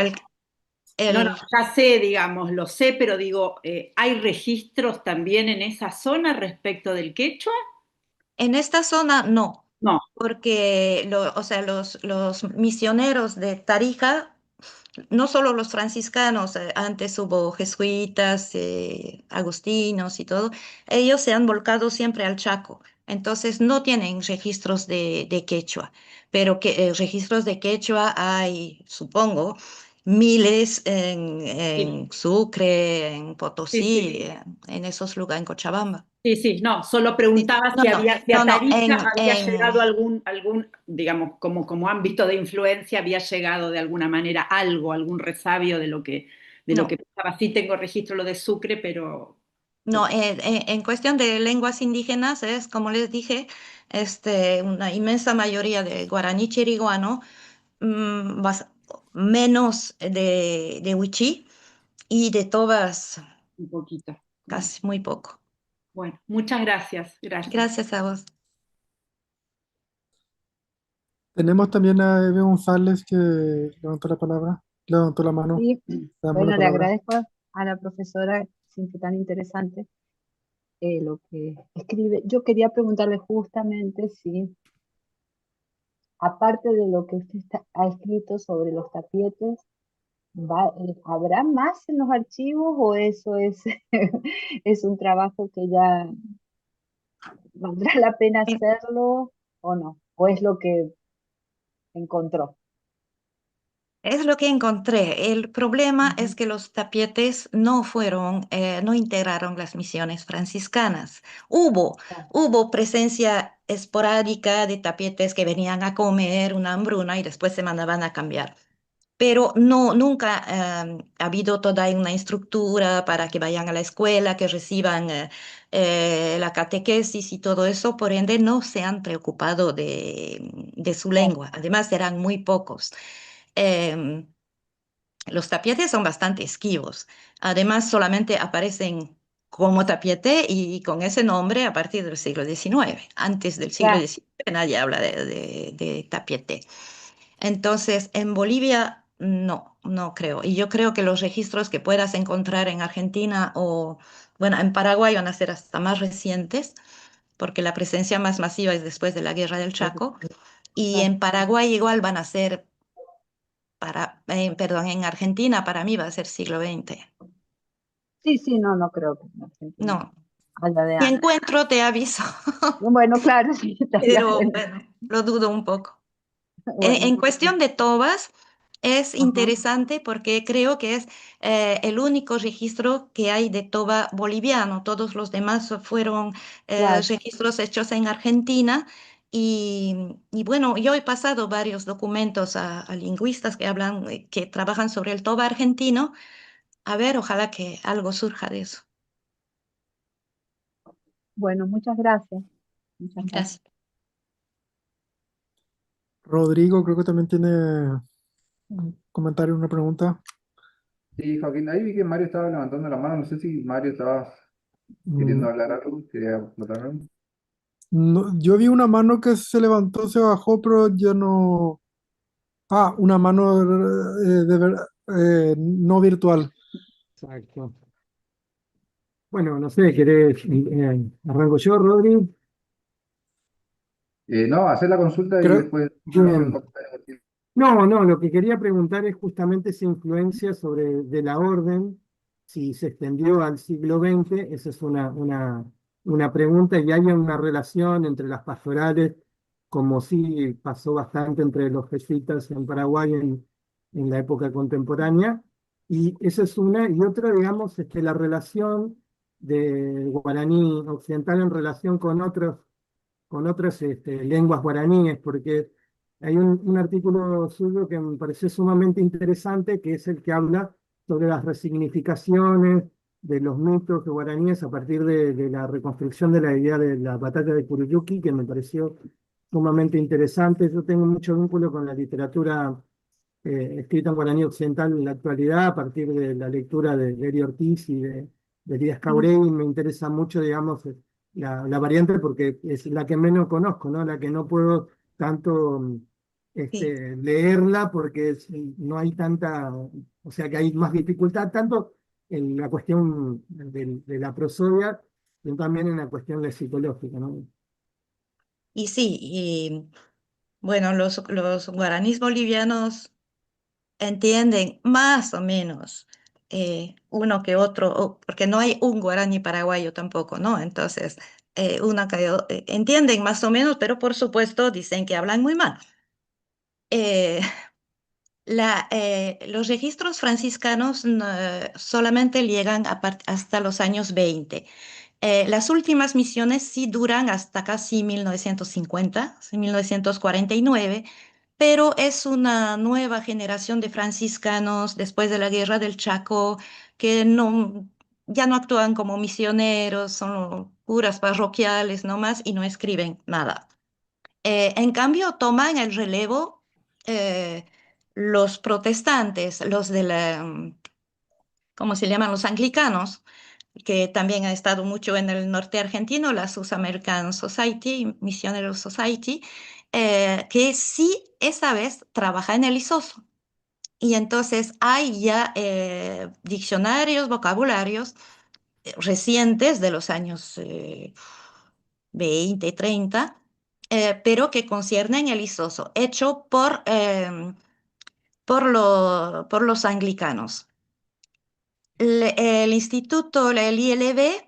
no, no, el, ya sé, digamos, lo sé, pero digo, ¿hay registros también en esa zona respecto del quechua? en esta zona no, No, porque o sea, los misioneros de Tarija, no solo los franciscanos, antes hubo jesuitas, agustinos y todo, ellos se han volcado siempre al Chaco, entonces no tienen registros de quechua, pero registros de quechua hay, supongo, miles sí, en Sucre, en sí, Potosí, sí. en esos lugares, en Cochabamba. Sí, sí, no, solo Sí, sí. preguntaba No, no, si a no, no, Tarija había llegado digamos, como ámbito de influencia, había llegado de alguna manera algo, algún resabio de lo no. que pasaba. Sí tengo registro lo de Sucre, No, en cuestión de lenguas indígenas es, como les dije, una inmensa mayoría de guaraní chiriguano, más, menos de huichí y de todas un poquito. casi muy poco. Bueno, muchas gracias, gracias. Gracias a vos. tenemos también a Eve González que levantó la palabra, levantó la mano. Sí, Le damos la bueno, le palabra. agradezco a la profesora, siempre tan interesante lo que escribe. Yo quería preguntarle justamente si aparte de lo que usted ha escrito sobre los tapietes, ¿habrá más en los archivos o eso es, es un trabajo que ya valdrá la pena Eh, hacerlo o no? ¿O es lo que encontró? Es lo que encontré. El problema Ujú. es que los tapietes no fueron, no integraron las misiones franciscanas. Hubo, Ah, hubo presencia esporádica de tapietes que venían a comer una hambruna y después se mandaban a cambiar. Pero no, nunca ha habido toda una estructura para que vayan a la escuela, que reciban la catequesis y todo eso, por ende no se han preocupado de su claro. lengua. Además, eran muy pocos. Em, los tapietes son bastante esquivos. Además, solamente aparecen como tapiete y con ese nombre a partir del siglo XIX. Antes del siglo Claro. XIX nadie habla de tapiete. Entonces, en Bolivia no, no creo. Y yo creo que los registros que puedas encontrar en Argentina o, bueno, en Paraguay van a ser hasta más recientes, porque la presencia más masiva es después de la Guerra del Chaco. Y Claro. en Paraguay igual van a ser, perdón, en Argentina para mí va a ser siglo XX. Sí, sí, no, no creo que en Argentina No, haya de si antes. encuentro te aviso, Bueno, claro, sí, estaría pero bueno. bueno, lo dudo un poco. En Bueno, cuestión de tobas, es ajá, interesante porque creo que es el único registro que hay de toba boliviano. Todos los demás fueron claro. registros hechos en Argentina. Y bueno, yo he pasado varios documentos a lingüistas que hablan, que trabajan sobre el toba argentino. A ver, ojalá que algo surja de eso. Bueno, muchas gracias. Muchas gracias. Gracias. Rodrigo creo que también tiene un comentario, una pregunta. Sí, Joaquín, ahí vi que Mario estaba levantando la mano. No sé si Mario estaba queriendo Mm, hablar algo, quería botar algo. yo vi una mano que se levantó, se bajó, pero ya no. Ah, una mano no virtual. Exacto. Bueno, no sé, ¿querés? ¿Arranco yo, Rodri? No, hacer la consulta y Creo, después hacer un Bien. comentario. No, no, lo que quería preguntar es justamente esa influencia sobre de la orden, si se extendió al siglo XX, esa es una pregunta, y hay una relación entre las pastorales, como sí pasó bastante entre los jesuitas en Paraguay en la época contemporánea, y esa es una, y otra, digamos, la relación de guaraní occidental en relación con otras lenguas guaraníes, porque hay un artículo suyo que me pareció sumamente interesante, que es el que habla sobre las resignificaciones de los mitos de guaraníes a partir de la reconstrucción de la idea de la batalla de Curuyuki, que me pareció sumamente interesante. Yo tengo mucho vínculo con la literatura escrita en guaraní occidental en la actualidad, a partir de la lectura de Lery Ortiz y de Elías Cabré, y me interesa mucho, digamos, la variante porque es la que menos conozco, ¿no? La que no puedo tanto Sí. leerla porque no hay tanta, o sea que hay más dificultad, tanto en la cuestión de la prosodia, sino también en la cuestión de psicológica, ¿no? Y sí, y bueno, los guaraníes bolivianos entienden más o menos uno que otro, porque no hay un guaraní paraguayo tampoco, ¿no? Entonces, entienden más o menos, pero por supuesto dicen que hablan muy mal. Eh, los registros franciscanos solamente llegan hasta los años 20. Las últimas misiones sí duran hasta casi 1950, 1949, pero es una nueva generación de franciscanos después de la Guerra del Chaco que no, ya no actúan como misioneros, son curas parroquiales nomás y no escriben nada. En cambio, toman el relevo eh, los protestantes, los de ¿cómo se llaman? Los anglicanos, que también ha estado mucho en el norte argentino, la Sus American Society, Missionary Society, que sí esa vez trabaja en el ISOSO. Y entonces hay ya diccionarios, vocabularios recientes de los años 20, 30, pero que conciernen el Isoso, hecho por los anglicanos. El instituto, el ILB,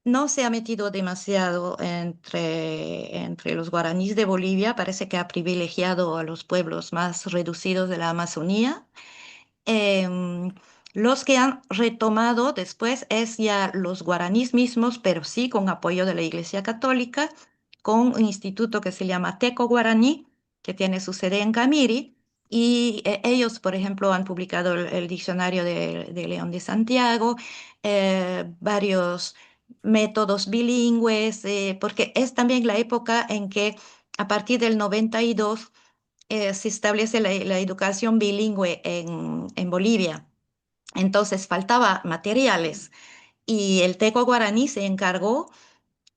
no se ha metido demasiado entre los guaraníes de Bolivia, parece que ha privilegiado a los pueblos más reducidos de la Amazonía. Em, los que han retomado después es ya los guaraníes mismos, pero sí con apoyo de la Iglesia Católica, con un instituto que se llama Teco Guaraní, que tiene su sede en Camiri, y ellos, por ejemplo, han publicado el diccionario de León de Santiago, varios métodos bilingües, porque es también la época en que a partir del 92 se establece la educación bilingüe en Bolivia. Entonces faltaba materiales y el Teco Guaraní se encargó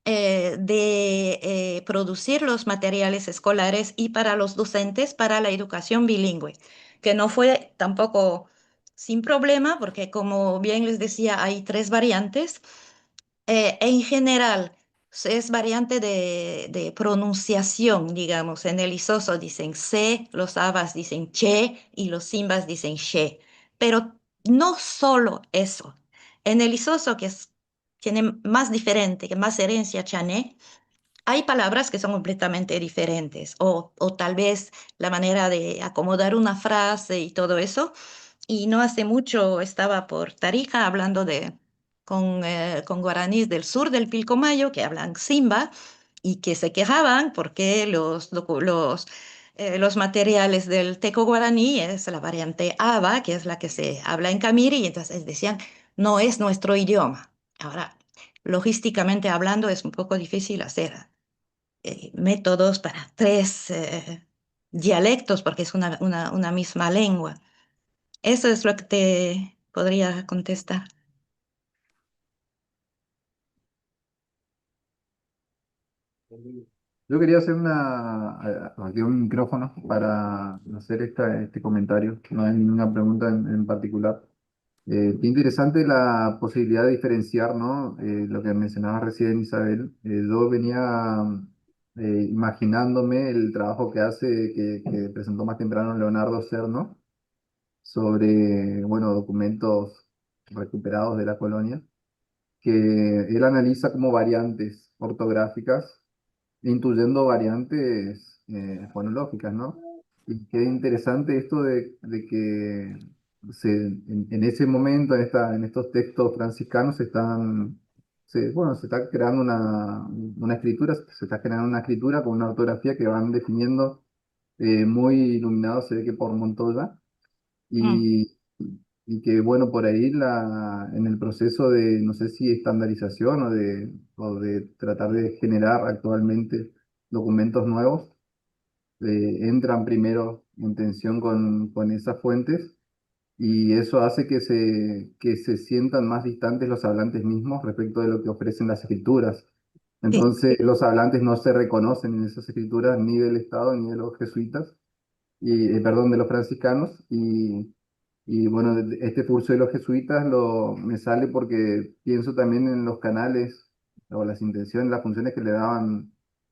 de producir los materiales escolares y para los docentes para la educación bilingüe, que no fue tampoco sin problema, porque como bien les decía, hay tres variantes. En general, es variante de pronunciación, digamos. En el isoso dicen se, los abas dicen che y los simbas dicen she. Pero no solo eso. En el isoso, tiene más diferente, que más herencia chané, hay palabras que son completamente diferentes, o tal vez la manera de acomodar una frase y todo eso. Y no hace mucho estaba por Tarija hablando con guaraníes del sur del Pilcomayo que hablan Simba y que se quejaban porque los materiales del teco guaraní es la variante Aba, que es la que se habla en Camiri, y entonces decían, no es nuestro idioma. Ahora, logísticamente hablando, es un poco difícil hacer métodos para tres dialectos porque es una misma lengua. Eso es lo que te podría contestar. Yo quería hacer aquí un micrófono para hacer este comentario. No hay ninguna pregunta en particular. Qué interesante la posibilidad de diferenciar, ¿no? Lo que mencionaba recién Isabel. Yo venía imaginándome el trabajo que hace, que presentó más temprano Leonardo Cerno, sobre, bueno, documentos recuperados de la colonia, que él analiza como variantes ortográficas incluyendo variantes fonológicas, ¿no? Y qué interesante esto de que en ese momento, en estos textos franciscanos, bueno, se está creando una escritura, se está generando una escritura con una ortografía que van definiendo muy iluminados, se ve que por Montoya, Mm. y, y que, bueno, por ahí en el proceso de, no sé si estandarización o de tratar de generar actualmente documentos nuevos, entran primero en tensión con esas fuentes y eso hace que se sientan más distantes los hablantes mismos respecto de lo que ofrecen las escrituras. Sí, Entonces, los hablantes no se reconocen en esas escrituras ni del Estado ni de los jesuitas, perdón, de los franciscanos. Y bueno, este curso de los jesuitas me sale porque pienso también en los canales o las intenciones, las funciones que le daban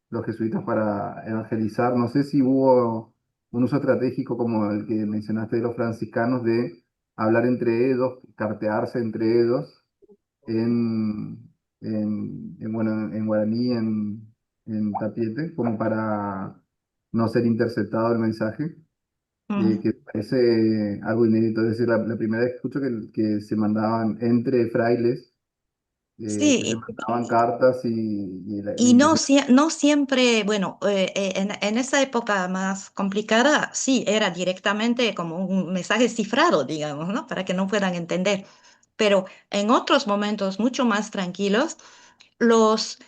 los jesuitas para evangelizar. No sé si hubo un uso estratégico como el que mencionaste de los franciscanos de hablar entre ellos, cartearse entre ellos bueno, en guaraní, en tapiete, como para no ser interceptado el mensaje, mm, que parece algo inédito. Es decir, la primera vez que escucho que se mandaban entre frailes, que se sí, mandaban cartas y la y no, intención. no siempre, bueno, en esa época más complicada, sí, era directamente como un mensaje cifrado, digamos, ¿no? Para que no puedan entender. Pero en otros momentos mucho más tranquilos, los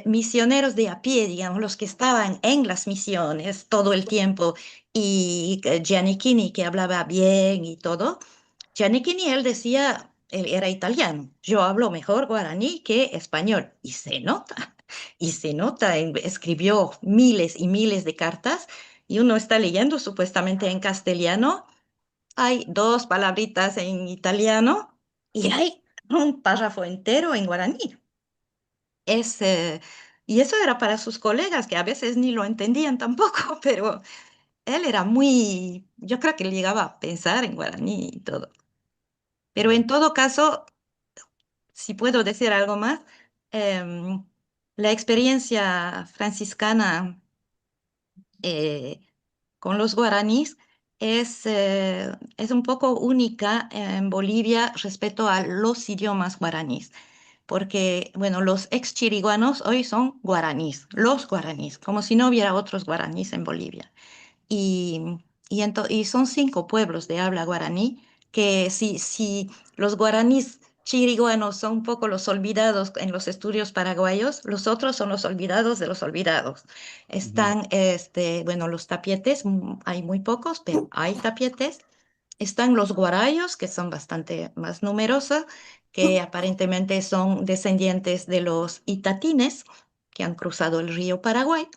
misioneros de a pie, digamos, los que estaban en las misiones todo el tiempo, y Giannichini, que hablaba bien y todo, Giannichini, él decía, él era italiano, yo hablo mejor guaraní que español, y se nota, escribió miles y miles de cartas, y uno está leyendo supuestamente en castellano, hay dos palabritas en italiano y hay un párrafo entero en guaraní. Es Y eso era para sus colegas, que a veces ni lo entendían tampoco, pero él era muy, yo creo que llegaba a pensar en guaraní y todo. Pero en todo caso, si puedo decir algo más, em, la experiencia franciscana eh, con los guaraníes es un poco única en Bolivia respecto a los idiomas guaraníes, porque, bueno, los ex chiriguanos hoy son guaraníes, los guaraníes, como si no hubiera otros guaraníes en Bolivia. Y, y son 5 pueblos de habla guaraní, que si los guaraníes chiriguanos son un poco los olvidados en los estudios paraguayos, los otros son los olvidados de los olvidados. Están, bueno, los tapietes, hay muy pocos, pero hay tapietes. Están los guarayos, que son bastante más numerosos, que aparentemente son descendientes de los itatines, que han cruzado el río Paraguay.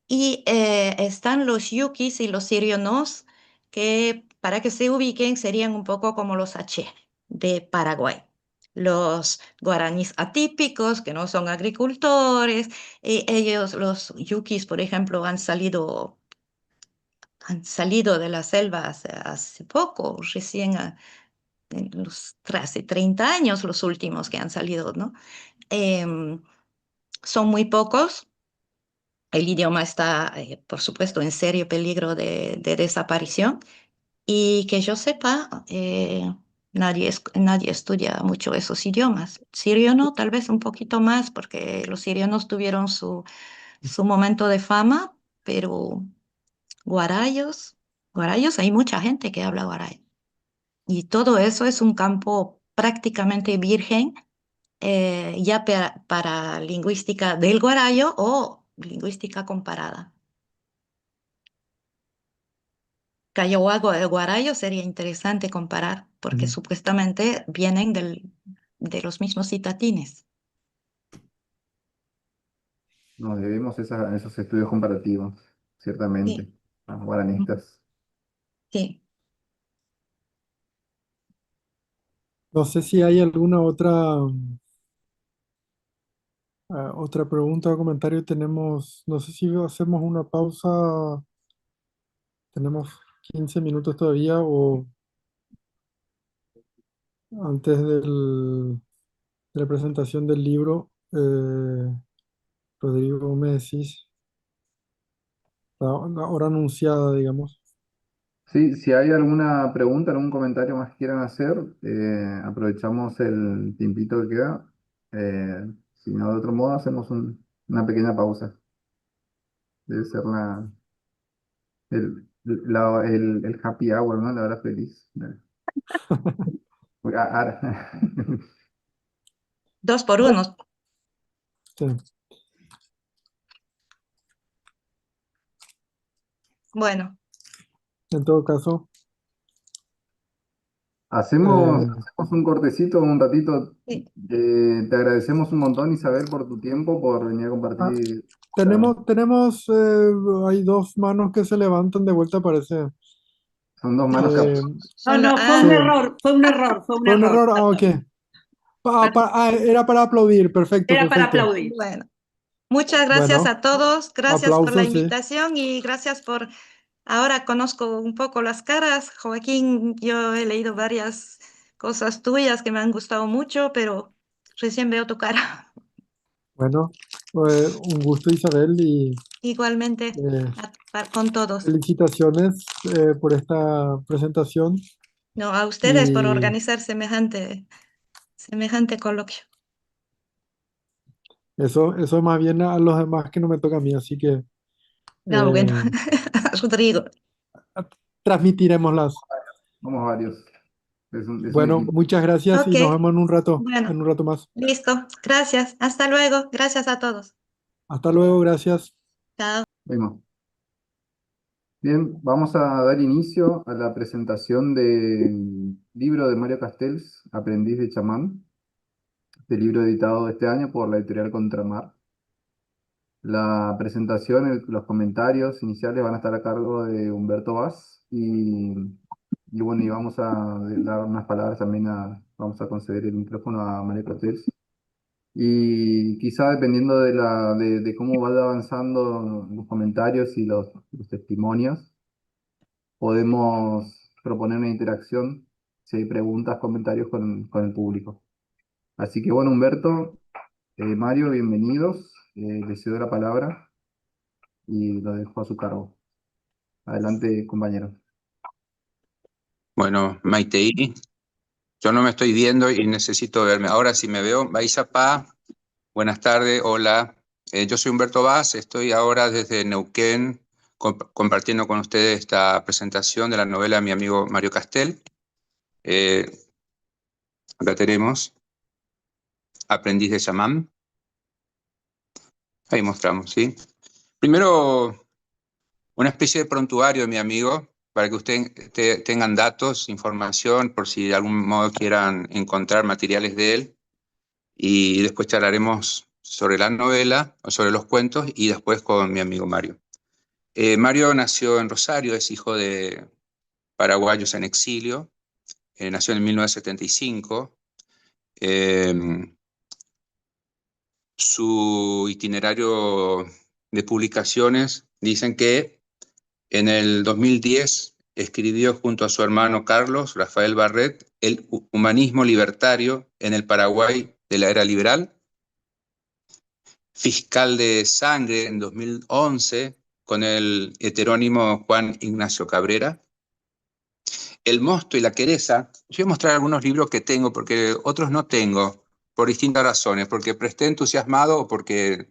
Y están los yukis y los sirionos, que para que se ubiquen serían un poco como los H de Paraguay. Los guaraníes atípicos, que no son agricultores, ellos, los yukis, por ejemplo, han salido de la selva hace poco, recién hace 30 años los últimos que han salido, ¿no? Em, Son muy pocos. El idioma está, por supuesto, en serio peligro de desaparición y que yo sepa, nadie estudia mucho esos idiomas. Sirio no, tal vez un poquito más, porque los sirianos tuvieron su momento de fama, pero guarayos, guarayos, hay mucha gente que habla guarayo. Y todo eso es un campo prácticamente virgen, ya para lingüística del guarayo o lingüística comparada. Cayohuaco y Guarayo sería interesante comparar, porque Ujú. supuestamente vienen de los mismos citatines. Nos debemos esos estudios comparativos, ciertamente, Sí, a los guaranistas. sí. No sé si hay alguna otra pregunta o comentario. Tenemos, no sé si hacemos una pausa, tenemos 15 minutos todavía o antes de la presentación del libro. Rodrigo, me decís, la hora anunciada, digamos. Sí, si hay alguna pregunta, algún comentario más que quieran hacer, aprovechamos el tiempito que queda. Si no, de otro modo, hacemos una pequeña pausa. Debe ser el happy hour, ¿no? La hora feliz. Uy, Dos por uno. Sí. Bueno, En todo caso, Hacemos, eh, hacemos un cortecito, un ratito. sí. Te agradecemos un montón, Isabel, por tu tiempo, por venir a ah, compartir. hay 2 manos que se levantan de vuelta, parece. Son dos manos que... Eh, No, Solo, no, fue sí, un error, fue un error, fue un fue un error. error. Ah, ok. Era para aplaudir. Perfecto, Era para perfecto. aplaudir. bueno. Muchas gracias Bueno, a todos. Gracias por la aplausos, sí. invitación y gracias por... Ahora conozco un poco las caras. Joaquín, yo he leído varias cosas tuyas que me han gustado mucho, pero recién veo tu cara. Bueno, un gusto, Isabel, y Igualmente, eh, con todos. felicitaciones por esta presentación. No, a ustedes por Y organizar semejante coloquio. eso más bien a los demás que no me toca a mí, así que No, bueno, eh, Rodrigo. transmitiremos las. Somos varios. Es un Bueno, equipo. muchas gracias Ok, y nos vemos bueno, en un rato más. listo. Gracias. Hasta luego. Gracias a todos. Hasta luego, gracias. Chao. Vemos. Bien, vamos a dar inicio a la presentación del libro de Mario Castells, Aprendiz de Chamán, este libro editado este año por la editorial Contramar. La presentación, los comentarios iniciales van a estar a cargo de Humberto Vaz y bueno, y vamos a dar unas palabras también vamos a conceder el micrófono a Mario Castells. Y quizá dependiendo de cómo vaya avanzando los comentarios y los testimonios, podemos proponer una interacción, si hay preguntas, comentarios con el público. Así que bueno, Humberto, Mario, bienvenidos. Les cedo la palabra y lo dejo a su cargo. Adelante, compañero. Bueno, Maitei, yo no me estoy viendo y necesito verme. Ahora sí me veo. Baisapá, buenas tardes, hola. Yo soy Humberto Vaz, estoy ahora desde Neuquén compartiendo con ustedes esta presentación de la novela de mi amigo Mario Castel. Acá tenemos Aprendiz de Chamán. Ahí mostramos, ¿sí? Primero, una especie de prontuario de mi amigo, para que ustedes tengan datos, información, por si de algún modo quieran encontrar materiales de él. Y después charlaremos sobre la novela, o sobre los cuentos, y después con mi amigo Mario. Mario nació en Rosario, es hijo de paraguayos en exilio, nació en 1975. Su itinerario de publicaciones dicen que en el 2010 escribió junto a su hermano Carlos Rafael Barret El humanismo libertario en el Paraguay de la era liberal, Fiscal de Sangre en 2011 con el heterónimo Juan Ignacio Cabrera, El mosto y la quereza. Yo voy a mostrar algunos libros que tengo porque otros no tengo, por distintas razones, porque presté entusiasmado o porque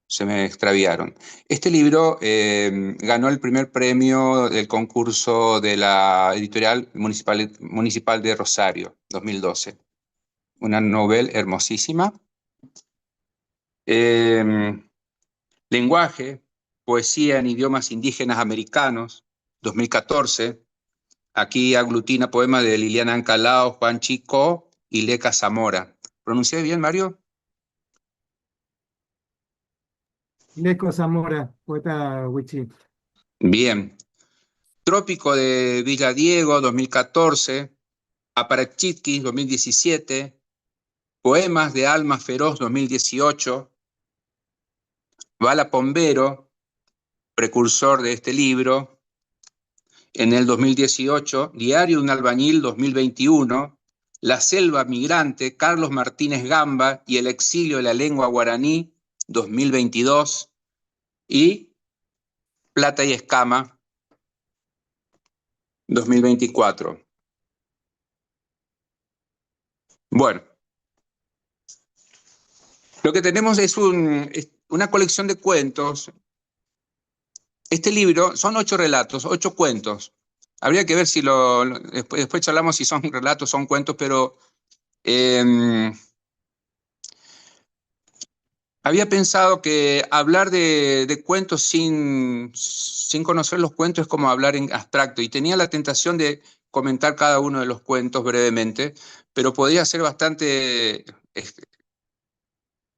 se me extraviaron. Este libro ganó el primer premio del concurso de la editorial municipal de Rosario, 2012. Una novela hermosísima. Lenguaje, poesía en idiomas indígenas americanos, 2014. Aquí aglutina poemas de Liliana Ancalao, Juan Chico y Leca Zamora. ¿Pronuncié bien, Mario? Leco Zamora, poeta huichí. Bien. Trópico de Villadiego, 2014. Aparachitkis, 2017. Poemas de Alma Feroz, 2018. Bala Pombero, precursor de este libro, en el 2018. Diario de un albañil, 2021. La selva migrante, Carlos Martínez Gamba y el exilio de la lengua guaraní, 2022. Y Plata y Escama, 2024. Bueno, lo que tenemos es una colección de cuentos. Este libro son 8 relatos, 8 cuentos. Habría que ver si después charlamos si son relatos, son cuentos, pero había pensado que hablar de cuentos sin conocer los cuentos es como hablar en abstracto, y tenía la tentación de comentar cada uno de los cuentos brevemente, pero podía ser bastante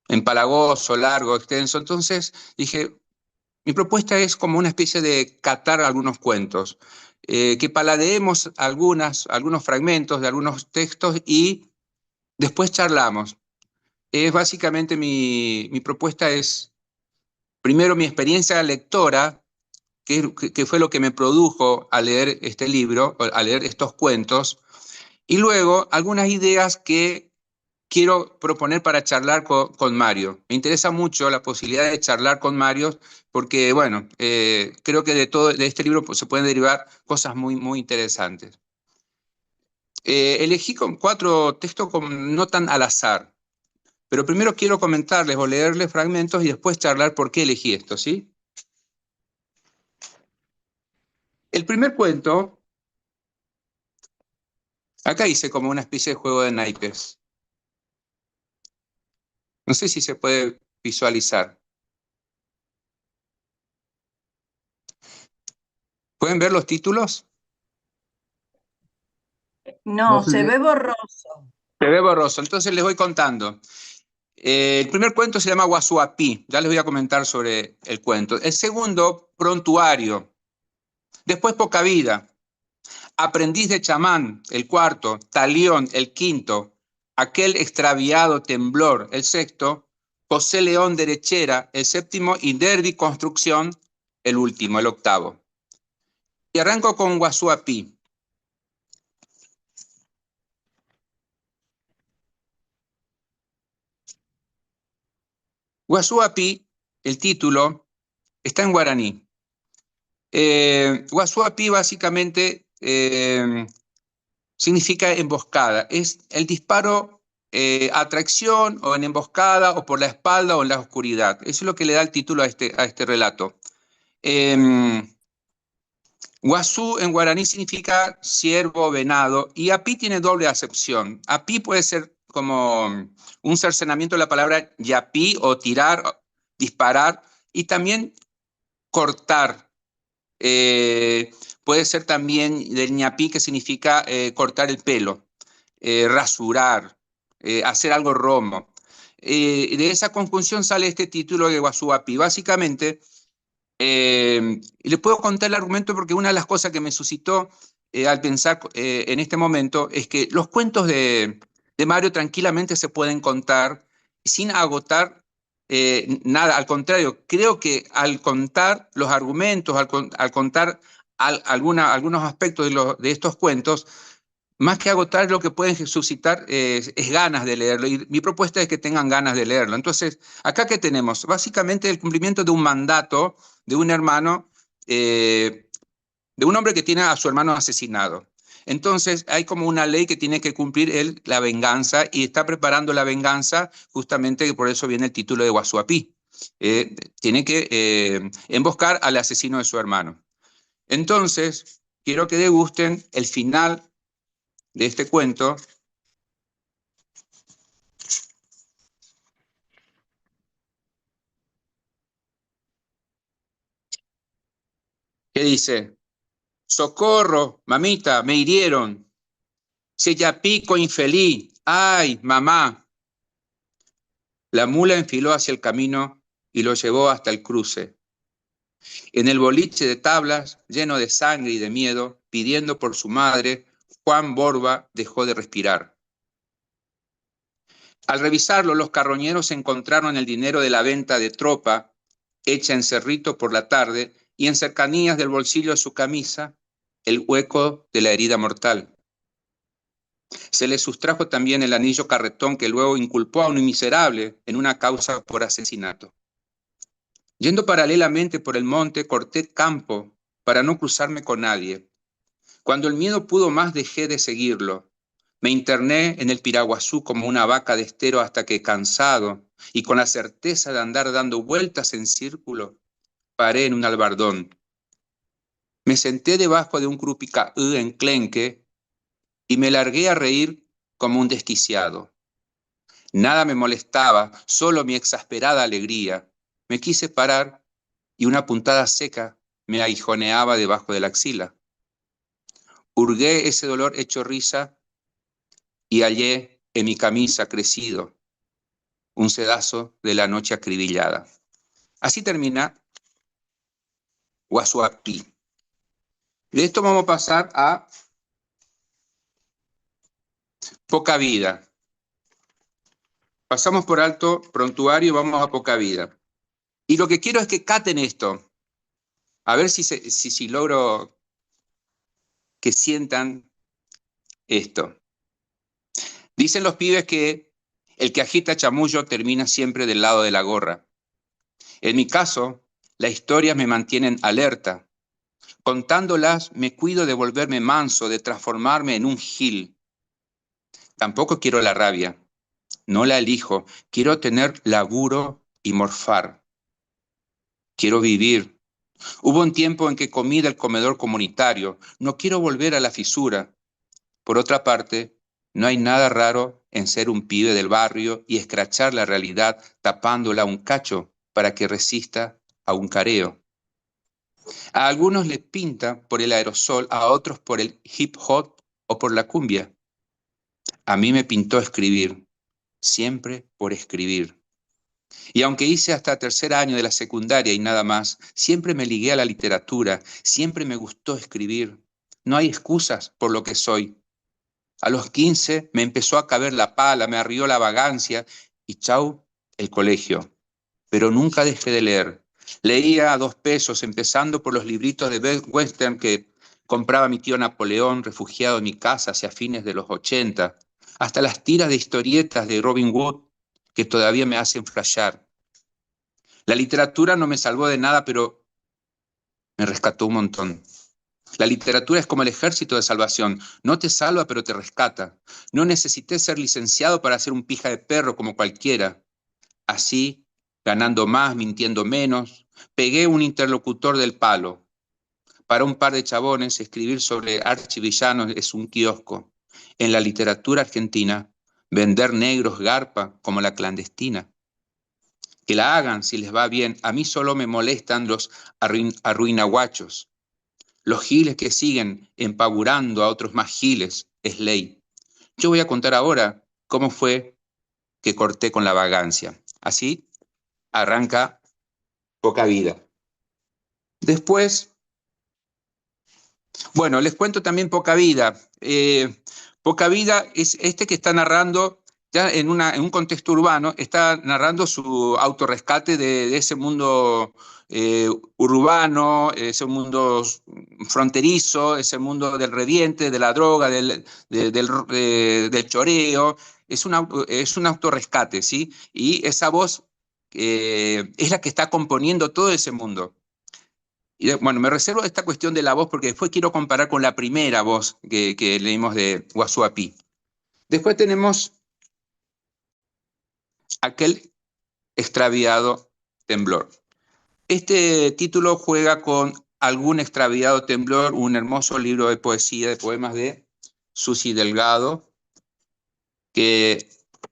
empalagoso, largo, extenso. Entonces dije, mi propuesta es como una especie de catar algunos cuentos, que paladeemos algunos fragmentos de algunos textos y después charlamos. Básicamente mi propuesta es, primero, mi experiencia lectora, que fue lo que me produjo a leer este libro, a leer estos cuentos, y luego algunas ideas que quiero proponer para charlar con Mario. Me interesa mucho la posibilidad de charlar con Mario porque, bueno, creo que de este libro se pueden derivar cosas muy, muy interesantes. Elegí 4 textos no tan al azar, pero primero quiero comentarles o leerles fragmentos y después charlar por qué elegí esto, ¿sí? El primer cuento, acá hice como una especie de juego de naipes. No sé si se puede visualizar. ¿Pueden ver los títulos? No No, se se ve. ve borroso. Se ve borroso, entonces les voy contando. El primer cuento se llama Guasuapí, ya les voy a comentar sobre el cuento. El segundo, Prontuario. Después, Poca Vida. Aprendiz de Chamán, el cuarto. Talión, el quinto. aquel extraviado temblor, el sexto, José León Derechera, el séptimo, y Derby Construcción, el último, el octavo. Y arranco con Guasuapí. Guasuapí, el título, está en guaraní. Guasuapí básicamente significa emboscada. Es el disparo a traición o en emboscada o por la espalda o en la oscuridad. Eso es lo que le da el título a este relato. Guazú en guaraní significa ciervo, venado, y apí tiene doble acepción. Apí puede ser como un cercenamiento de la palabra yapí o tirar, disparar, y también cortar. Puede ser también del ñapí, que significa cortar el pelo, rasurar, hacer algo romo. De esa conjunción sale este título de Guasuapí. Básicamente, y les puedo contar el argumento porque una de las cosas que me suscitó al pensar en este momento es que los cuentos de Mario tranquilamente se pueden contar sin agotar nada. Al contrario, creo que al contar los argumentos, al contar algunos aspectos de estos cuentos, más que agotar, lo que pueden suscitar es ganas de leerlo. Y mi propuesta es que tengan ganas de leerlo. Entonces, ¿acá qué tenemos? Básicamente el cumplimiento de un mandato de un hermano, de un hombre que tiene a su hermano asesinado. Entonces, hay como una ley que tiene que cumplir él, la venganza, y está preparando la venganza, justamente por eso viene el título de Guasuapí. Tiene que emboscar al asesino de su hermano. Entonces, quiero que degusten el final de este cuento, que dice: socorro, mamita, me hirieron, ya pico infeliz, ay, mamá. La mula enfiló hacia el camino y lo llevó hasta el cruce. En el boliche de tablas, lleno de sangre y de miedo, pidiendo por su madre, Juan Borba dejó de respirar. Al revisarlo, los carroñeros encontraron el dinero de la venta de tropa, hecha en Cerrito por la tarde, y en cercanías del bolsillo de su camisa, el hueco de la herida mortal. Se le sustrajo también el anillo carretón que luego inculpó a un miserable en una causa por asesinato. Yendo paralelamente por el monte, corté campo para no cruzarme con nadie. Cuando el miedo pudo más, dejé de seguirlo. Me interné en el Piraguazú como una vaca de estero hasta que, cansado y con la certeza de andar dando vueltas en círculo, paré en un albardón. Me senté debajo de un crupicaú enclenque y me largué a reír como un desquiciado. Nada me molestaba, solo mi exasperada alegría. Me quise parar y una puntada seca me aguijoneaba debajo de la axila. Hurgué ese dolor hecho risa y hallé en mi camisa crecido un sedazo de la noche acribillada. Así termina Guasuapí. De esto vamos a pasar a Poca Vida. Pasamos por alto Prontuario y vamos a Poca Vida. Y lo que quiero es que caten esto. A ver si logro que sientan esto. Dicen los pibes que el que agita chamullo termina siempre del lado de la gorra. En mi caso, las historias me mantienen alerta. Contándolas me cuido de volverme manso, de transformarme en un gil. Tampoco quiero la rabia. No la elijo. Quiero tener laburo y morfar. Quiero vivir. Hubo un tiempo en que comí del comedor comunitario. No quiero volver a la fisura. Por otra parte, no hay nada raro en ser un pibe del barrio y escrachar la realidad tapándola un cacho para que resista a un careo. A algunos les pinta por el aerosol, a otros por el hip hop o por la cumbia. A mí me pintó escribir, siempre por escribir. Y aunque hice hasta tercer año de la secundaria y nada más, siempre me ligué a la literatura, siempre me gustó escribir. No hay excusas por lo que soy. A los 15 me empezó a caber la pala, me arrió la vagancia y chau, el colegio. Pero nunca dejé de leer. Leía a 2 pesos, empezando por los libritos de western que compraba mi tío Napoleón, refugiado en mi casa hacia fines de los 80, hasta las tiras de historietas de Robin Hood que todavía me hacen flashear. La literatura no me salvó de nada, pero me rescató un montón. La literatura es como el ejército de salvación. No te salva, pero te rescata. No necesité ser licenciado para ser un pija de perro como cualquiera. Así, ganando más, mintiendo menos, pegué un interlocutor del palo. Para un par de chabones, escribir sobre archivillanos es un kiosco. En la literatura argentina, vender negros garpa como la clandestina. Que la hagan si les va bien. A mí solo me molestan los arruinaguachos. Los giles que siguen empavurando a otros más giles es ley. Yo voy a contar ahora cómo fue que corté con la vagancia. Así arranca Poca Vida. Después, bueno, les cuento también Poca Vida. Poca Vida es este que está narrando, ya en un contexto urbano, está narrando su autorrescate de ese mundo urbano, ese mundo fronterizo, ese mundo del reviente, de la droga, del choreo. Es un autorrescate, ¿sí? Y esa voz es la que está componiendo todo ese mundo. Y bueno, me reservo esta cuestión de la voz porque después quiero comparar con la primera voz que leímos de Guasuapí. Después tenemos Aquel extraviado temblor. Este título juega con Algún extraviado temblor, un hermoso libro de poesía, de poemas de Susi Delgado, que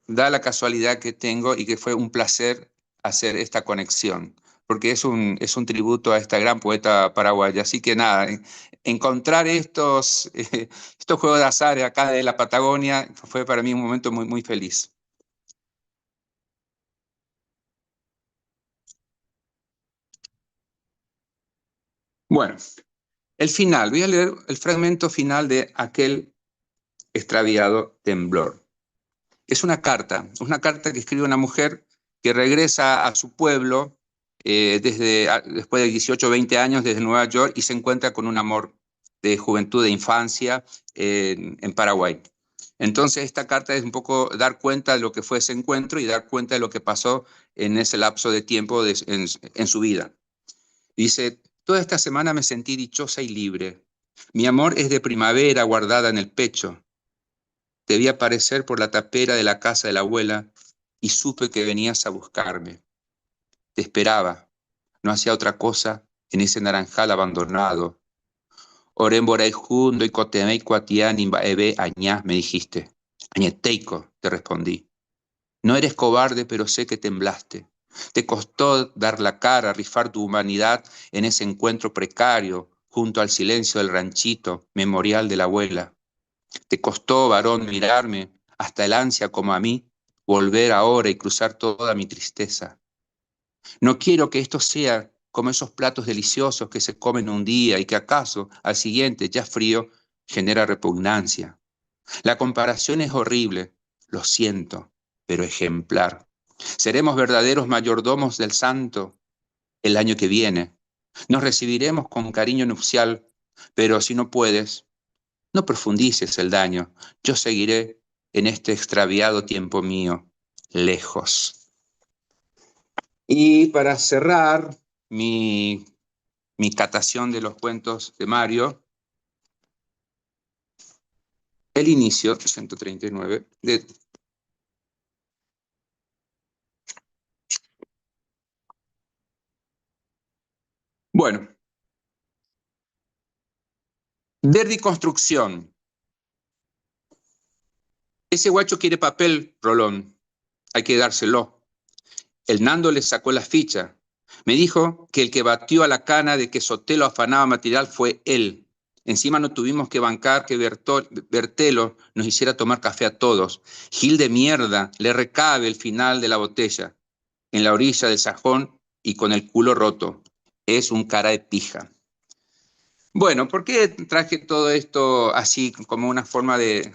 da la casualidad que tengo y que fue un placer hacer esta conexión, porque es un tributo a esta gran poeta paraguaya. Así que nada, encontrar estos juegos de azar acá de la Patagonia fue para mí un momento muy, muy feliz. Bueno, el final, voy a leer el fragmento final de Aquel extraviado temblor. Es una carta que escribe una mujer que regresa a su pueblo después de 18 o 20 años desde Nueva York y se encuentra con un amor de juventud, de infancia en Paraguay. Entonces esta carta es un poco dar cuenta de lo que fue ese encuentro y dar cuenta de lo que pasó en ese lapso de tiempo en su vida. Dice, toda esta semana me sentí dichosa y libre. Mi amor es de primavera guardada en el pecho. Te vi aparecer por la tapera de la casa de la abuela y supe que venías a buscarme. Te esperaba, no hacía otra cosa en ese naranjal abandonado. Oremboray jundo y cotemei cuatián imbaebe añá, me dijiste. Añeteico, te respondí. No eres cobarde, pero sé que temblaste. Te costó dar la cara, rifar tu humanidad en ese encuentro precario junto al silencio del ranchito, memorial de la abuela. Te costó, varón, mirarme, hasta el ansia como a mí, volver ahora y cruzar toda mi tristeza. No quiero que esto sea como esos platos deliciosos que se comen un día y que acaso, al siguiente, ya frío, genera repugnancia. La comparación es horrible, lo siento, pero ejemplar. Seremos verdaderos mayordomos del santo el año que viene. Nos recibiremos con cariño nupcial, pero si no puedes, no profundices el daño. Yo seguiré en este extraviado tiempo mío, lejos. Y para cerrar mi catación de los cuentos de Mario, el inicio, 139, bueno, Derdi Construcción. Ese guacho quiere papel, Rolón. Hay que dárselo. El Nando le sacó la ficha. Me dijo que el que batió a la cana de que Sotelo afanaba material fue él. Encima no tuvimos que bancar que Bertelo nos hiciera tomar café a todos. Gil de mierda, le recabe el final de la botella, en la orilla del sajón y con el culo roto. Es un cara de pija. Bueno, ¿por qué traje todo esto así como una forma de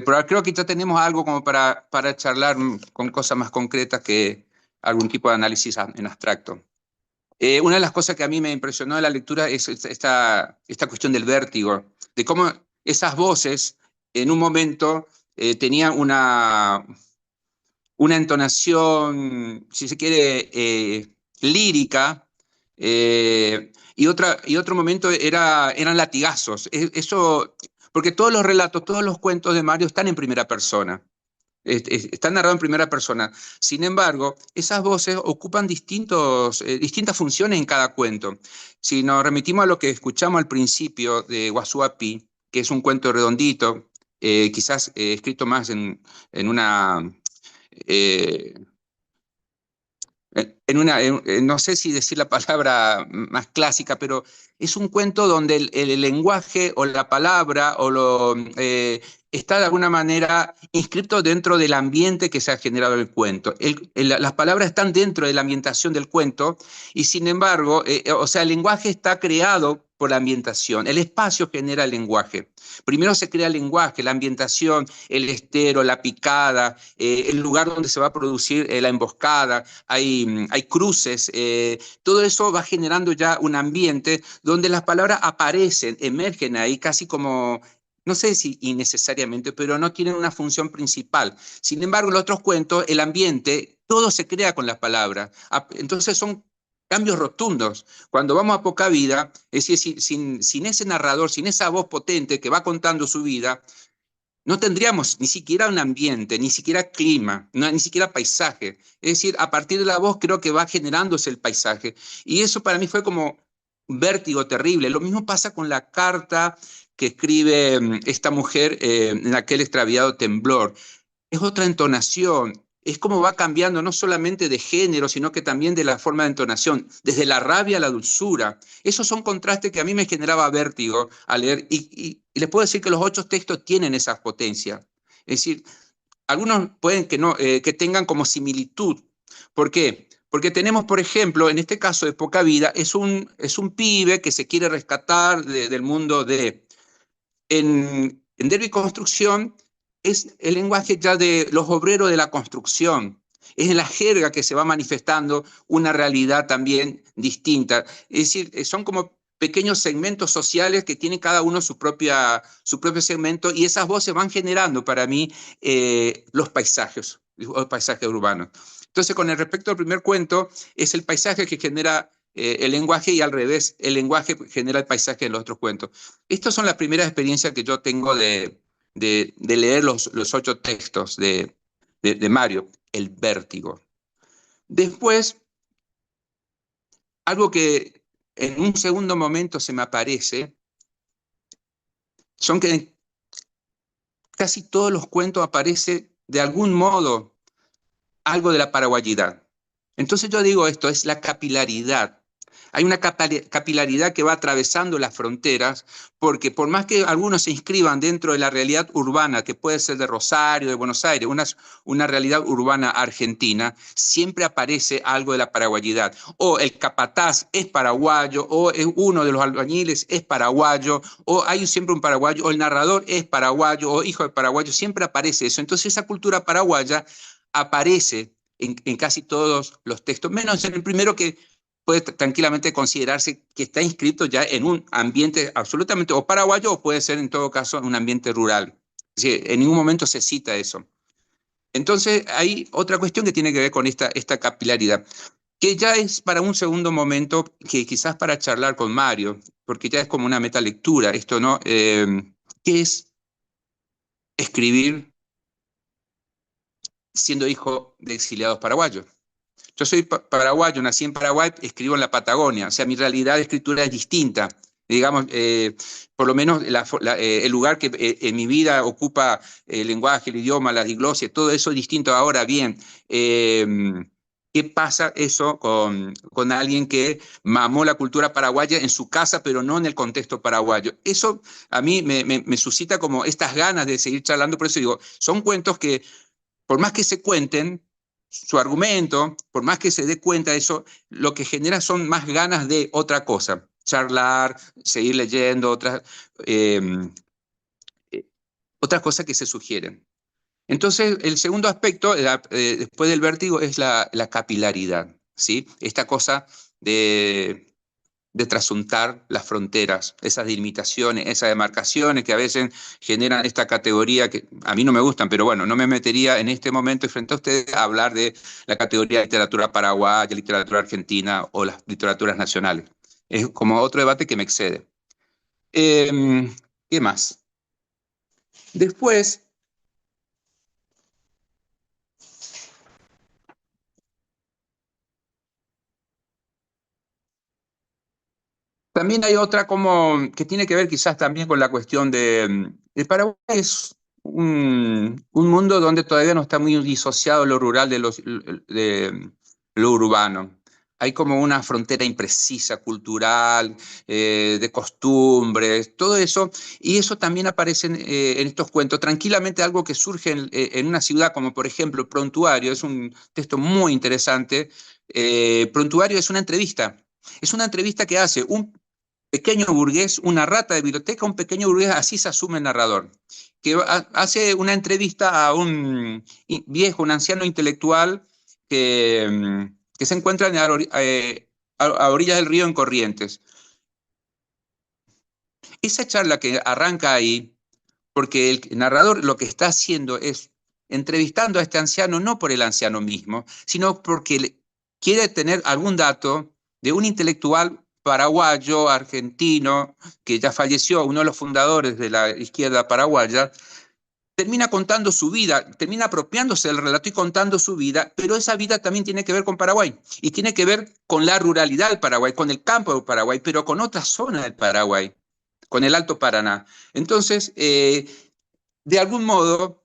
probar. Creo que ya tenemos algo como para charlar con cosas más concretas que algún tipo de análisis en abstracto. Una de las cosas que a mí me impresionó de la lectura es esta cuestión del vértigo, de cómo esas voces en un momento tenían una entonación, si se quiere, lírica, y otro momento eran latigazos. Eso, porque todos los relatos, todos los cuentos de Mario están en primera persona. Están narrados en primera persona. Sin embargo, esas voces ocupan distintas funciones en cada cuento. Si nos remitimos a lo que escuchamos al principio de Guasuapi, que es un cuento redondito, quizás escrito más en una... no sé si decir la palabra más clásica, pero es un cuento donde el lenguaje o la palabra está de alguna manera inscrito dentro del ambiente que se ha generado el cuento. Las palabras están dentro de la ambientación del cuento y sin embargo, o sea, el lenguaje está creado por la ambientación. El espacio genera el lenguaje. Primero se crea el lenguaje, la ambientación, el estero, la picada, el lugar donde se va a producir la emboscada, hay cruces, todo eso va generando ya un ambiente donde las palabras aparecen, emergen ahí casi como, no sé si innecesariamente, pero no tienen una función principal. Sin embargo, en los otros cuentos, el ambiente, todo se crea con las palabras. Entonces son cambios rotundos. Cuando vamos a Poca Vida, es decir, sin ese narrador, sin esa voz potente que va contando su vida, no tendríamos ni siquiera un ambiente, ni siquiera clima, ni siquiera paisaje. Es decir, a partir de la voz creo que va generándose el paisaje. Y eso para mí fue como un vértigo terrible. Lo mismo pasa con la carta que escribe esta mujer en aquel extraviado temblor. Es otra entonación. Es como va cambiando no solamente de género, sino que también de la forma de entonación, desde la rabia a la dulzura. Esos son contrastes que a mí me generaba vértigo al leer y les puedo decir que los 8 textos tienen esa potencia. Es decir, algunos pueden que tengan como similitud. ¿Por qué? Porque tenemos, por ejemplo, en este caso de Poca Vida, es un pibe que se quiere rescatar del mundo de... En Derby Construcción es el lenguaje ya de los obreros de la construcción. Es en la jerga que se va manifestando una realidad también distinta. Es decir, son como pequeños segmentos sociales que tienen cada uno su propio segmento y esas voces van generando para mí los paisajes urbanos. Entonces, con respecto al primer cuento, es el paisaje que genera el lenguaje y al revés, el lenguaje genera el paisaje en los otros cuentos. Estas son las primeras experiencias que yo tengo de leer los 8 textos de Mario, el vértigo. Después, algo que en un segundo momento se me aparece, son que en casi todos los cuentos aparece de algún modo algo de la paraguayidad. Entonces yo digo esto, es la capilaridad. Hay una capilaridad que va atravesando las fronteras, porque por más que algunos se inscriban dentro de la realidad urbana, que puede ser de Rosario, de Buenos Aires, una realidad urbana argentina, siempre aparece algo de la paraguayidad. O el capataz es paraguayo, o uno de los albañiles es paraguayo, o hay siempre un paraguayo, o el narrador es paraguayo, o hijo de paraguayo, siempre aparece eso. Entonces esa cultura paraguaya aparece en casi todos los textos, menos en el primero que puede tranquilamente considerarse que está inscrito ya en un ambiente absolutamente o paraguayo o puede ser en todo caso en un ambiente rural. Es decir, en ningún momento se cita eso. Entonces hay otra cuestión que tiene que ver con esta capilaridad, que ya es para un segundo momento, que quizás para charlar con Mario, porque ya es como una metalectura, esto, ¿no? ¿Qué es escribir siendo hijo de exiliados paraguayos? Yo soy paraguayo, nací en Paraguay, escribo en la Patagonia, o sea, mi realidad de escritura es distinta. Digamos, por lo menos el lugar que en mi vida ocupa el lenguaje, el idioma, la diglosia, todo eso es distinto. Ahora bien, ¿qué pasa eso con alguien que mamó la cultura paraguaya en su casa, pero no en el contexto paraguayo? Eso a mí me suscita como estas ganas de seguir charlando, por eso digo, son cuentos que por más que se cuenten, su argumento, por más que se dé cuenta de eso, lo que genera son más ganas de otra cosa, charlar, seguir leyendo otras. otras cosas que se sugieren. Entonces, el segundo aspecto, después del vértigo, es la capilaridad, ¿sí? Esta cosa de trasuntar las fronteras, esas delimitaciones, esas demarcaciones que a veces generan esta categoría que a mí no me gustan, pero bueno, no me metería en este momento y frente a ustedes a hablar de la categoría de literatura paraguaya, literatura argentina o las literaturas nacionales. Es como otro debate que me excede. ¿Qué más? Después, también hay otra como que tiene que ver quizás también con la cuestión de Paraguay es un mundo donde todavía no está muy disociado lo rural de lo urbano. Hay como una frontera imprecisa, cultural, de costumbres, todo eso, y eso también aparece en estos cuentos. Tranquilamente algo que surge en una ciudad como por ejemplo Prontuario, es un texto muy interesante. Prontuario es una entrevista. Es una entrevista que hace un pequeño burgués, una rata de biblioteca, un pequeño burgués, así se asume el narrador, que hace una entrevista a un viejo, un anciano intelectual que se encuentra a orillas del río en Corrientes. Esa charla que arranca ahí, porque el narrador lo que está haciendo es entrevistando a este anciano no por el anciano mismo, sino porque quiere tener algún dato de un intelectual paraguayo, argentino, que ya falleció, uno de los fundadores de la izquierda paraguaya, termina contando su vida, termina apropiándose del relato y contando su vida, pero esa vida también tiene que ver con Paraguay y tiene que ver con la ruralidad del Paraguay, con el campo del Paraguay, pero con otra zona del Paraguay, con el Alto Paraná. Entonces, de algún modo,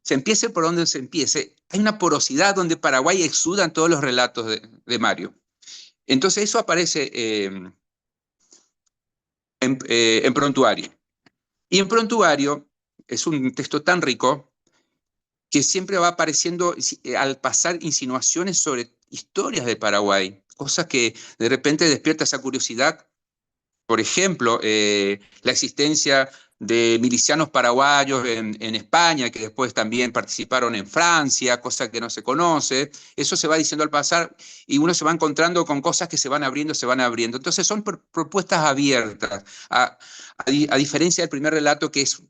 se empiece por donde se empiece, hay una porosidad donde Paraguay exuda en todos los relatos de Mario. Entonces eso aparece en Prontuario. Y en Prontuario es un texto tan rico que siempre va apareciendo al pasar insinuaciones sobre historias de Paraguay, cosas que de repente despierta esa curiosidad. Por ejemplo, la existencia de milicianos paraguayos en España, que después también participaron en Francia, cosa que no se conoce. Eso se va diciendo al pasar y uno se va encontrando con cosas que se van abriendo, se van abriendo. Entonces son propuestas abiertas, a diferencia del primer relato que es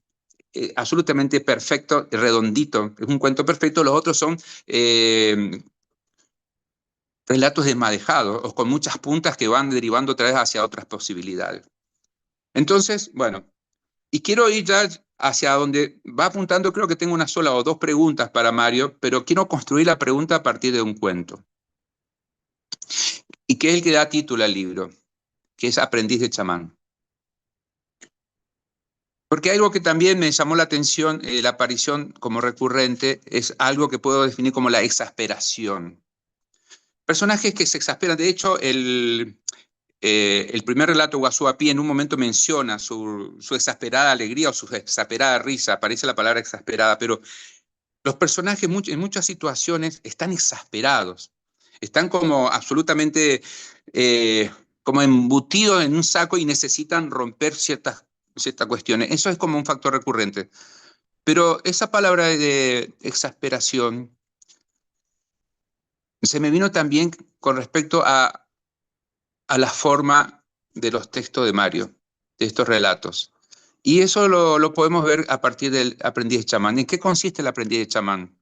absolutamente perfecto, redondito, es un cuento perfecto, los otros son relatos desmadejados o con muchas puntas que van derivando otra vez hacia otras posibilidades. Entonces, bueno, y quiero ir ya hacia donde va apuntando, creo que tengo una sola o dos preguntas para Mario, pero quiero construir la pregunta a partir de un cuento. Y que es el que da título al libro, que es Aprendiz de chamán. Porque algo que también me llamó la atención, la aparición como recurrente, es algo que puedo definir como la exasperación. Personajes que se exasperan. De hecho, el primer relato, Guasuapí, en un momento menciona su exasperada alegría o su exasperada risa. Aparece la palabra exasperada, pero los personajes en muchas situaciones están exasperados. Están como absolutamente como embutidos en un saco y necesitan romper ciertas cuestiones. Eso es como un factor recurrente. Pero esa palabra de exasperación se me vino también con respecto a la forma de los textos de Mario, de estos relatos. Y eso lo podemos ver a partir del aprendiz de chamán. ¿En qué consiste el aprendiz de chamán?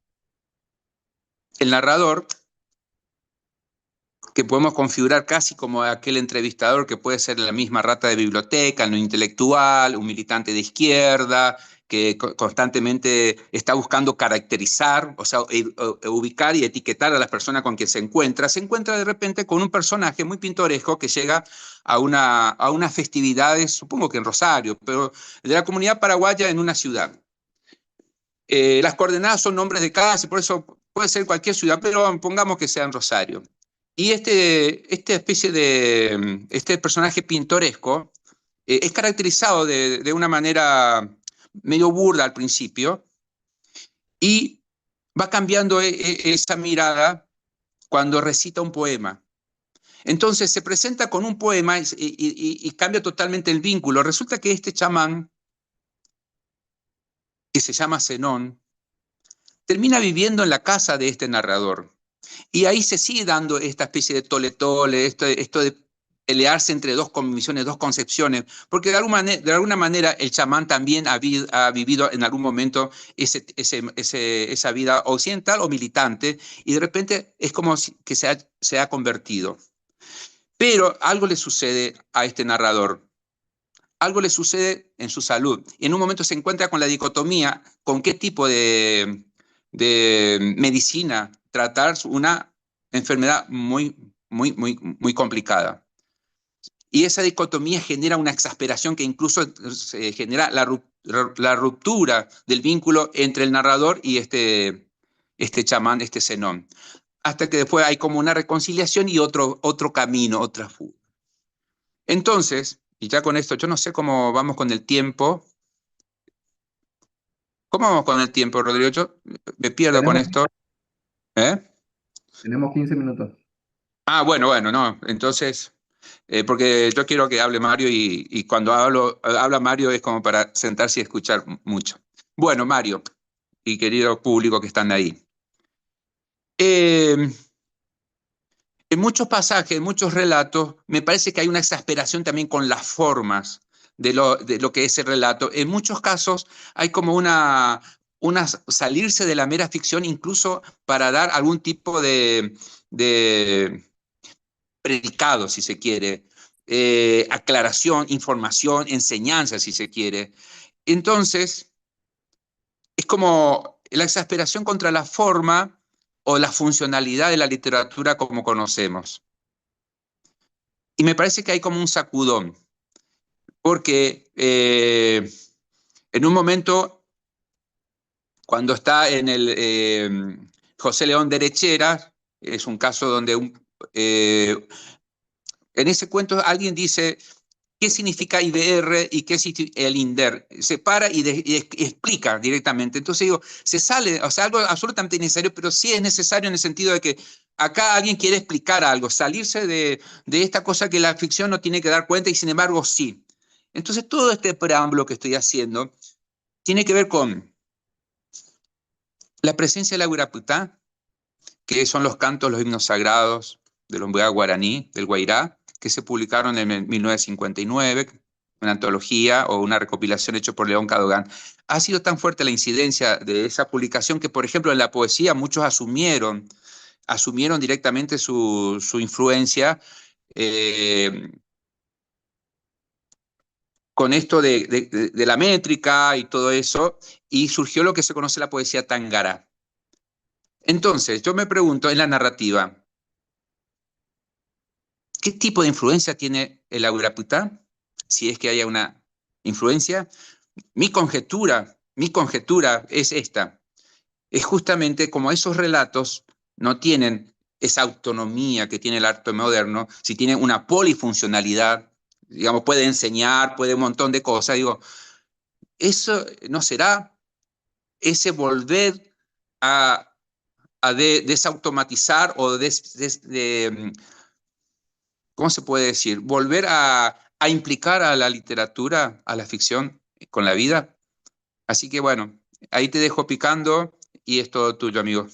El narrador, que podemos configurar casi como aquel entrevistador que puede ser la misma rata de biblioteca, no intelectual, un militante de izquierda, que constantemente está buscando caracterizar, o sea, ubicar y etiquetar a las personas con quien se encuentra de repente con un personaje muy pintoresco que llega a unas festividades, supongo que en Rosario, pero de la comunidad paraguaya en una ciudad. Las coordenadas son nombres de casa, y por eso puede ser cualquier ciudad, pero pongamos que sea en Rosario. Y este personaje pintoresco es caracterizado de una manera medio burda al principio y va cambiando esa mirada cuando recita un poema. Entonces se presenta con un poema y cambia totalmente el vínculo. Resulta que este chamán que se llama Zenón, termina viviendo en la casa de este narrador. Y ahí se sigue dando esta especie de tole-tole, esto de pelearse entre dos convicciones, dos concepciones, porque de alguna manera el chamán también ha vivido en algún momento esa vida occidental o militante, y de repente es como que se ha convertido. Pero algo le sucede a este narrador. Algo le sucede en su salud. Y en un momento se encuentra con la dicotomía, con qué tipo de medicina tratar una enfermedad muy complicada. Y esa dicotomía genera una exasperación que incluso genera la ruptura del vínculo entre el narrador y este chamán, este Zenón. Hasta que después hay como una reconciliación y otro camino, otra fuga. Entonces, y ya con esto, yo no sé cómo vamos con el tiempo. ¿Cómo vamos con el tiempo, Rodrigo? Yo me pierdo con esto. Tenemos 15 minutos. Ah, bueno, no. Entonces, porque yo quiero que hable Mario y cuando habla Mario es como para sentarse y escuchar mucho. Bueno, Mario y querido público que están ahí. En muchos pasajes, en muchos relatos, me parece que hay una exasperación también con las formas de lo que es el relato. En muchos casos hay como una salirse de la mera ficción, incluso para dar algún tipo de predicado, si se quiere, aclaración, información, enseñanza, si se quiere. Entonces, es como la exasperación contra la forma o la funcionalidad de la literatura como conocemos. Y me parece que hay como un sacudón, porque en un momento, cuando está en el José León de Herechera, es un caso donde en ese cuento alguien dice qué significa IBR y qué significa el INDER. Se para y explica directamente. Entonces digo, se sale, o sea, algo absolutamente innecesario, pero sí es necesario en el sentido de que acá alguien quiere explicar algo, salirse de esta cosa que la ficción no tiene que dar cuenta y sin embargo sí. Entonces todo este preámbulo que estoy haciendo tiene que ver con la presencia de la Guiraputá, que son los cantos, los himnos sagrados del Ombuá guaraní, del Guairá, que se publicaron en 1959, una antología o una recopilación hecha por León Cadogan. Ha sido tan fuerte la incidencia de esa publicación que, por ejemplo, en la poesía muchos asumieron directamente su influencia con esto de la métrica y todo eso, y surgió lo que se conoce la poesía tangara. Entonces, yo me pregunto en la narrativa, ¿qué tipo de influencia tiene el Auraputá? Si es que haya una influencia. Mi conjetura es esta. Es justamente como esos relatos no tienen esa autonomía que tiene el arte moderno, si tienen una polifuncionalidad, digamos, puede enseñar, puede un montón de cosas, digo, eso no será ese volver a desautomatizar o ¿cómo se puede decir? Volver a implicar a la literatura, a la ficción con la vida. Así que bueno, ahí te dejo picando y es todo tuyo, amigo.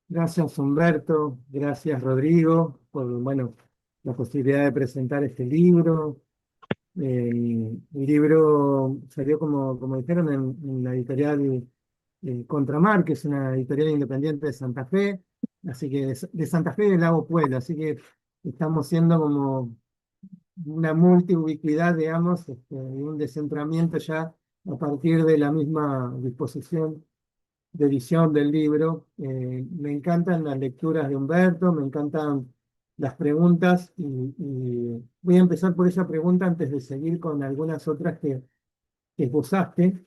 Gracias, Humberto. Gracias, Rodrigo, por, bueno, la posibilidad de presentar este libro. El libro salió, como dijeron, en la editorial Contramar, que es una editorial independiente de Santa Fe, así que de Santa Fe y del Lago Pueblo, así que estamos siendo como una multiubicuidad, digamos, y un descentramiento ya a partir de la misma disposición de edición del libro. Me encantan las lecturas de Humberto, me encantan las preguntas y voy a empezar por esa pregunta antes de seguir con algunas otras que esbozaste,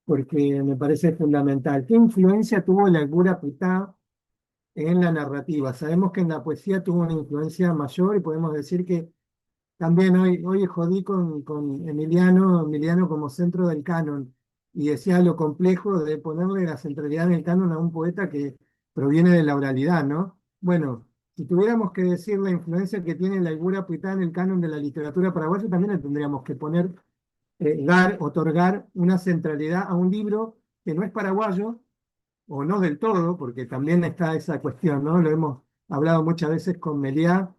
porque me parece fundamental. ¿Qué influencia tuvo la Gurapitá en la narrativa? Sabemos que en la poesía tuvo una influencia mayor y podemos decir que también hoy jodí con Emiliano como centro del canon y decía lo complejo de ponerle la centralidad en el canon a un poeta que proviene de la oralidad, ¿no? Bueno, si tuviéramos que decir la influencia que tiene la Ibura Puitá en el canon de la literatura paraguaya, también le tendríamos que poner otorgar una centralidad a un libro que no es paraguayo, o no del todo, porque también está esa cuestión, ¿no? Lo hemos hablado muchas veces con Meliá,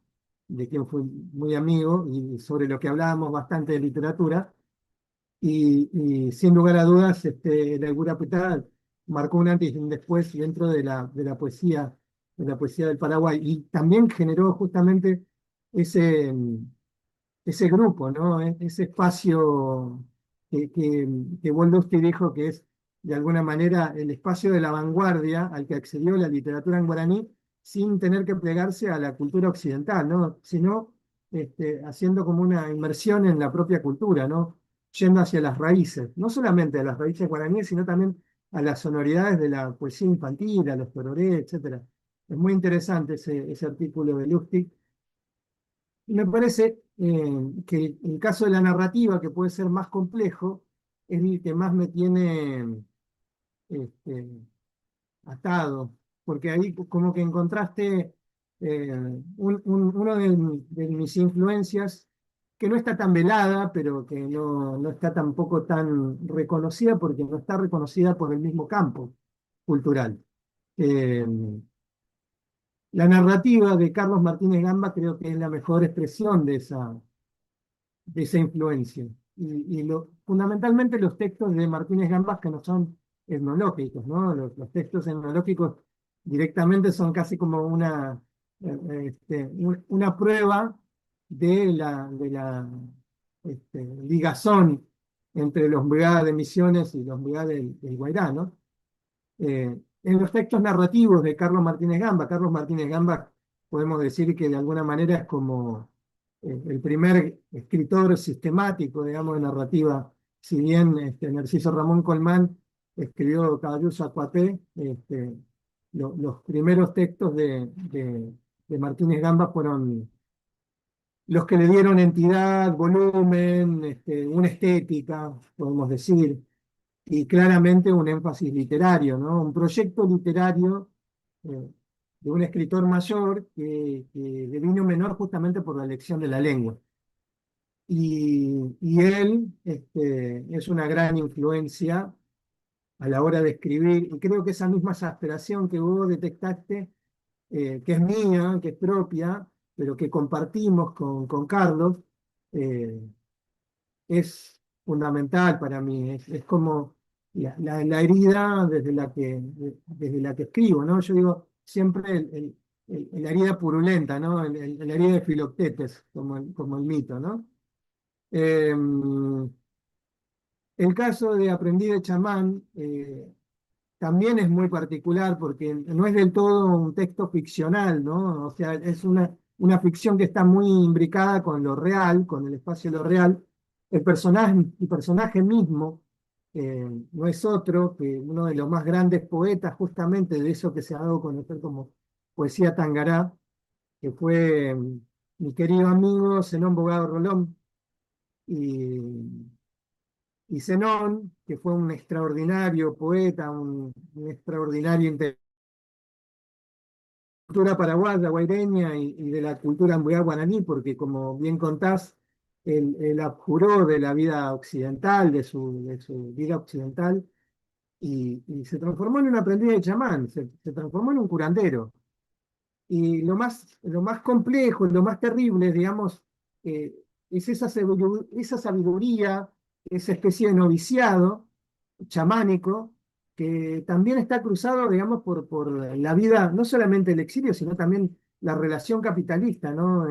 de quien fui muy amigo, y sobre lo que hablábamos bastante de literatura, y sin lugar a dudas, la Gurapetá marcó un antes y un después dentro de la poesía del Paraguay, y también generó justamente ese, ese grupo, ¿no? Ese espacio que Woldowski dijo que es de alguna manera el espacio de la vanguardia al que accedió la literatura en guaraní sin tener que plegarse a la cultura occidental, ¿no? Sino haciendo como una inmersión en la propia cultura, ¿no? Yendo hacia las raíces, no solamente a las raíces guaraníes, sino también a las sonoridades de la poesía infantil, a los tororés, etcétera. Es muy interesante ese artículo de Lustig. Y me parece que el caso de la narrativa, que puede ser más complejo, es el que más me tiene este, atado, porque ahí como que encontraste uno de mis influencias, que no está tan velada, pero que no está tampoco tan reconocida, porque no está reconocida por el mismo campo cultural. Eh, la narrativa de Carlos Martínez Gamba creo que es la mejor expresión de esa influencia. Fundamentalmente los textos de Martínez Gambas que no son etnológicos, ¿no? Los textos etnológicos directamente son casi como una prueba de la ligazón entre los Brigada de Misiones y los Brigada del Guairá, ¿no? En los textos narrativos de Carlos Martínez Gamba podemos decir que de alguna manera es como el primer escritor sistemático, digamos, de narrativa. Si bien Narciso Ramón Colmán escribió Caballuzo Acuaté, los primeros textos de Martínez Gamba fueron los que le dieron entidad, volumen, una estética, podemos decir, y claramente un énfasis literario, ¿no? Un proyecto literario de un escritor mayor que devino menor justamente por la elección de la lengua. Y él es una gran influencia a la hora de escribir, y creo que esa misma exasperación que vos detectaste, que es mía, que es propia, pero que compartimos con Carlos, eh, es fundamental para mí, es como la herida desde la que escribo, ¿no? Yo digo siempre la herida purulenta, ¿no? La herida de Filoctetes, como el mito, ¿no? El caso de Aprendí de chamán también es muy particular porque no es del todo un texto ficcional, ¿no? O sea, es una ficción que está muy imbricada con lo real, con el espacio de lo real. El personaje mismo no es otro que uno de los más grandes poetas justamente de eso que se ha dado a conocer como poesía tangará, que fue mi querido amigo Zenón Bogado Rolón. Y Zenón, que fue un extraordinario poeta, un extraordinario cultura paraguaya, guaireña y de la cultura ambuá guaraní, porque como bien contás, él abjuró de la vida occidental, de su vida occidental, y se transformó en un aprendiz de chamán, se transformó en un curandero. Y lo más complejo, lo más terrible, digamos, es esa sabiduría, esa especie de noviciado chamánico, que también está cruzado, digamos, por la vida, no solamente el exilio, sino también la relación capitalista, ¿no?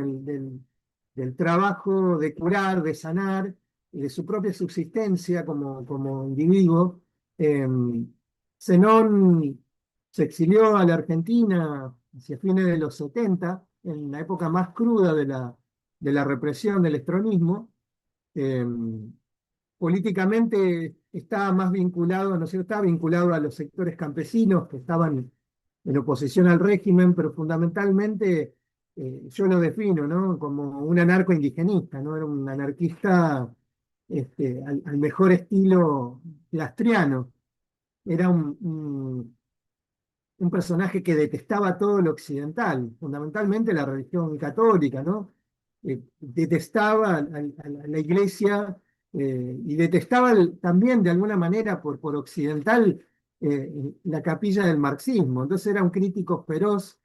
Del trabajo de curar, de sanar, y de su propia subsistencia como individuo. Eh, Zenón se exilió a la Argentina hacia fines de los 70, en la época más cruda de la represión del estronismo. Eh, Políticamente estaba más vinculado, ¿no es cierto? Estaba vinculado a los sectores campesinos que estaban en oposición al régimen, pero fundamentalmente yo lo defino, ¿no? Como un anarco-indigenista, ¿no? Era un anarquista al mejor estilo lastriano. Era un personaje que detestaba todo lo occidental, fundamentalmente la religión católica, ¿no? Detestaba a la iglesia y detestaba también de alguna manera por occidental la capilla del marxismo. Entonces era un crítico feroz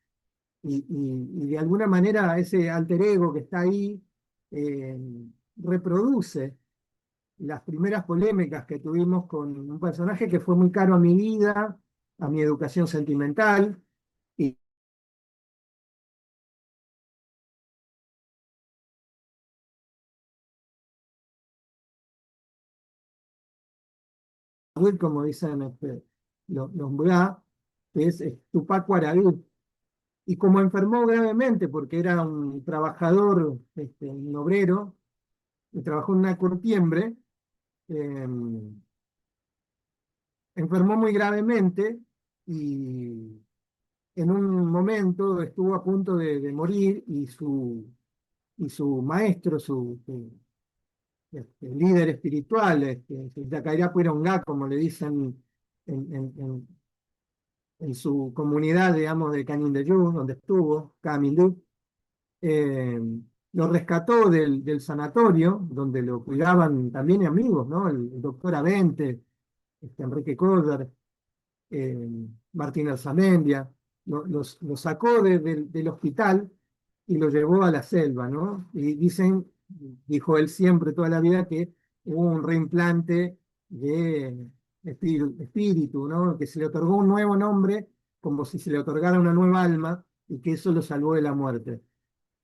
y de alguna manera ese alter ego que está ahí eh, reproduce las primeras polémicas que tuvimos con un personaje que fue muy caro a mi vida, a mi educación sentimental. Y como dicen los Mbla, que es Tupac Guarabí. Y como enfermó gravemente porque era un trabajador, un obrero, que trabajó en una curtiembre, eh, enfermó muy gravemente y en un momento estuvo a punto de morir y su maestro, su líder espiritual, Yacairá Puirongá, como le dicen en su comunidad, digamos, de Canindeyú, donde estuvo, Camindú, eh, lo rescató del sanatorio, donde lo cuidaban también amigos, ¿no? El doctor Avente, Enrique Córdar, eh, Martín Arzamendia, lo sacó del hospital y lo llevó a la selva, ¿no? Y dicen, dijo él siempre toda la vida, que hubo un reimplante de espíritu, ¿no? Que se le otorgó un nuevo nombre, como si se le otorgara una nueva alma, y que eso lo salvó de la muerte.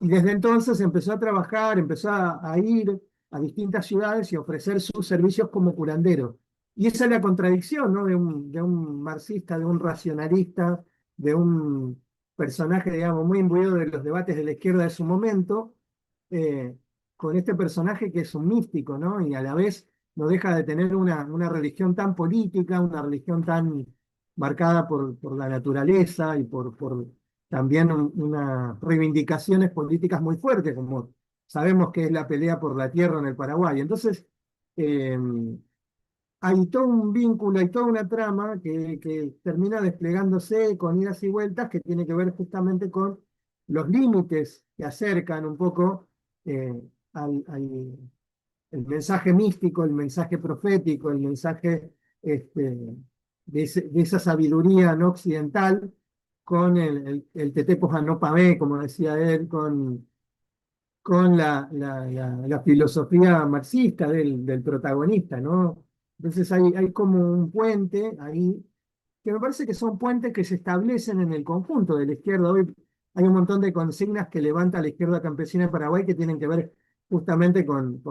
Y desde entonces empezó a trabajar, empezó a ir a distintas ciudades y a ofrecer sus servicios como curandero. Y esa es la contradicción, ¿no? De un marxista, de un racionalista, de un personaje, digamos, muy imbuido de los debates de la izquierda de su momento, eh, con este personaje que es un místico, ¿no? Y a la vez no deja de tener una religión tan política, una religión tan marcada por la naturaleza y por también unas reivindicaciones políticas muy fuertes, como sabemos que es la pelea por la tierra en el Paraguay. Entonces, eh, hay todo un vínculo, hay toda una trama que termina desplegándose con idas y vueltas, que tiene que ver justamente con los límites que acercan un poco eh, el mensaje místico, el mensaje profético, el mensaje de esa sabiduría no occidental con el Tetepo Hanopamé, como decía él, con la filosofía marxista del protagonista, ¿no? Entonces hay como un puente ahí, que me parece que son puentes que se establecen en el conjunto de la izquierda. Hoy hay un montón de consignas que levanta la izquierda campesina de Paraguay que tienen que ver justamente con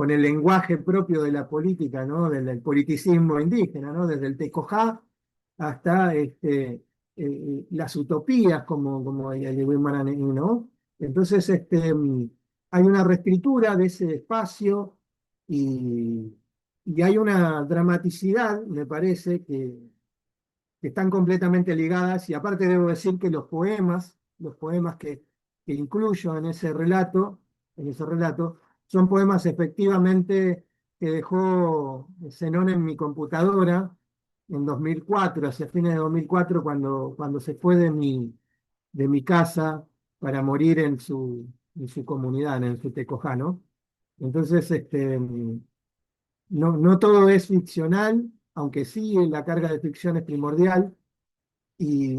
el lenguaje propio de la política, ¿no? Del politicismo indígena, ¿no? Desde el Tecojá hasta las utopías como el Guimarães, ¿no? Entonces, hay una reescritura de ese espacio y, y hay una dramaticidad, me parece, que están completamente ligadas. Y aparte debo decir que los poemas que incluyo en ese relato, son poemas efectivamente que dejó Zenón en mi computadora en 2004, hacia fines de 2004, cuando se fue de mi casa para morir en su comunidad, en su Tecojá, ¿no? Entonces, no todo es ficcional, aunque sí la carga de ficción es primordial, y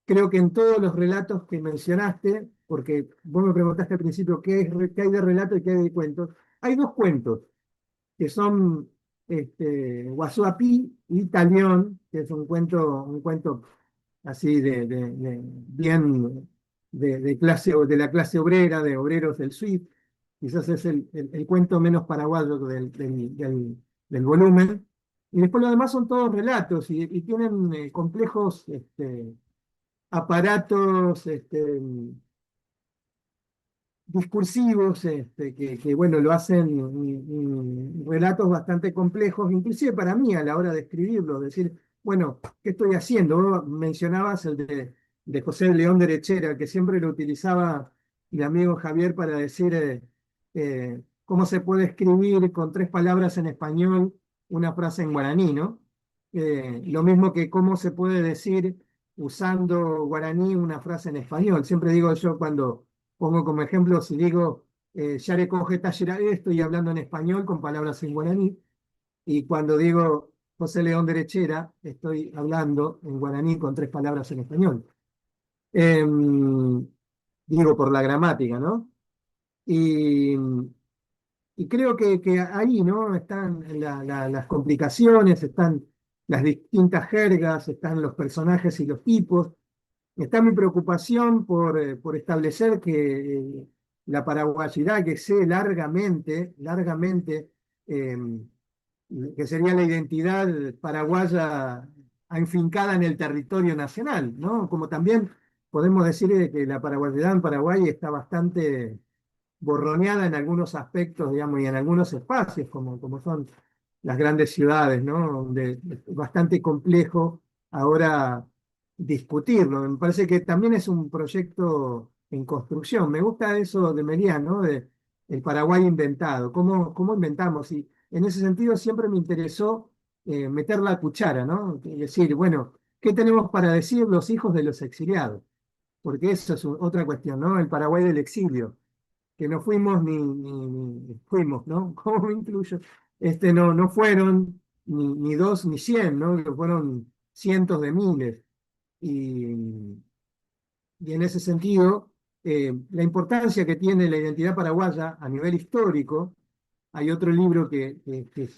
creo que en todos los relatos que mencionaste, porque vos me preguntaste al principio qué hay de relato y qué hay de cuentos, hay dos cuentos que son Guasuapí y Talión, que es un cuento así bien de la clase obrera, de obreros del SUIP. Quizás es el cuento menos paraguayo del volumen. Y después lo demás son todos relatos y tienen complejos aparatos discursivos que, bueno, lo hacen relatos bastante complejos, inclusive para mí a la hora de escribirlo, decir, bueno, ¿qué estoy haciendo? Vos mencionabas el de José León de Lechera, que siempre lo utilizaba mi amigo Javier para decir cómo se puede escribir con 3 palabras en español una frase en guaraní, ¿no? Lo mismo que cómo se puede decir usando guaraní una frase en español. Siempre digo yo cuando pongo como ejemplo, si digo Yarecoje Tayera, estoy hablando en español con palabras en guaraní, y cuando digo José León Derechera, estoy hablando en guaraní con 3 palabras en español. Digo por la gramática, ¿no? Y, y creo que ahí, ¿no? Están las complicaciones, están las distintas jergas, están los personajes y los tipos. Está mi preocupación por establecer que la paraguayidad, que sé largamente, eh, que sería la identidad paraguaya enfincada en el territorio nacional, ¿no? Como también podemos decir que la paraguayidad en Paraguay está bastante borroneada en algunos aspectos, digamos, y en algunos espacios, como son las grandes ciudades, ¿no? Donde es bastante complejo ahora discutirlo. Me parece que también es un proyecto en construcción. Me gusta eso de Melián, ¿no? De el Paraguay inventado. ¿Cómo inventamos? Y en ese sentido siempre me interesó meter la cuchara, ¿no? Es decir, bueno, ¿qué tenemos para decir los hijos de los exiliados? Porque eso es otra cuestión, ¿no? El Paraguay del exilio, que no fuimos ni fuimos, ¿no? ¿Cómo me incluyo? No fueron ni 2 ni 100, ¿no? Que fueron cientos de miles. Y, y en ese sentido, la importancia que tiene la identidad paraguaya a nivel histórico, hay otro libro que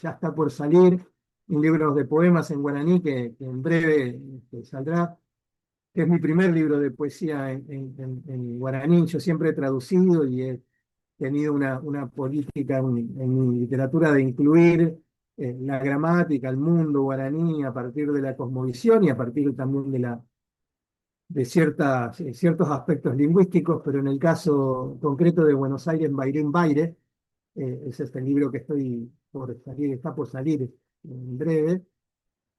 ya está por salir, un libro de poemas en guaraní que en breve saldrá, que es mi primer libro de poesía en guaraní. Yo siempre he traducido y he tenido una política en mi literatura de incluir la gramática, el mundo guaraní a partir de la cosmovisión y a partir también de ciertos aspectos lingüísticos, pero en el caso concreto de Buenos Aires, Bayrín Baire, ese es el libro que está por salir en breve.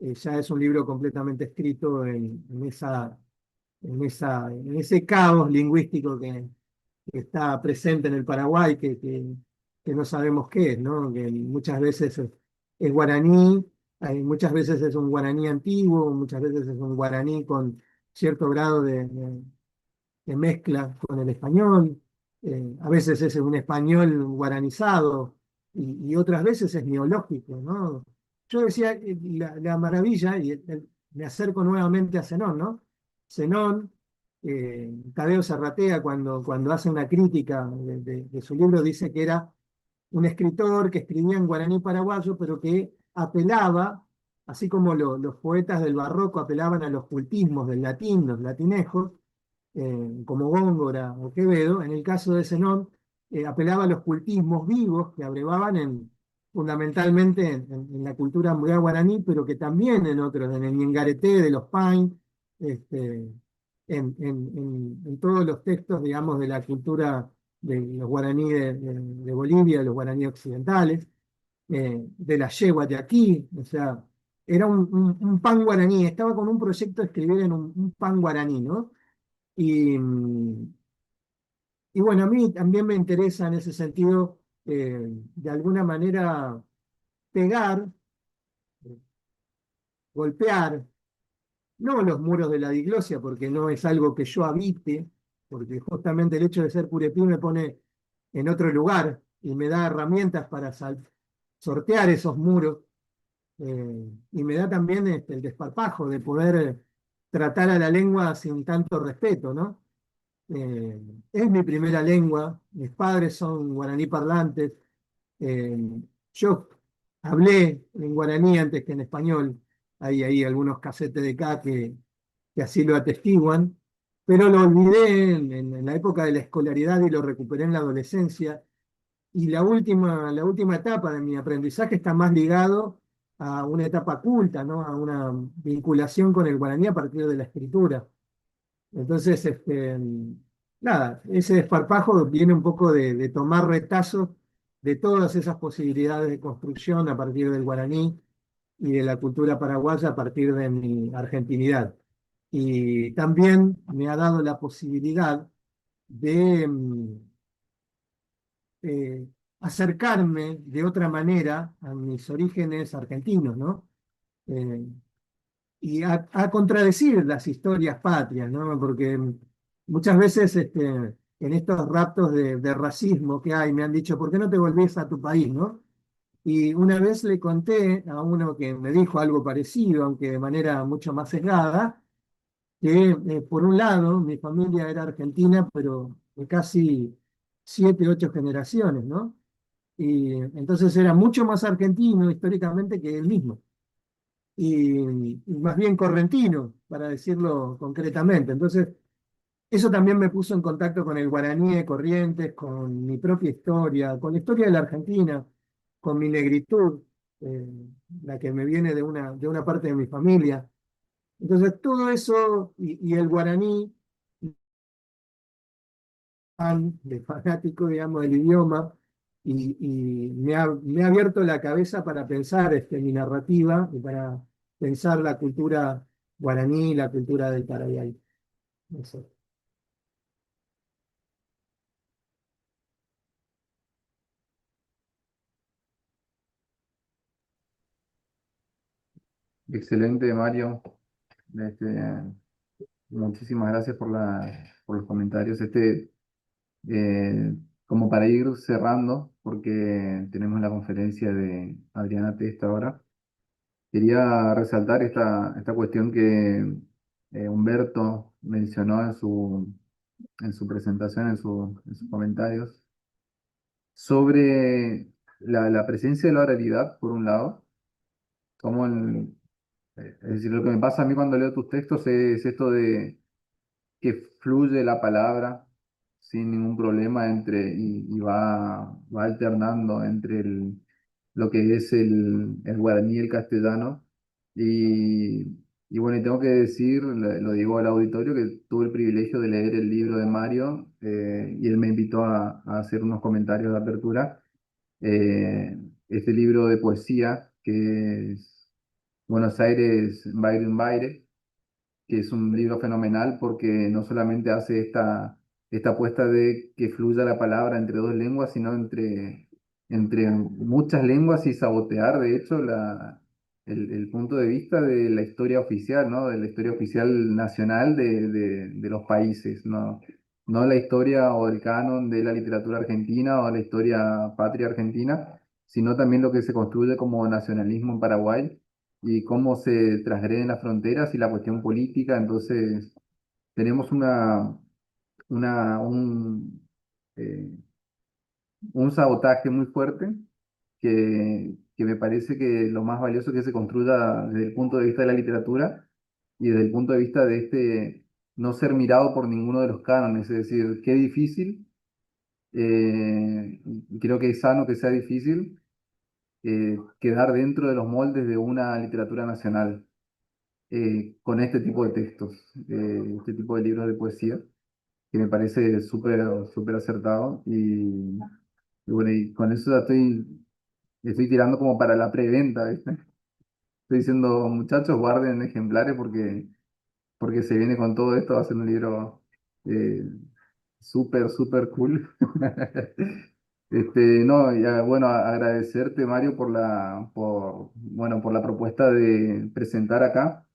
Ya es un libro completamente escrito en ese caos lingüístico que está presente en el Paraguay, que no sabemos qué es, ¿no? Que muchas veces es guaraní, muchas veces es un guaraní antiguo, muchas veces es un guaraní con cierto grado de mezcla con el español, a veces es un español guaranizado y otras veces es neológico, ¿no? Yo decía la maravilla, y me acerco nuevamente a Zenón, ¿no? Zenón, Tadeo Serratea, cuando hace una crítica de su libro, dice que era un escritor que escribía en guaraní paraguayo, pero que apelaba, así como los poetas del barroco apelaban a los cultismos del latín, los latinejos, como Góngora o Quevedo. En el caso de Zenón, apelaba a los cultismos vivos que abrevaban fundamentalmente en la cultura mundial guaraní, pero que también en otros, en el Ñengareté de los Pain, este, en todos los textos, digamos, de la cultura de los guaraní de Bolivia, de los guaraní occidentales, de la yegua de aquí, o sea, era un pan guaraní, estaba con un proyecto de escribir en un pan guaraní, ¿no? Y, y bueno, a mí también me interesa en ese sentido, de alguna manera, pegar, golpear, no los muros de la diglosia, porque no es algo que yo habite, porque justamente el hecho de ser curepí me pone en otro lugar y me da herramientas para sortear esos muros, y me da también el desparpajo de poder tratar a la lengua sin tanto respeto, ¿no? Es mi primera lengua, mis padres son guaraní parlantes, eh, yo hablé en guaraní antes que en español, hay ahí algunos casetes de acá que así lo atestiguan, pero lo olvidé en la época de la escolaridad y lo recuperé en la adolescencia, y la última etapa de mi aprendizaje está más ligado a una etapa culta, ¿no? A una vinculación con el guaraní a partir de la escritura. Entonces, nada, ese desparpajo viene un poco de tomar retazos de todas esas posibilidades de construcción a partir del guaraní y de la cultura paraguaya a partir de mi argentinidad. Y también me ha dado la posibilidad de acercarme de otra manera a mis orígenes argentinos, ¿no? Eh, y a contradecir las historias patrias, ¿no? Porque muchas veces en estos raptos de racismo que hay, me han dicho, ¿por qué no te volvés a tu país, no? Y una vez le conté a uno que me dijo algo parecido, aunque de manera mucho más sesgada, que por un lado mi familia era argentina, pero de casi 7, 8 generaciones, ¿no? Y entonces era mucho más argentino históricamente que él mismo, y más bien correntino, para decirlo concretamente. Entonces, eso también me puso en contacto con el guaraní de Corrientes, con mi propia historia, con la historia de la Argentina, con mi negritud, eh, la que me viene de una parte de mi familia. Entonces, todo eso y el guaraní, de fanático, digamos, del idioma, y me ha abierto la cabeza para pensar mi narrativa y para pensar la cultura guaraní, la cultura del Paraguay. Eso. Excelente, Mario. Este, muchísimas gracias por los comentarios. Eh, como para ir cerrando, porque tenemos la conferencia de Adriana Testa ahora, quería resaltar esta cuestión que Humberto mencionó en su presentación, en sus comentarios, sobre la presencia de la oralidad, por un lado, como es decir, lo que me pasa a mí cuando leo tus textos es esto de que fluye la palabra sin ningún problema y va alternando entre lo que es el guaraní y el castellano. Y, y bueno, y tengo que decir, lo digo al auditorio, que tuve el privilegio de leer el libro de Mario, y él me invitó a hacer unos comentarios de apertura. Este libro de poesía que es Buenos Aires, Baire en Baire, que es un libro fenomenal porque no solamente hace esta apuesta de que fluya la palabra entre dos lenguas, sino entre muchas lenguas y sabotear, de hecho, el punto de vista de la historia oficial, ¿no? De la historia oficial nacional de los países, ¿no? No la historia o el canon de la literatura argentina o la historia patria argentina, sino también lo que se construye como nacionalismo en Paraguay y cómo se transgreden las fronteras y la cuestión política. Entonces, tenemos una, un, eh, un sabotaje muy fuerte que me parece que lo más valioso es que se construya desde el punto de vista de la literatura y desde el punto de vista de no ser mirado por ninguno de los cánones. Es decir, qué difícil, creo que es sano que sea difícil quedar dentro de los moldes de una literatura nacional con este tipo de textos, este tipo de libros de poesía, que me parece súper acertado. Y bueno, y con eso ya estoy tirando como para la preventa, ¿viste? Estoy diciendo, muchachos, guarden ejemplares porque se viene con todo esto, va a ser un libro eh, súper cool. No, ya, bueno, agradecerte, Mario, bueno, por la propuesta de presentar acá.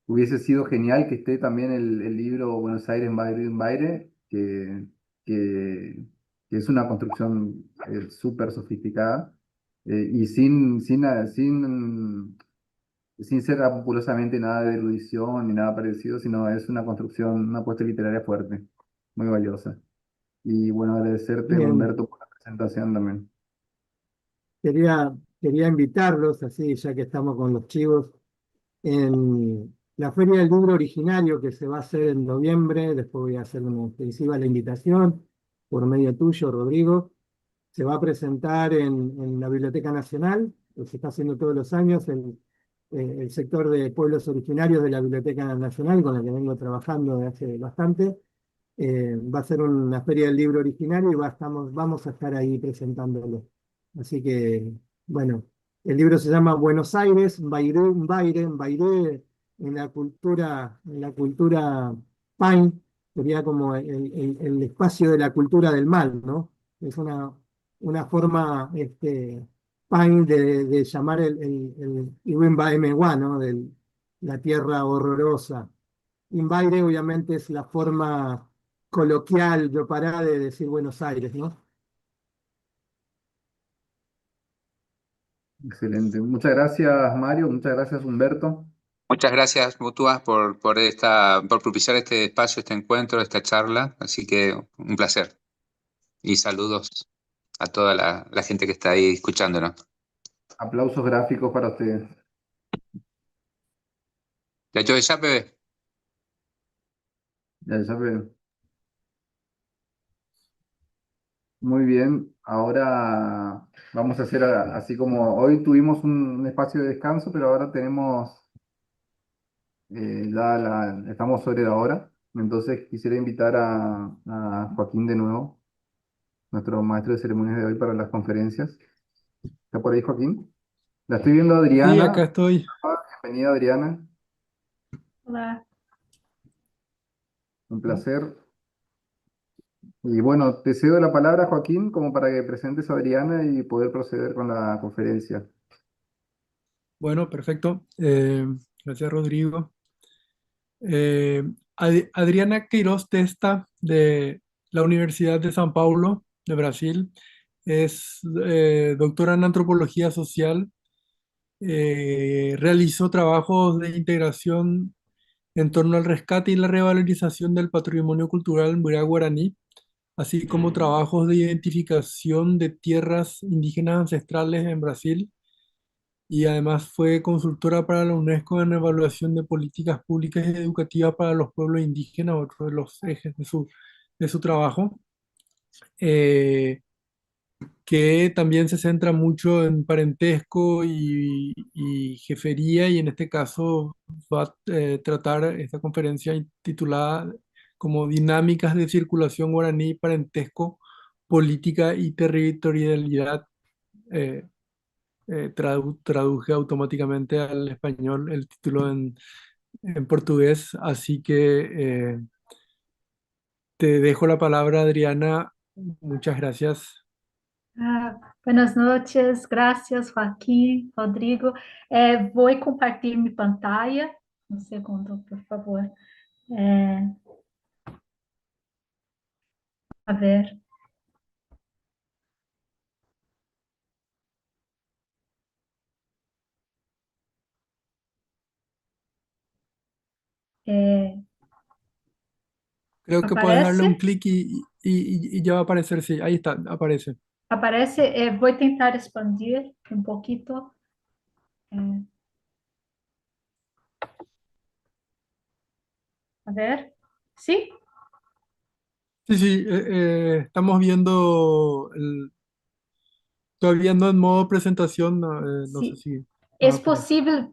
Hubiese sido genial que esté también el libro Buenos Aires en Baile, que, que es una construcción súper sofisticada, y sin ser apupulosamente nada de erudición ni nada parecido, sino es una construcción, una apuesta literaria fuerte, muy valiosa. Y bueno, agradecerte, Bien, Humberto, por la presentación también. quería invitarlos, así ya que estamos con los chivos, en la Feria del Libro Originario que se va a hacer en noviembre. Después voy a hacer una extensiva la invitación por medio tuyo, Rodrigo. Se va a presentar en la Biblioteca Nacional, que se está haciendo todos los años, el sector de pueblos originarios de la Biblioteca Nacional, con la que vengo trabajando desde hace bastante. Va a ser una feria del libro originario y vamos a estar ahí presentándolo. Así que, bueno, el libro se llama Buenos Aires, Bairé, Bairé, Bairé en la cultura Pain, sería como el espacio de la cultura del mal, ¿no? Es una forma Pain de llamar el Iwimba Emewa, ¿no? La tierra horrorosa. Imbaire obviamente es la forma coloquial, yo pará de decir Buenos Aires, ¿no? Excelente. Muchas gracias, Mario. Muchas gracias, Humberto. Muchas gracias, Mutuas, por propiciar este espacio, este encuentro, esta charla. Así que un placer. Y saludos a toda la gente que está ahí escuchándonos. Aplausos gráficos para ustedes. Ya yo ya, bebé. Ya veo. Muy bien. Ahora vamos a hacer así como hoy tuvimos un espacio de descanso, pero ahora tenemos estamos sobre la hora. Entonces quisiera invitar a Joaquín de nuevo, nuestro maestro de ceremonias de hoy para las conferencias. ¿Está por ahí, Joaquín? La estoy viendo a Sí, acá Adriana. estoy. Bienvenida, Adriana. Hola. Un placer. Y bueno, te cedo la palabra, Joaquín, como para que presentes a Adriana y poder proceder con la conferencia. Bueno, perfecto. Gracias, Rodrigo. Adriana Queiroz Testa, de la Universidad de São Paulo, de Brasil, es doctora en antropología social. Realizó trabajos de integración en torno al rescate y la revalorización del patrimonio cultural murai guaraní, así como trabajos de identificación de tierras indígenas ancestrales en Brasil, y además fue consultora para la UNESCO en evaluación de políticas públicas y educativas para los pueblos indígenas, otro de los ejes de su trabajo, que también se centra mucho en parentesco y jefería, y en este caso va a tratar esta conferencia titulada como Dinámicas de Circulación Guaraní, Parentesco, Política y Territorialidad. eh, Traduje automáticamente al español el título en portugués, así que te dejo la palabra, Adriana. Muchas gracias. Buenas noches, gracias Joaquim, Rodrigo. Vou compartilhar minha pantalla. Um segundo, por favor. A ver. Creo que puedes darle un Aparece? clic y ya va a aparecer, sí, ahí está, aparece. Aparece. Vou tentar expandir um pouquinho. A ver. ¿Sí? Sí, sí, estamos viendo, todavía no en modo presentación, no, no sé Sí. si É vas a poder. possível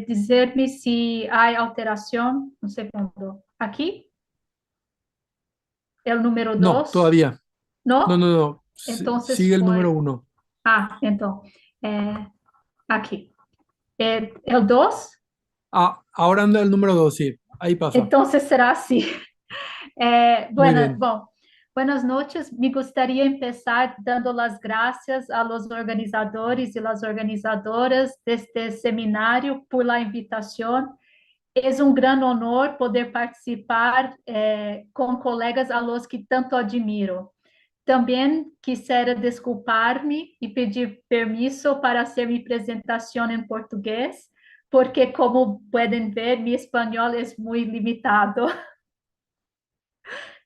dizer-me se há alteração? Um segundo. Aqui? É o número No, 2? todavía. No, Não? no, no. Então Sigue el número foi. 1. Então. Aqui. É o 2? Ah, ahora anda el número 2, sí, ahí pasa. Então será assim. Muy bien. Buenas noches. Me gostaria de começar dando as graças aos organizadores e às organizadoras deste seminário por la invitação. É um grande honor poder participar com colegas a los que tanto admiro. Também quisiera desculpar-me e pedir permiso para hacer mi presentación en portugués, porque como pueden ver, mi español es muy limitado.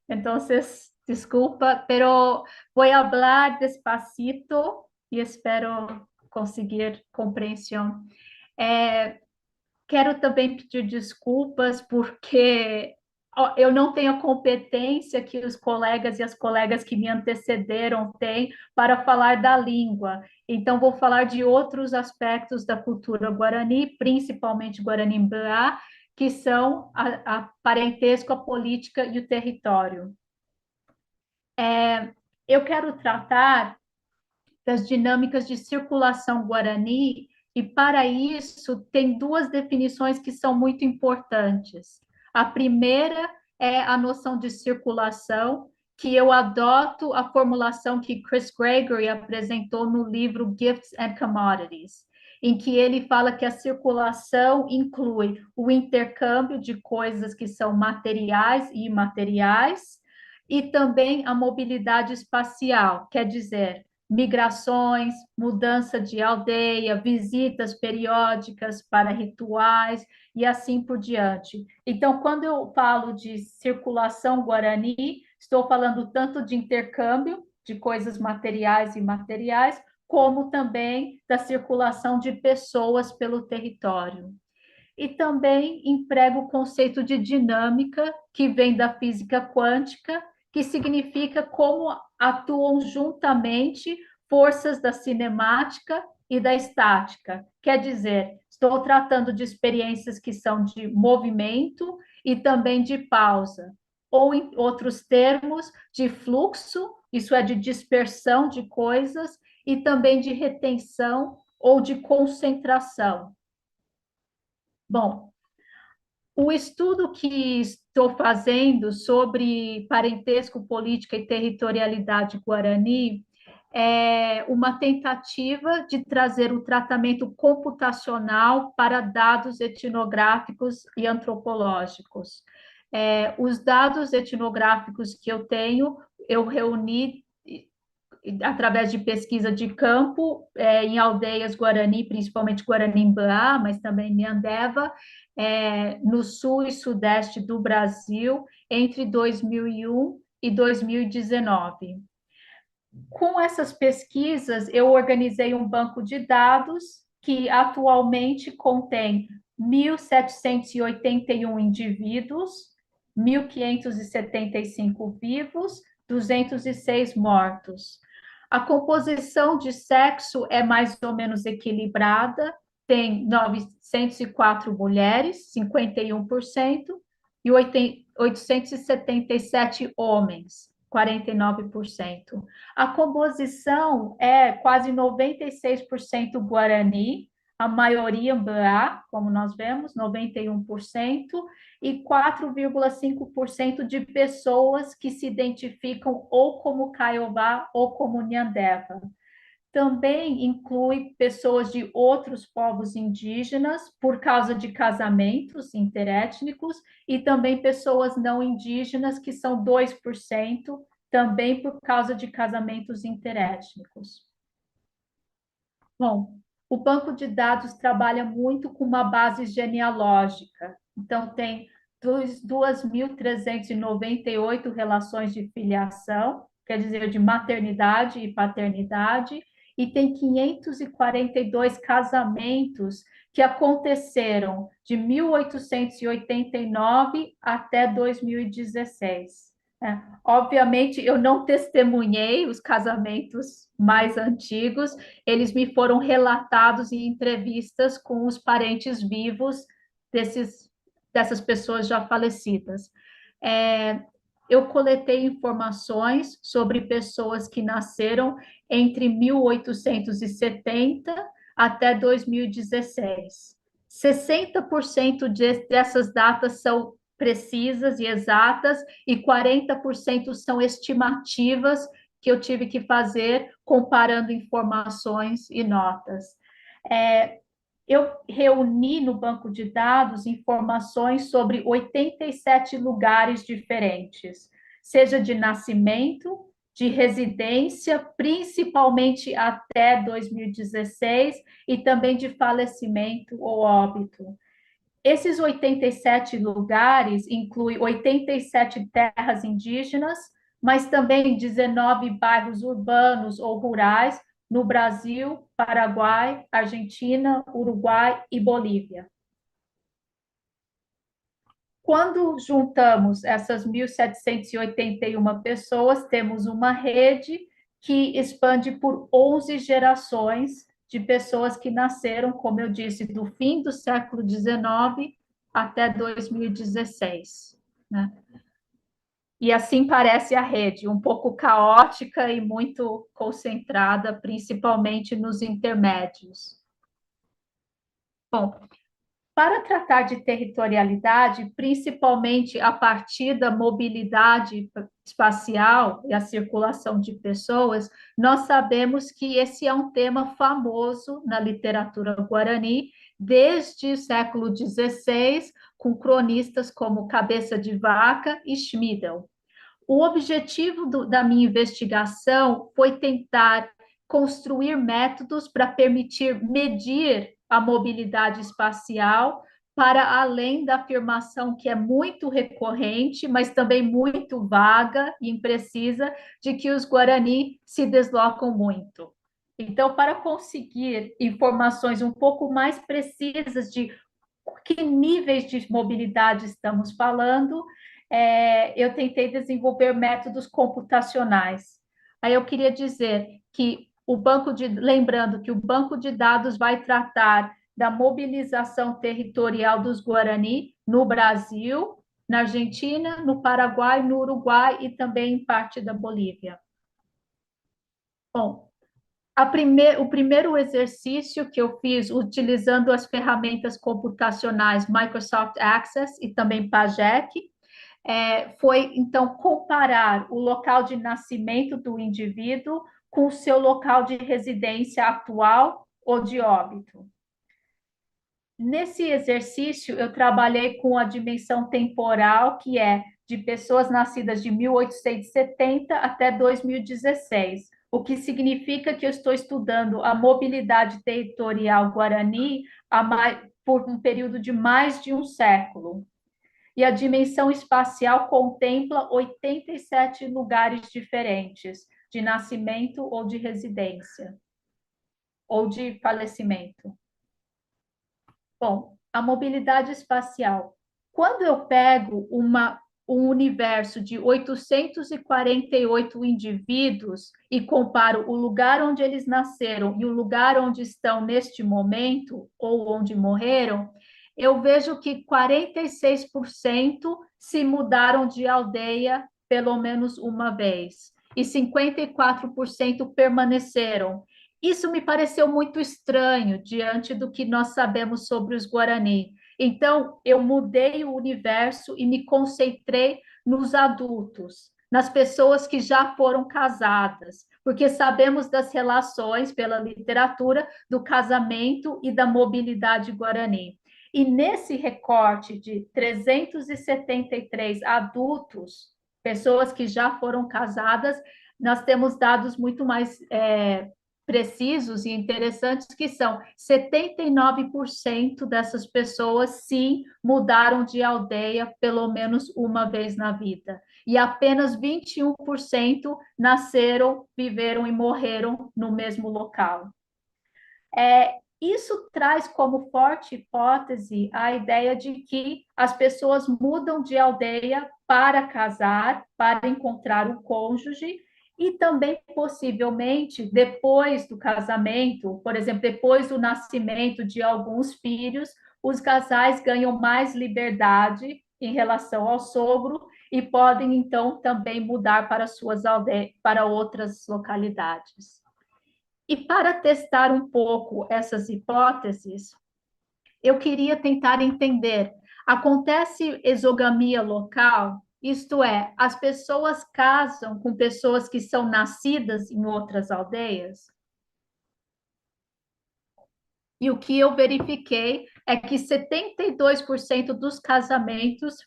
Entonces, disculpa, pero voy a hablar despacito y espero conseguir comprensión. Quero também pedir desculpas porque eu não tenho a competência que os colegas e as colegas que me antecederam têm para falar da língua. Então, vou falar de outros aspectos da cultura guarani, principalmente Guarani-Mbuá, que são a parentesco, a política e o território. Eu quero tratar das dinâmicas de circulação guarani, e para isso tem duas definições que são muito importantes. A primeira é a noção de circulação, que eu adoto a formulação que Chris Gregory apresentou no livro Gifts and Commodities, em que ele fala que a circulação inclui o intercâmbio de coisas que são materiais e imateriais, e também a mobilidade espacial, quer dizer, migrações, mudança de aldeia, visitas periódicas para rituais e assim por diante. Então, quando eu falo de circulação guarani, estou falando tanto de intercâmbio de coisas materiais e imateriais, como também da circulação de pessoas pelo território. E também emprego o conceito de dinâmica, que vem da física quântica, que significa como atuam juntamente forças da cinemática e da estática. Quer dizer, estou tratando de experiências que são de movimento e também de pausa, ou em outros termos, de fluxo, isso é de dispersão de coisas, e também de retenção ou de concentração. Bom, o estudo que estou fazendo sobre parentesco, política e territorialidade guarani é uma tentativa de trazer o tratamento computacional para dados etnográficos e antropológicos. Os dados etnográficos que eu tenho, eu reuni através de pesquisa de campo, em aldeias Guarani, principalmente Guarani-Mbaá, mas também Niandeva, no sul e sudeste do Brasil, entre 2001 e 2019. Com essas pesquisas, eu organizei um banco de dados que atualmente contém 1.781 indivíduos, 1.575 vivos, 206 mortos. A composição de sexo é mais ou menos equilibrada, tem 904 mulheres, 51%, e 877 homens, 49%. A composição é quase 96% Guarani, a maioria Mbaá, como nós vemos, 91%, e 4,5% de pessoas que se identificam ou como Caiobá ou como Niandeva. Também inclui pessoas de outros povos indígenas por causa de casamentos interétnicos e também pessoas não indígenas, que são 2%, também por causa de casamentos interétnicos. Bom, o banco de dados trabalha muito com uma base genealógica. Então, tem 2.398 relações de filiação, quer dizer, de maternidade e paternidade, e tem 542 casamentos que aconteceram de 1889 até 2016. Obviamente, eu não testemunhei os casamentos mais antigos, eles me foram relatados em entrevistas com os parentes vivos dessas pessoas já falecidas. Eu coletei informações sobre pessoas que nasceram entre 1870 até 2016. 60% dessas datas são precisas e exatas, e 40% são estimativas que eu tive que fazer comparando informações e notas. Eu reuni no banco de dados informações sobre 87 lugares diferentes, seja de nascimento, de residência, principalmente até 2016, e também de falecimento ou óbito. Esses 87 lugares incluem 87 terras indígenas, mas também 19 bairros urbanos ou rurais no Brasil, Paraguai, Argentina, Uruguai e Bolívia. Quando juntamos essas 1.781 pessoas, temos uma rede que expande por 11 gerações de pessoas que nasceram, como eu disse, do fim do século XIX até 2016, né? E assim parece a rede, um pouco caótica e muito concentrada, principalmente nos intermédios. Bom, para tratar de territorialidade, principalmente a partir da mobilidade espacial e a circulação de pessoas, nós sabemos que esse é um tema famoso na literatura guarani desde o século XVI, com cronistas como Cabeça de Vaca e Schmidl. O objetivo da minha investigação foi tentar construir métodos para permitir medir a mobilidade espacial para além da afirmação que é muito recorrente, mas também muito vaga e imprecisa, de que os Guarani se deslocam muito. Então, para conseguir informações um pouco mais precisas de que níveis de mobilidade estamos falando, eu tentei desenvolver métodos computacionais. Aí eu queria dizer que lembrando que o banco de dados vai tratar da mobilização territorial dos Guarani no Brasil, na Argentina, no Paraguai, no Uruguai e também em parte da Bolívia. Bom, o primeiro exercício que eu fiz utilizando as ferramentas computacionais Microsoft Access e também Pajek, foi, então, comparar o local de nascimento do indivíduo com o seu local de residência atual ou de óbito. Nesse exercício, eu trabalhei com a dimensão temporal, que é de pessoas nascidas de 1870 até 2016, o que significa que eu estou estudando a mobilidade territorial guarani por um período de mais de um século. E a dimensão espacial contempla 87 lugares diferentes de nascimento ou de residência, ou de falecimento. Bom, a mobilidade espacial. Quando eu pego um universo de 848 indivíduos e comparo o lugar onde eles nasceram e o lugar onde estão neste momento, ou onde morreram, eu vejo que 46% se mudaram de aldeia pelo menos uma vez e 54% permaneceram. Isso me pareceu muito estranho diante do que nós sabemos sobre os Guarani. Então, eu mudei o universo e me concentrei nos adultos, nas pessoas que já foram casadas, porque sabemos das relações, pela literatura, do casamento e da mobilidade Guarani. E nesse recorte de 373 adultos, pessoas que já foram casadas, nós temos dados muito mais precisos e interessantes, que são 79% dessas pessoas, sim, mudaram de aldeia pelo menos uma vez na vida. E apenas 21% nasceram, viveram e morreram no mesmo local. Isso traz como forte hipótese a ideia de que as pessoas mudam de aldeia para casar, para encontrar um cônjuge, e também, possivelmente, depois do casamento, por exemplo, depois do nascimento de alguns filhos, os casais ganham mais liberdade em relação ao sogro e podem, então, também mudar para suas aldeias, para outras localidades. E para testar um pouco essas hipóteses, eu queria tentar entender: acontece exogamia local? Isto é, as pessoas casam com pessoas que são nascidas em outras aldeias? E o que eu verifiquei é que 72% dos casamentos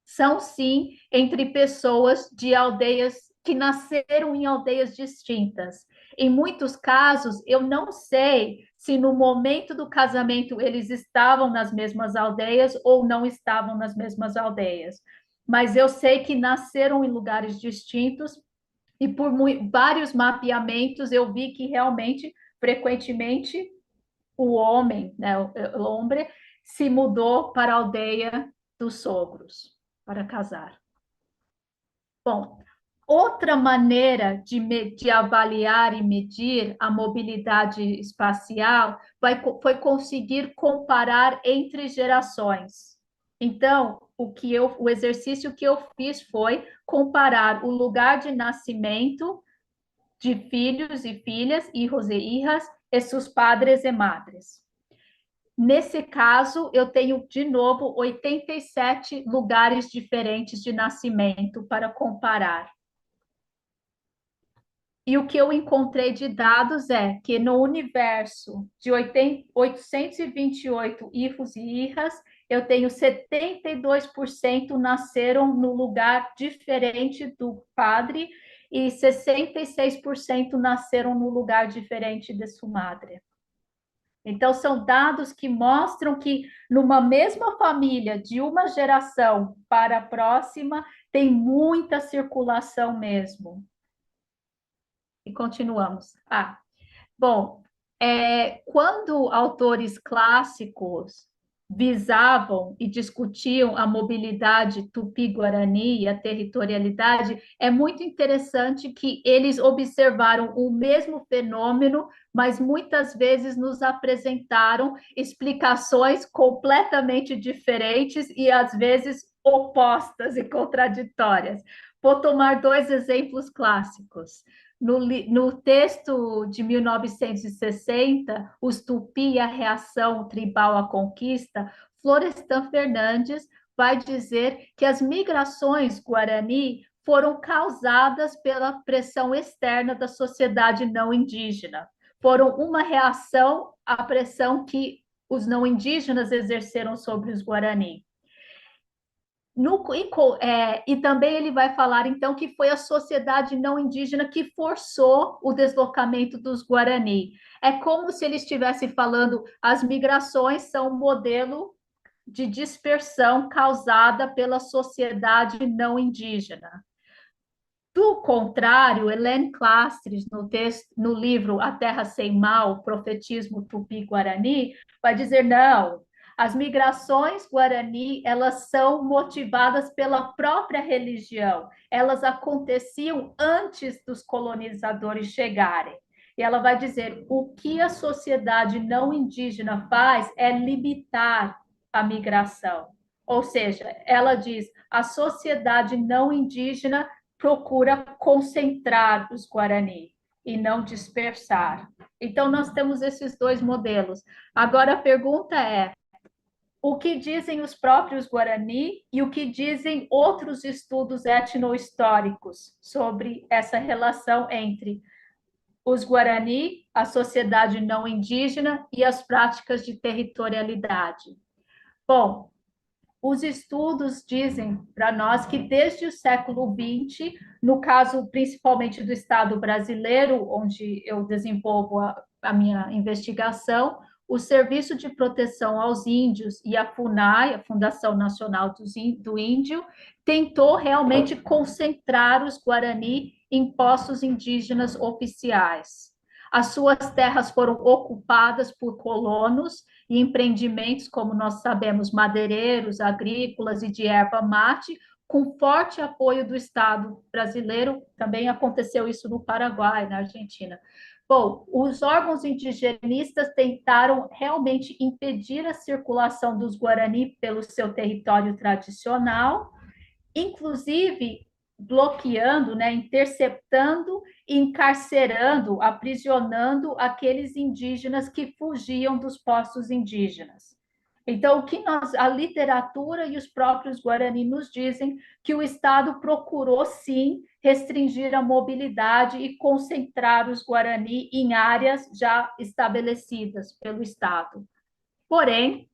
são, sim, entre pessoas de aldeias que nasceram em aldeias distintas. Em muitos casos, eu não sei se no momento do casamento eles estavam nas mesmas aldeias ou não estavam nas mesmas aldeias, mas eu sei que nasceram em lugares distintos e por vários mapeamentos eu vi que realmente, frequentemente, o homem, né, o homem, se mudou para a aldeia dos sogros para casar. Bom, outra maneira de avaliar e medir a mobilidade espacial foi conseguir comparar entre gerações. Então, o exercício que eu fiz foi comparar o lugar de nascimento de filhos e filhas, hijos e hijas, e seus padres e madres. Nesse caso, eu tenho, de novo, 87 lugares diferentes de nascimento para comparar. E o que eu encontrei de dados é que no universo de 828 hijos e hijas, eu tenho 72% nasceram no lugar diferente do padre e 66% nasceram no lugar diferente de sua madre. Então, são dados que mostram que numa mesma família, de uma geração para a próxima, tem muita circulação mesmo. E continuamos. Bom, quando autores clássicos visavam e discutiam a mobilidade tupi-guarani e a territorialidade, é muito interessante que eles observaram o mesmo fenômeno, mas muitas vezes nos apresentaram explicações completamente diferentes e às vezes opostas e contraditórias. Vou tomar dois exemplos clássicos. No texto de 1960, Os Tupi e a Reação Tribal à Conquista, Florestan Fernandes vai dizer que as migrações guarani foram causadas pela pressão externa da sociedade não indígena. Foram uma reação à pressão que os não indígenas exerceram sobre os guarani. E também ele vai falar, então, que foi a sociedade não indígena que forçou o deslocamento dos Guarani. É como se ele estivesse falando, as migrações são um modelo de dispersão causada pela sociedade não indígena. Do contrário, Hélène Clastres, no livro A Terra Sem Mal, Profetismo Tupi-Guarani, vai dizer, não, as migrações guarani, elas são motivadas pela própria religião, elas aconteciam antes dos colonizadores chegarem. E ela vai dizer, o que a sociedade não indígena faz é limitar a migração. Ou seja, ela diz, a sociedade não indígena procura concentrar os Guarani e não dispersar. Então, nós temos esses dois modelos. Agora, a pergunta é, o que dizem os próprios Guarani e o que dizem outros estudos etnohistóricos sobre essa relação entre os Guarani, a sociedade não indígena e as práticas de territorialidade? Bom, os estudos dizem para nós que desde o século XX, no caso principalmente do Estado brasileiro, onde eu desenvolvo a minha investigação, o Serviço de Proteção aos Índios e a FUNAI, a Fundação Nacional do Índio, tentou realmente concentrar os Guarani em postos indígenas oficiais. As suas terras foram ocupadas por colonos e empreendimentos, como nós sabemos, madeireiros, agrícolas e de erva mate, com forte apoio do Estado brasileiro. Também aconteceu isso no Paraguai, na Argentina. Bom, os órgãos indigenistas tentaram realmente impedir a circulação dos Guarani pelo seu território tradicional, inclusive bloqueando, interceptando, encarcerando, aprisionando aqueles indígenas que fugiam dos postos indígenas. Então, o que a literatura e os próprios Guarani nos dizem que o Estado procurou, sim, restringir a mobilidade e concentrar os Guarani em áreas já estabelecidas pelo Estado. Porém,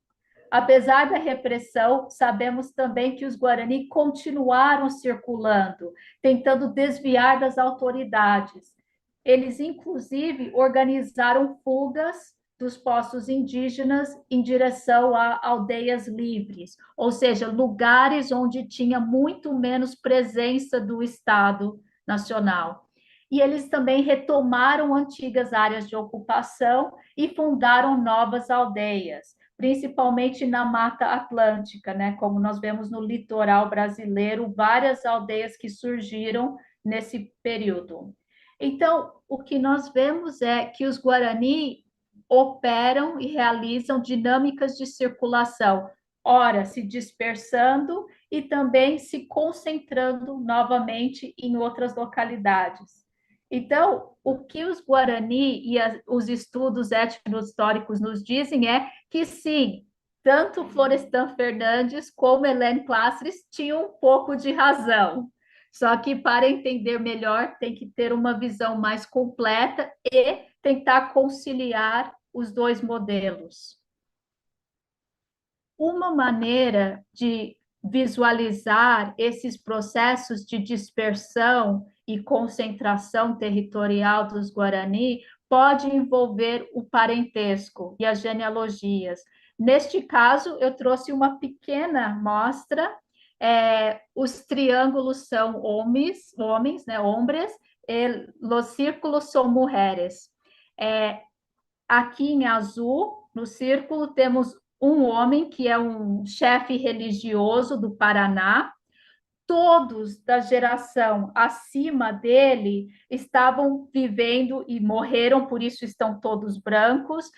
apesar da repressão, sabemos também que os Guarani continuaram circulando, tentando desviar das autoridades. Eles, inclusive, organizaram fugas dos postos indígenas em direção a aldeias livres, ou seja, lugares onde tinha muito menos presença do Estado Nacional. E eles também retomaram antigas áreas de ocupação e fundaram novas aldeias, principalmente na Mata Atlântica, como nós vemos no litoral brasileiro, várias aldeias que surgiram nesse período. Então, o que nós vemos é que os Guarani operam e realizam dinâmicas de circulação, ora se dispersando e também se concentrando novamente em outras localidades. Então, o que os Guarani e os estudos etnohistóricos nos dizem é que, sim, tanto Florestan Fernandes como Hélène Clastres tinham um pouco de razão. Só que para entender melhor, tem que ter uma visão mais completa e tentar conciliar os dois modelos. Uma maneira de visualizar esses processos de dispersão e concentração territorial dos Guarani pode envolver o parentesco e as genealogias. Neste caso, eu trouxe uma pequena amostra. Os triângulos são homens, né, hombres, e os círculos são mulheres. Aqui em azul, no círculo, temos um homem que é um chefe religioso do Paraná. Todos da geração acima dele estavam vivendo e morreram, por isso estão todos brancos,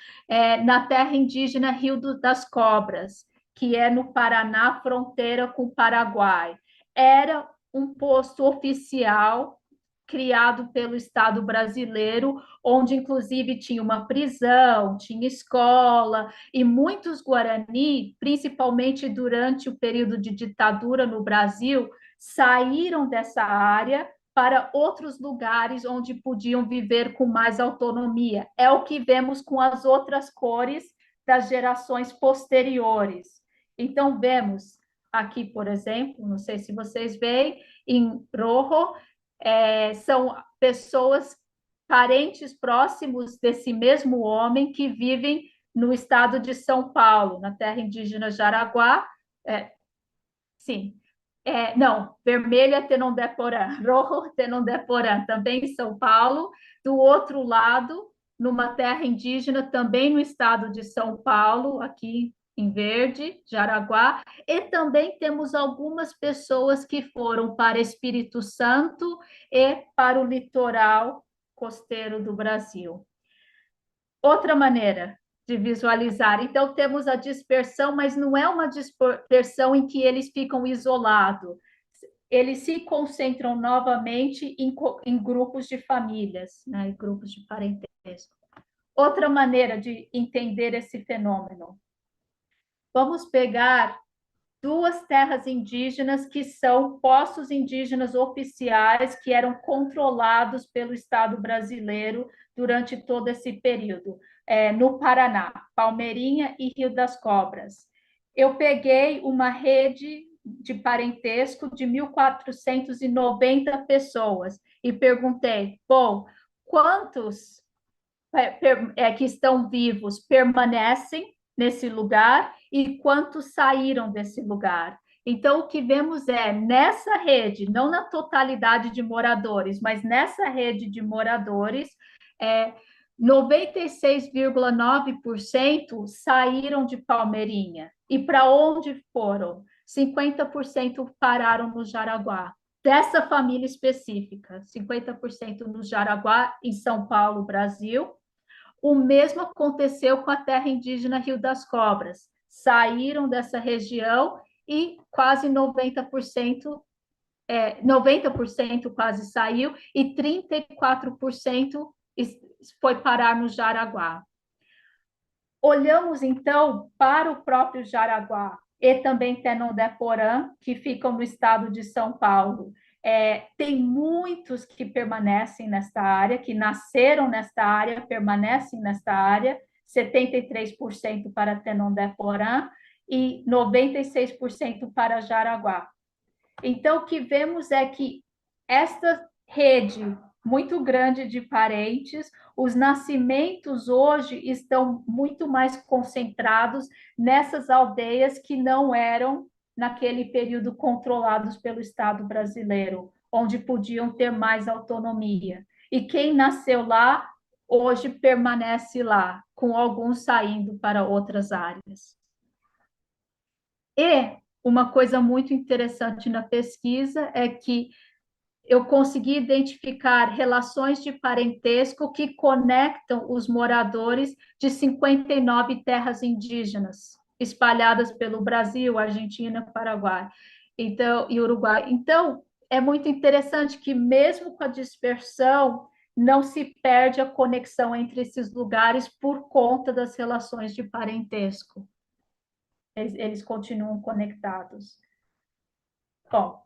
na terra indígena Rio das Cobras, que é no Paraná, fronteira com o Paraguai. Era um posto oficial criado pelo Estado brasileiro, onde inclusive tinha uma prisão, tinha escola, e muitos Guarani, principalmente durante o período de ditadura no Brasil, saíram dessa área para outros lugares onde podiam viver com mais autonomia. É o que vemos com as outras cores das gerações posteriores. Então, vemos aqui, por exemplo, não sei se vocês veem, em rojo, são pessoas parentes próximos desse mesmo homem que vivem no estado de São Paulo, na terra indígena Jaraguá. Sim. Não, vermelho é Tenondeporã, rojo Tenondeporã, também em São Paulo. Do outro lado, numa terra indígena, também no estado de São Paulo, aqui em verde, Jaraguá, e também temos algumas pessoas que foram para Espírito Santo e para o litoral costeiro do Brasil. Outra maneira de visualizar, então temos a dispersão, mas não é uma dispersão em que eles ficam isolados, eles se concentram novamente em grupos de famílias, né, em grupos de parentesco. Outra maneira de entender esse fenômeno. Vamos pegar duas terras indígenas que são postos indígenas oficiais que eram controlados pelo Estado brasileiro durante todo esse período, no Paraná, Palmeirinha e Rio das Cobras. Eu peguei uma rede de parentesco de 1.490 pessoas e perguntei, bom, quantos que estão vivos permanecem nesse lugar e quantos saíram desse lugar. Então, o que vemos nessa rede, não na totalidade de moradores, mas nessa rede de moradores, 96,9% saíram de Palmeirinha. E para onde foram? 50% pararam no Jaraguá. Dessa família específica, 50% no Jaraguá, em São Paulo, Brasil. O mesmo aconteceu com a terra indígena Rio das Cobras. Saíram dessa região e quase 90%, 90% quase saiu e 34% foi parar no Jaraguá. Olhamos, então, para o próprio Jaraguá e também Tenondeporã, que ficam no estado de São Paulo. Tem muitos que permanecem nesta área, que nasceram nesta área, permanecem nesta área, 73% para Tenondeporã e 96% para Jaraguá. Então, o que vemos é que esta rede muito grande de parentes, os nascimentos hoje estão muito mais concentrados nessas aldeias que não eram naquele período controlados pelo Estado brasileiro, onde podiam ter mais autonomia. E quem nasceu lá, hoje permanece lá, com alguns saindo para outras áreas. E uma coisa muito interessante na pesquisa é que eu consegui identificar relações de parentesco que conectam os moradores de 59 terras indígenas espalhadas pelo Brasil, Argentina, Paraguai, então, e Uruguai. Então, é muito interessante que mesmo com a dispersão, não se perde a conexão entre esses lugares por conta das relações de parentesco. Eles continuam conectados. Bom,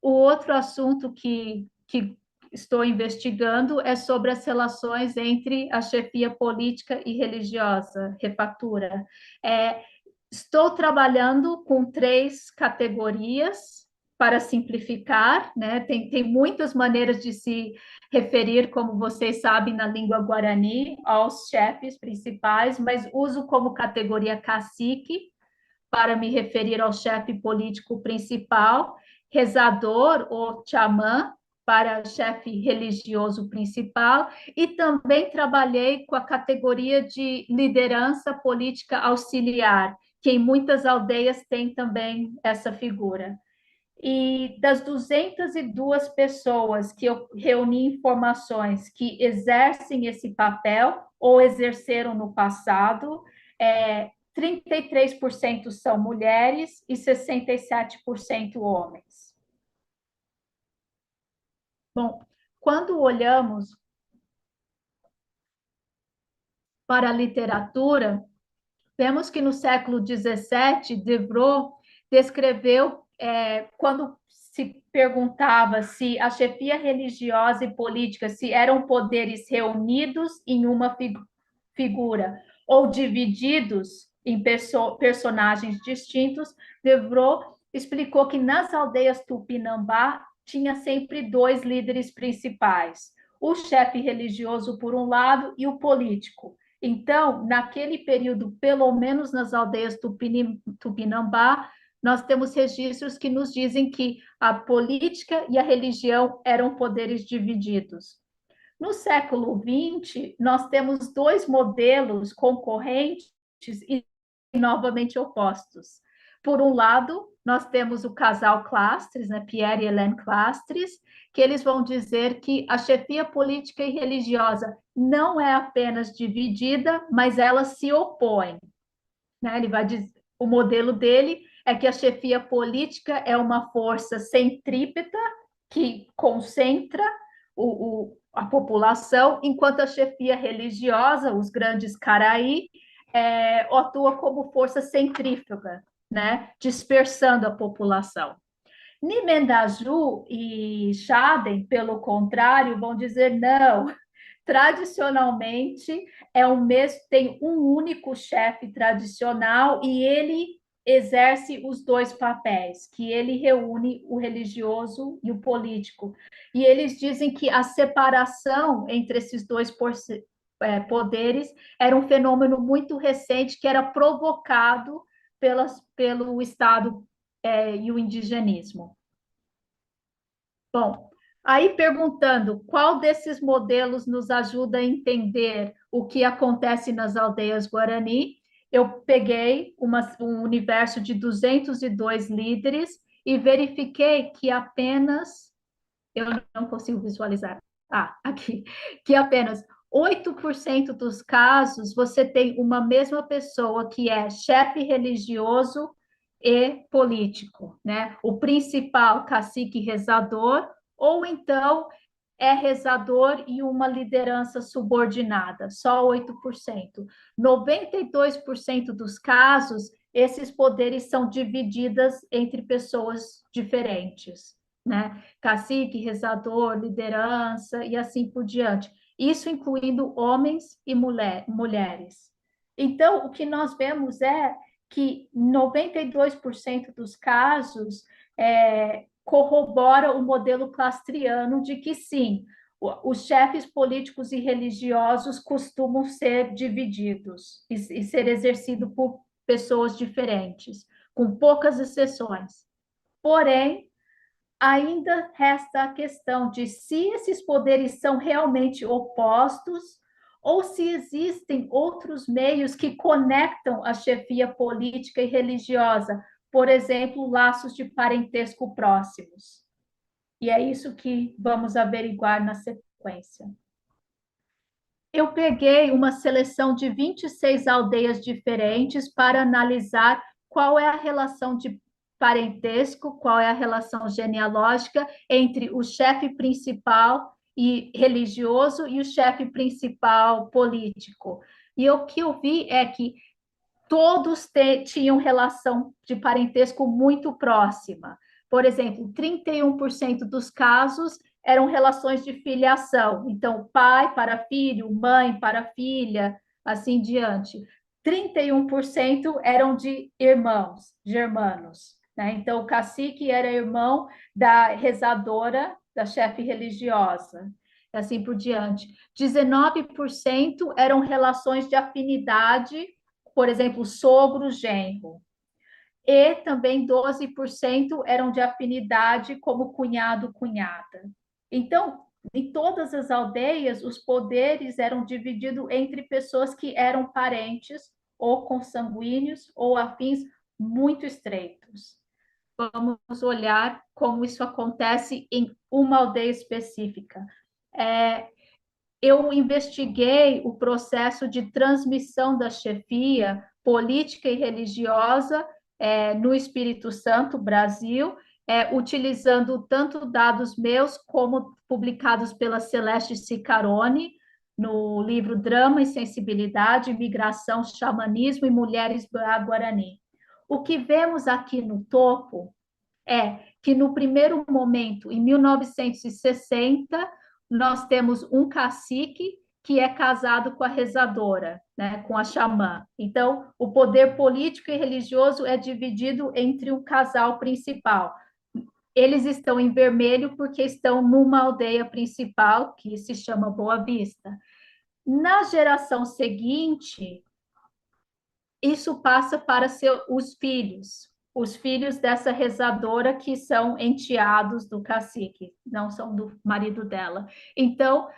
O outro assunto que estou investigando é sobre as relações entre a chefia política e religiosa, refatura. Estou trabalhando com 3 categorias para simplificar, né? Tem muitas maneiras de se referir, como vocês sabem, na língua guarani, aos chefes principais, mas uso como categoria cacique para me referir ao chefe político principal, rezador ou chamã para chefe religioso principal, e também trabalhei com a categoria de liderança política auxiliar, que em muitas aldeias tem também essa figura. E das 202 pessoas que eu reuni informações que exercem esse papel ou exerceram no passado, 33% são mulheres e 67% homens. Bom, quando olhamos para a literatura, vemos que no século XVII, Devreux descreveu, quando se perguntava se a chefia religiosa e política se eram poderes reunidos em uma figura ou divididos em personagens distintos, Devreux explicou que nas aldeias Tupinambá tinha sempre 2 líderes principais, o chefe religioso por um lado e o político. Então, naquele período, pelo menos nas aldeias Tupinambá, nós temos registros que nos dizem que a política e a religião eram poderes divididos. No século XX, nós temos 2 modelos concorrentes e novamente opostos. Por um lado, nós temos o casal Clastres, né, Pierre e Hélène Clastres, que eles vão dizer que a chefia política e religiosa não é apenas dividida, mas ela se opõe. Né? Ele vai dizer, o modelo dele é que a chefia política é uma força centrípeta que concentra a população, enquanto a chefia religiosa, os grandes caraí, atua como força centrífuga, né? Dispersando a população. Nimendaju e Chaden, pelo contrário, vão dizer não. Tradicionalmente, tem um único chefe tradicional e ele exerce os 2 papéis, que ele reúne o religioso e o político. E eles dizem que a separação entre esses 2 poderes era um fenômeno muito recente que era provocado pelo Estado e o indigenismo. Bom, aí perguntando qual desses modelos nos ajuda a entender o que acontece nas aldeias Guarani, eu peguei um universo de 202 líderes e verifiquei que apenas, eu não consigo visualizar, aqui, que apenas 8% dos casos você tem uma mesma pessoa que é chefe religioso e político, né? O principal cacique rezador, ou então é rezador e uma liderança subordinada, só 8%. 92% dos casos, esses poderes são divididos entre pessoas diferentes, né? Cacique, rezador, liderança e assim por diante. Isso incluindo homens e mulheres. Então, o que nós vemos é que 92% dos casos corrobora o modelo clastriano de que, sim, os chefes políticos e religiosos costumam ser divididos e ser exercido por pessoas diferentes, com poucas exceções. Porém, ainda resta a questão de se esses poderes são realmente opostos ou se existem outros meios que conectam a chefia política e religiosa, por exemplo, laços de parentesco próximos. E é isso que vamos averiguar na sequência. Eu peguei uma seleção de 26 aldeias diferentes para analisar qual é a relação de parentesco, qual é a relação genealógica entre o chefe principal e religioso e o chefe principal político. E o que eu vi é que todos tinham relação de parentesco muito próxima. Por exemplo, 31% dos casos eram relações de filiação. Então, pai para filho, mãe para filha, assim diante. 31% eram de irmãos, germanos, né? Então, o cacique era irmão da rezadora, da chefe religiosa, assim por diante. 19% eram relações de afinidade, por exemplo, sogro, genro. E também 12% eram de afinidade como cunhado, cunhada. Então, em todas as aldeias, os poderes eram divididos entre pessoas que eram parentes ou consanguíneos ou afins muito estreitos. Vamos olhar como isso acontece em uma aldeia específica. Eu investiguei o processo de transmissão da chefia política e religiosa no Espírito Santo, Brasil, utilizando tanto dados meus como publicados pela Celeste Cicarone, no livro Drama e Sensibilidade, Migração, Xamanismo e Mulheres Guarani. O que vemos aqui no topo é que, no primeiro momento, em 1960, nós temos um cacique que é casado com a rezadora, né, com a xamã. Então, o poder político e religioso é dividido entre um casal principal. Eles estão em vermelho porque estão numa aldeia principal, que se chama Boa Vista. Na geração seguinte, isso passa para os filhos dessa rezadora, que são enteados do cacique, não são do marido dela. Então,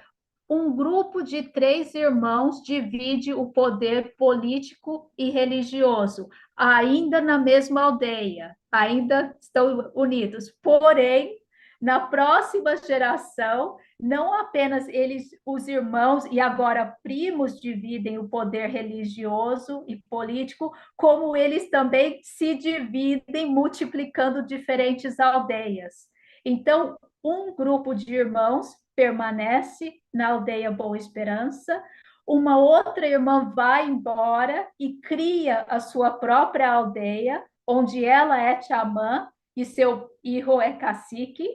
um grupo de 3 irmãos divide o poder político e religioso, ainda na mesma aldeia, ainda estão unidos. Porém, na próxima geração, não apenas eles, os irmãos e agora primos, dividem o poder religioso e político, como eles também se dividem, multiplicando diferentes aldeias. Então, um grupo de irmãos permanece na aldeia Boa Esperança, uma outra irmã vai embora e cria a sua própria aldeia, onde ela é xamã e seu filho é cacique.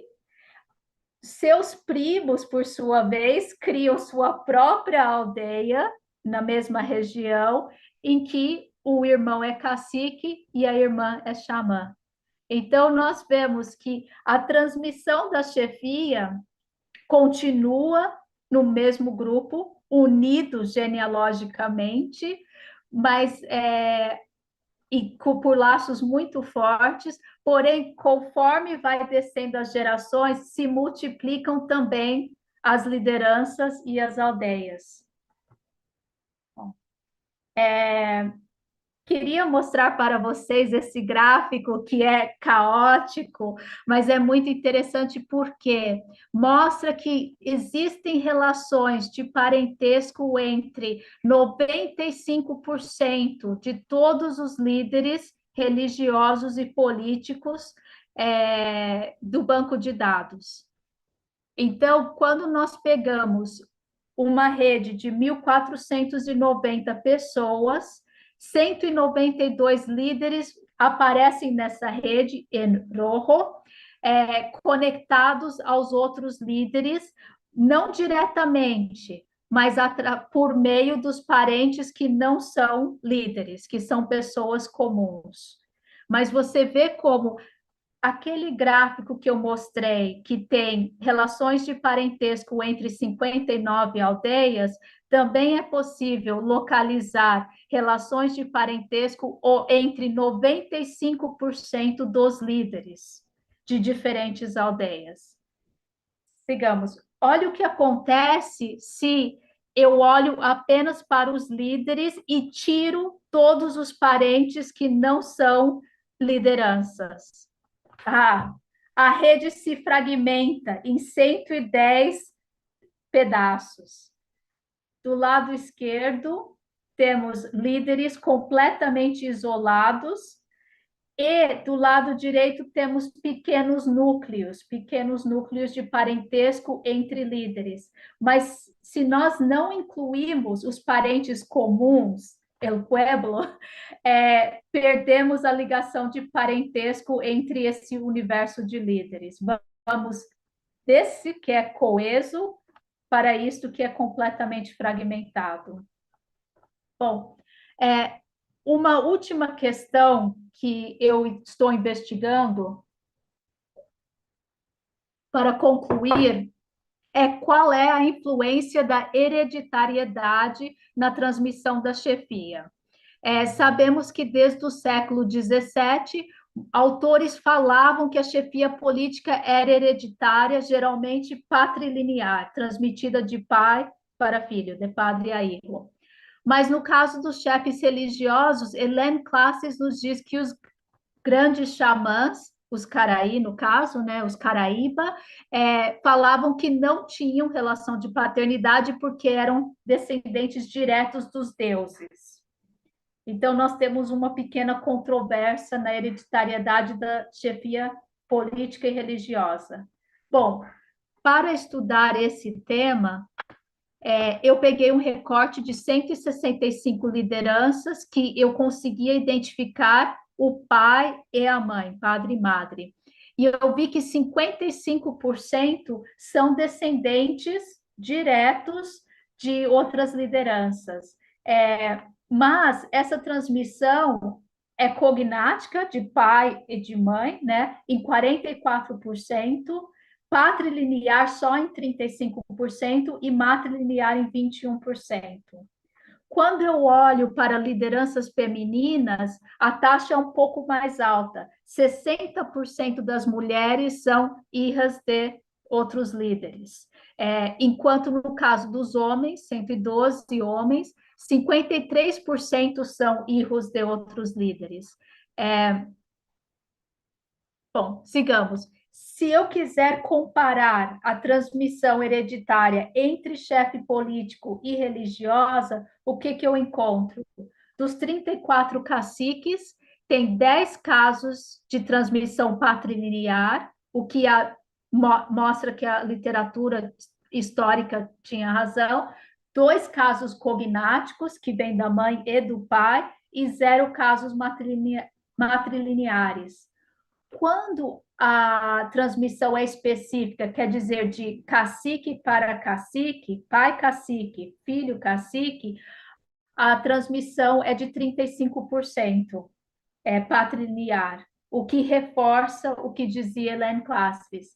Seus primos, por sua vez, criam sua própria aldeia na mesma região, em que o irmão é cacique e a irmã é xamã. Então, nós vemos que a transmissão da chefia continua no mesmo grupo, unidos genealogicamente, mas e por laços muito fortes, porém, conforme vai descendo as gerações, se multiplicam também as lideranças e as aldeias. Queria mostrar para vocês esse gráfico que é caótico, mas é muito interessante porque mostra que existem relações de parentesco entre 95% de todos os líderes religiosos e políticos do banco de dados. Então, quando nós pegamos uma rede de 1.490 pessoas, 192 líderes aparecem nessa rede em rojo, conectados aos outros líderes, não diretamente, mas por meio dos parentes que não são líderes, que são pessoas comuns. Mas você vê como aquele gráfico que eu mostrei, que tem relações de parentesco entre 59 aldeias, também é possível localizar relações de parentesco entre 95% dos líderes de diferentes aldeias. Sigamos. Olha o que acontece se eu olho apenas para os líderes e tiro todos os parentes que não são lideranças. A rede se fragmenta em 110 pedaços. Do lado esquerdo, temos líderes completamente isolados, e do lado direito temos pequenos núcleos de parentesco entre líderes. Mas se nós não incluirmos os parentes comuns, el pueblo, perdemos a ligação de parentesco entre esse universo de líderes. Vamos desse que é coeso para isto que é completamente fragmentado. Bom, uma última questão que eu estou investigando para concluir qual é a influência da hereditariedade na transmissão da chefia. Sabemos que desde o século XVII, autores falavam que a chefia política era hereditária, geralmente patrilinear, transmitida de pai para filho, de padre a hijo. Mas no caso dos chefes religiosos, Hélène Classes nos diz que os grandes xamãs, os Caraí, no caso, né, os Caraíba, falavam que não tinham relação de paternidade porque eram descendentes diretos dos deuses. Então, nós temos uma pequena controvérsia na hereditariedade da chefia política e religiosa. Bom, para estudar esse tema, eu peguei um recorte de 165 lideranças que eu conseguia identificar o pai e a mãe, padre e madre. E eu vi que 55% são descendentes diretos de outras lideranças. Mas essa transmissão é cognática, de pai e de mãe, né, em 44%, patrilinear só em 35% e matrilinear em 21%. Quando eu olho para lideranças femininas, a taxa é um pouco mais alta. 60% das mulheres são hijas de outros líderes. Enquanto no caso dos homens, 112 homens, 53% são hijos de outros líderes. Bom, sigamos. Se eu quiser comparar a transmissão hereditária entre chefe político e religiosa, o que eu encontro? Dos 34 caciques, tem 10 casos de transmissão patrilinear, o que mostra que a literatura histórica tinha razão, 2 casos cognáticos, que vêm da mãe e do pai, e 0 casos matrilineares. Quando a transmissão é específica, quer dizer, de cacique para cacique, pai cacique, filho cacique, a transmissão é de 35%, patrilinear, o que reforça o que dizia Hélène Classes.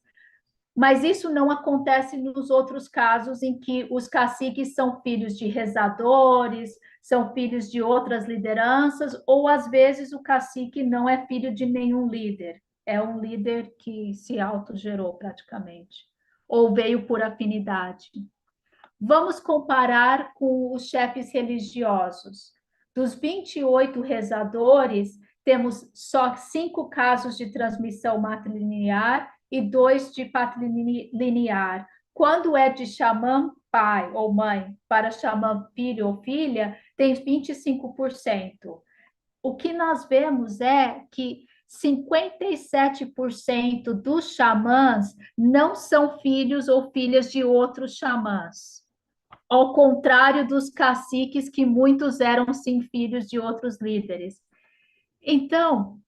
Mas isso não acontece nos outros casos em que os caciques são filhos de rezadores, são filhos de outras lideranças, ou às vezes o cacique não é filho de nenhum líder. É um líder que se autogerou praticamente, ou veio por afinidade. Vamos comparar com os chefes religiosos. Dos 28 rezadores, temos só 5 casos de transmissão matrilinear e 2 de patrilinear. Quando é de xamã pai ou mãe para xamã filho ou filha, tem 25%. O que nós vemos é que 57% dos xamãs não são filhos ou filhas de outros xamãs, ao contrário dos caciques, que muitos eram, sim, filhos de outros líderes. Então,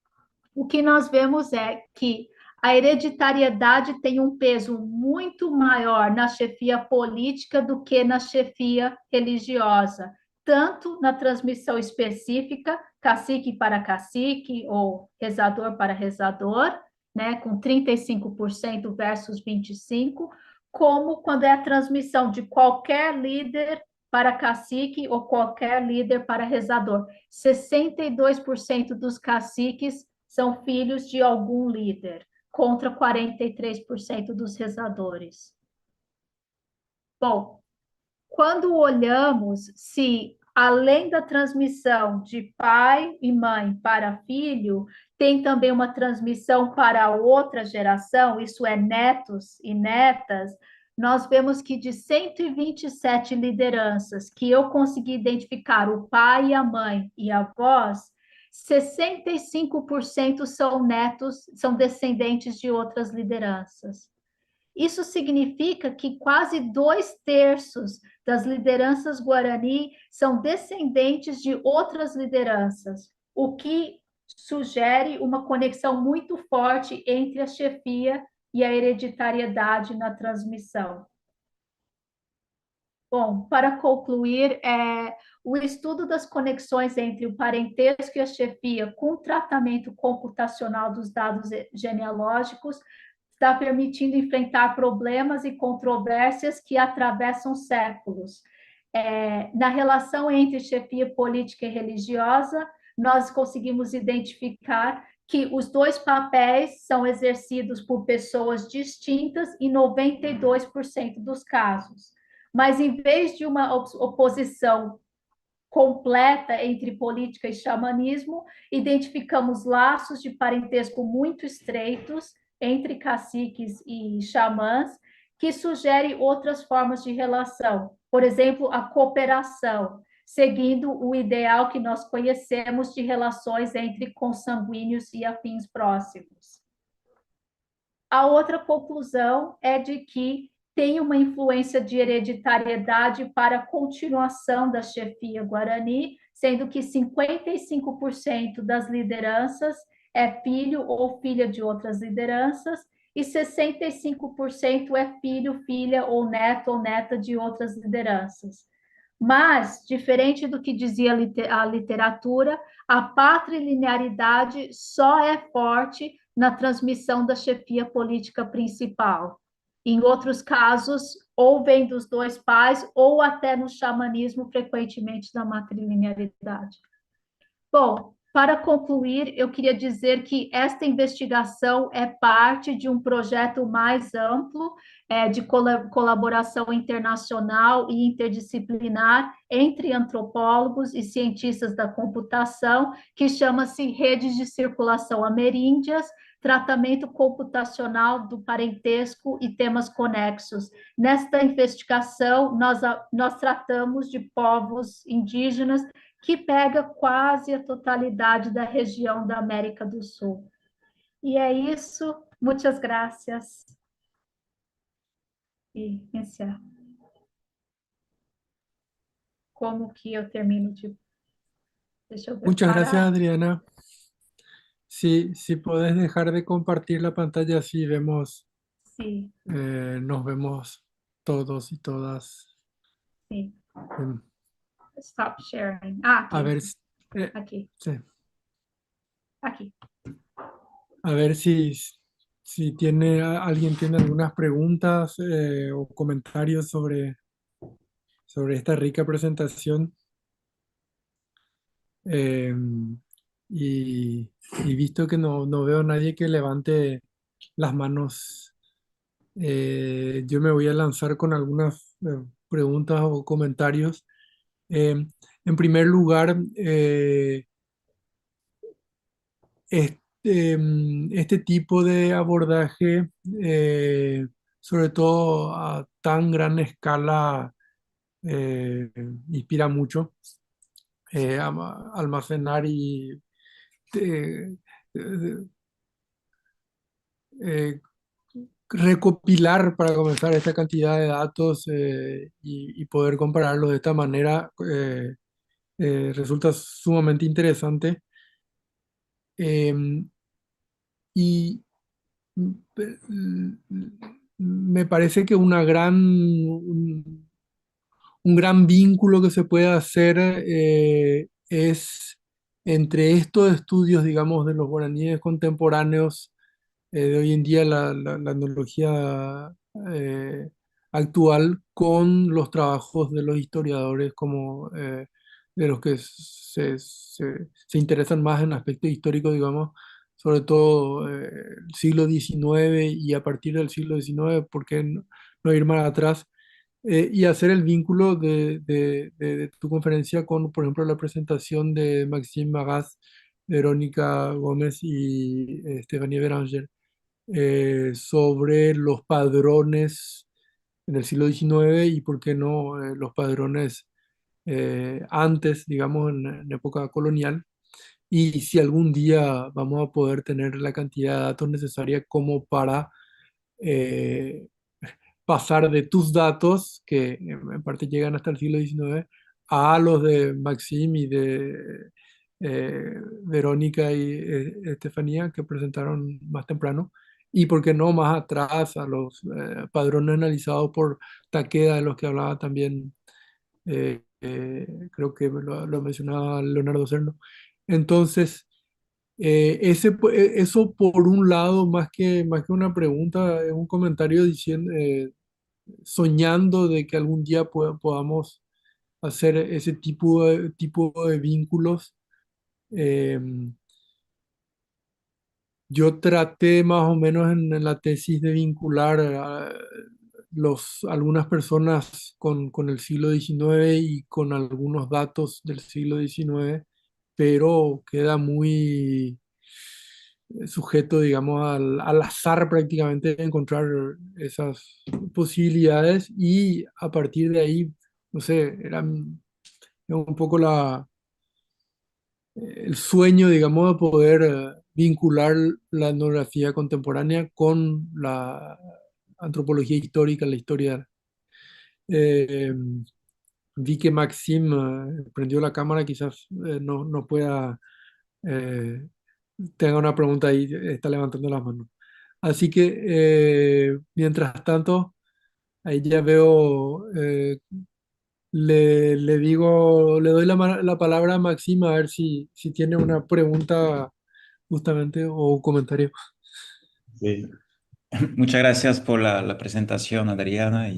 o que nós vemos é que a hereditariedade tem um peso muito maior na chefia política do que na chefia religiosa, tanto na transmissão específica, cacique para cacique ou rezador para rezador, né, com 35% versus 25%, como quando é a transmissão de qualquer líder para cacique ou qualquer líder para rezador. 62% dos caciques são filhos de algum líder, contra 43% dos rezadores. Bom, quando olhamos se, além da transmissão de pai e mãe para filho, tem também uma transmissão para outra geração, isso é, netos e netas, nós vemos que de 127 lideranças que eu consegui identificar o pai e a mãe e avós, 65% são netos, são descendentes de outras lideranças. Isso significa que quase 2/3 das lideranças Guarani são descendentes de outras lideranças, o que sugere uma conexão muito forte entre a chefia e a hereditariedade na transmissão. Bom, para concluir, o estudo das conexões entre o parentesco e a chefia com o tratamento computacional dos dados genealógicos está permitindo enfrentar problemas e controvérsias que atravessam séculos. Na relação entre chefia política e religiosa, nós conseguimos identificar que os dois papéis são exercidos por pessoas distintas em 92% dos casos. Mas, em vez de uma oposição completa entre política e xamanismo, identificamos laços de parentesco muito estreitos entre caciques e xamãs, que sugerem outras formas de relação. Por exemplo, a cooperação, seguindo o ideal que nós conhecemos de relações entre consanguíneos e afins próximos. A outra conclusão é de que tem uma influência de hereditariedade para a continuação da chefia Guarani, sendo que 55% das lideranças é filho ou filha de outras lideranças e 65% é filho, filha ou neta de outras lideranças. Mas, diferente do que dizia a literatura, a patrilinearidade só é forte na transmissão da chefia política principal. Em outros casos, ou vem dos dois pais, ou até no xamanismo, frequentemente da matrilinearidade. Bom, para concluir, eu queria dizer que esta investigação é parte de um projeto mais amplo de colaboração internacional e interdisciplinar entre antropólogos e cientistas da computação, que chama-se Redes de Circulação Ameríndias, Tratamento Computacional do Parentesco e Temas Conexos. Nesta investigação, nós tratamos de povos indígenas que pega quase a totalidade da região da América do Sul. E é isso. Muitas graças. E encerro. Como que eu termino de... Deixa eu Muchas gracias, preparar. Adriana. Si podés dejar de compartir la pantalla, así vemos, Sí, nos vemos todos y todas. sí. Em, Stop sharing. Ah, A aqui. ver, Aqui. sí. Aqui. A ver si alguien tiene algunas preguntas o comentarios sobre esta rica presentación. Y visto que no veo a nadie que levante las manos, yo me voy a lanzar con algunas preguntas o comentarios. En primer lugar, este tipo de abordaje, sobre todo a tan gran escala, inspira mucho. Almacenar y eh, eh, recopilar para comenzar esta cantidad de datos y poder compararlos de esta manera resulta sumamente interesante. Y me parece que un gran vínculo que se puede hacer es entre estos estudios, digamos, de los guaraníes contemporáneos de hoy en día, la etnología actual, con los trabajos de los historiadores como de los que se interesan más en aspectos históricos, digamos, sobre todo el siglo XIX y a partir del siglo XIX, ¿por qué no ir más atrás? Y hacer el vínculo de tu conferencia con, por ejemplo, la presentación de Maxime Magas, Verónica Gómez y Stéphanie Béranger sobre los padrones en el siglo XIX y, por qué no, los padrones antes, digamos, en época colonial. Y si algún día vamos a poder tener la cantidad de datos necesaria como para pasar de tus datos, que en parte llegan hasta el siglo XIX, a los de Maxim y de Verónica y Estefanía, que presentaron más temprano, y por qué no más atrás a los padrones analizados por Takeda, de los que hablaba también, creo que lo mencionaba Leonardo Cerno. Entonces, eso por un lado, más que una pregunta, es un comentario diciendo, soñando de que algún día podamos hacer ese tipo de vínculos. Eh, yo traté más o menos en la tesis de vincular algunas personas con el siglo XIX y con algunos datos del siglo XIX, pero queda muy sujeto, digamos, al azar prácticamente de encontrar esas posibilidades y a partir de ahí, no sé, era un poco el sueño, digamos, de poder vincular la etnografía contemporánea con la antropología histórica, la historia. Eh, Vi que Maxim prendió la cámara, quizás no pueda, eh, tenga una pregunta ahí, está levantando las manos. Así que, mientras tanto, ahí ya veo, le digo, le doy la palabra a Maxim a ver si tiene una pregunta justamente o un comentario. Sí. Muchas gracias por la presentación, Adriana,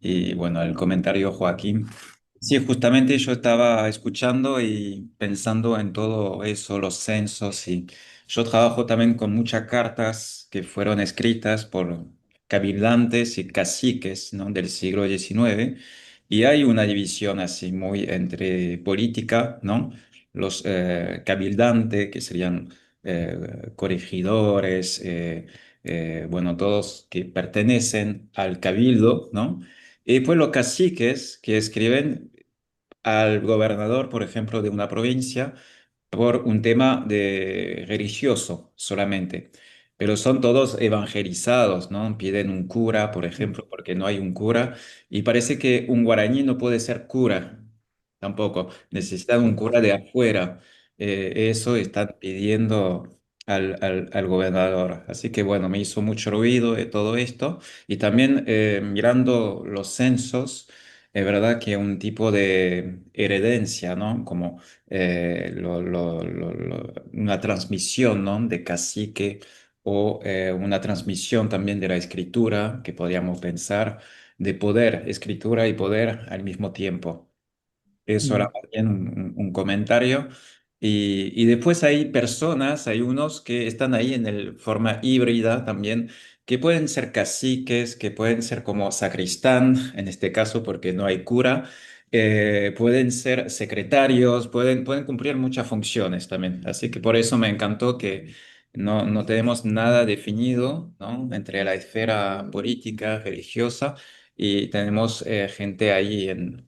y bueno, el comentario, Joaquín. Sí, justamente yo estaba escuchando y pensando en todo eso, los censos, y yo trabajo también con muchas cartas que fueron escritas por cabildantes y caciques, ¿no?, del siglo XIX, y hay una división así muy entre política, ¿no? Los cabildantes, que serían corregidores, bueno, todos que pertenecen al cabildo, ¿no? Y pues los caciques que escriben al gobernador, por ejemplo, de una provincia, por un tema de religioso solamente. Pero son todos evangelizados, ¿no? Piden un cura, por ejemplo, porque no hay un cura. Y parece que un guaraní no puede ser cura tampoco. Necesitan un cura de afuera. Eso están pidiendo al gobernador. Así que bueno, me hizo mucho ruido de todo esto. Y también mirando los censos, es verdad que un tipo de heredencia, ¿no? Como una transmisión, ¿no?, de cacique o una transmisión también de la escritura, que podríamos pensar, de poder, escritura y poder al mismo tiempo. Eso era más bien un comentario. Y después hay personas, hay unos que están ahí en el forma híbrida también, que pueden ser caciques, que pueden ser como sacristán, en este caso porque no hay cura, pueden ser secretarios, pueden cumplir muchas funciones también. Así que por eso me encantó que no tenemos nada definido, ¿no?, entre la esfera política, religiosa, y tenemos gente ahí en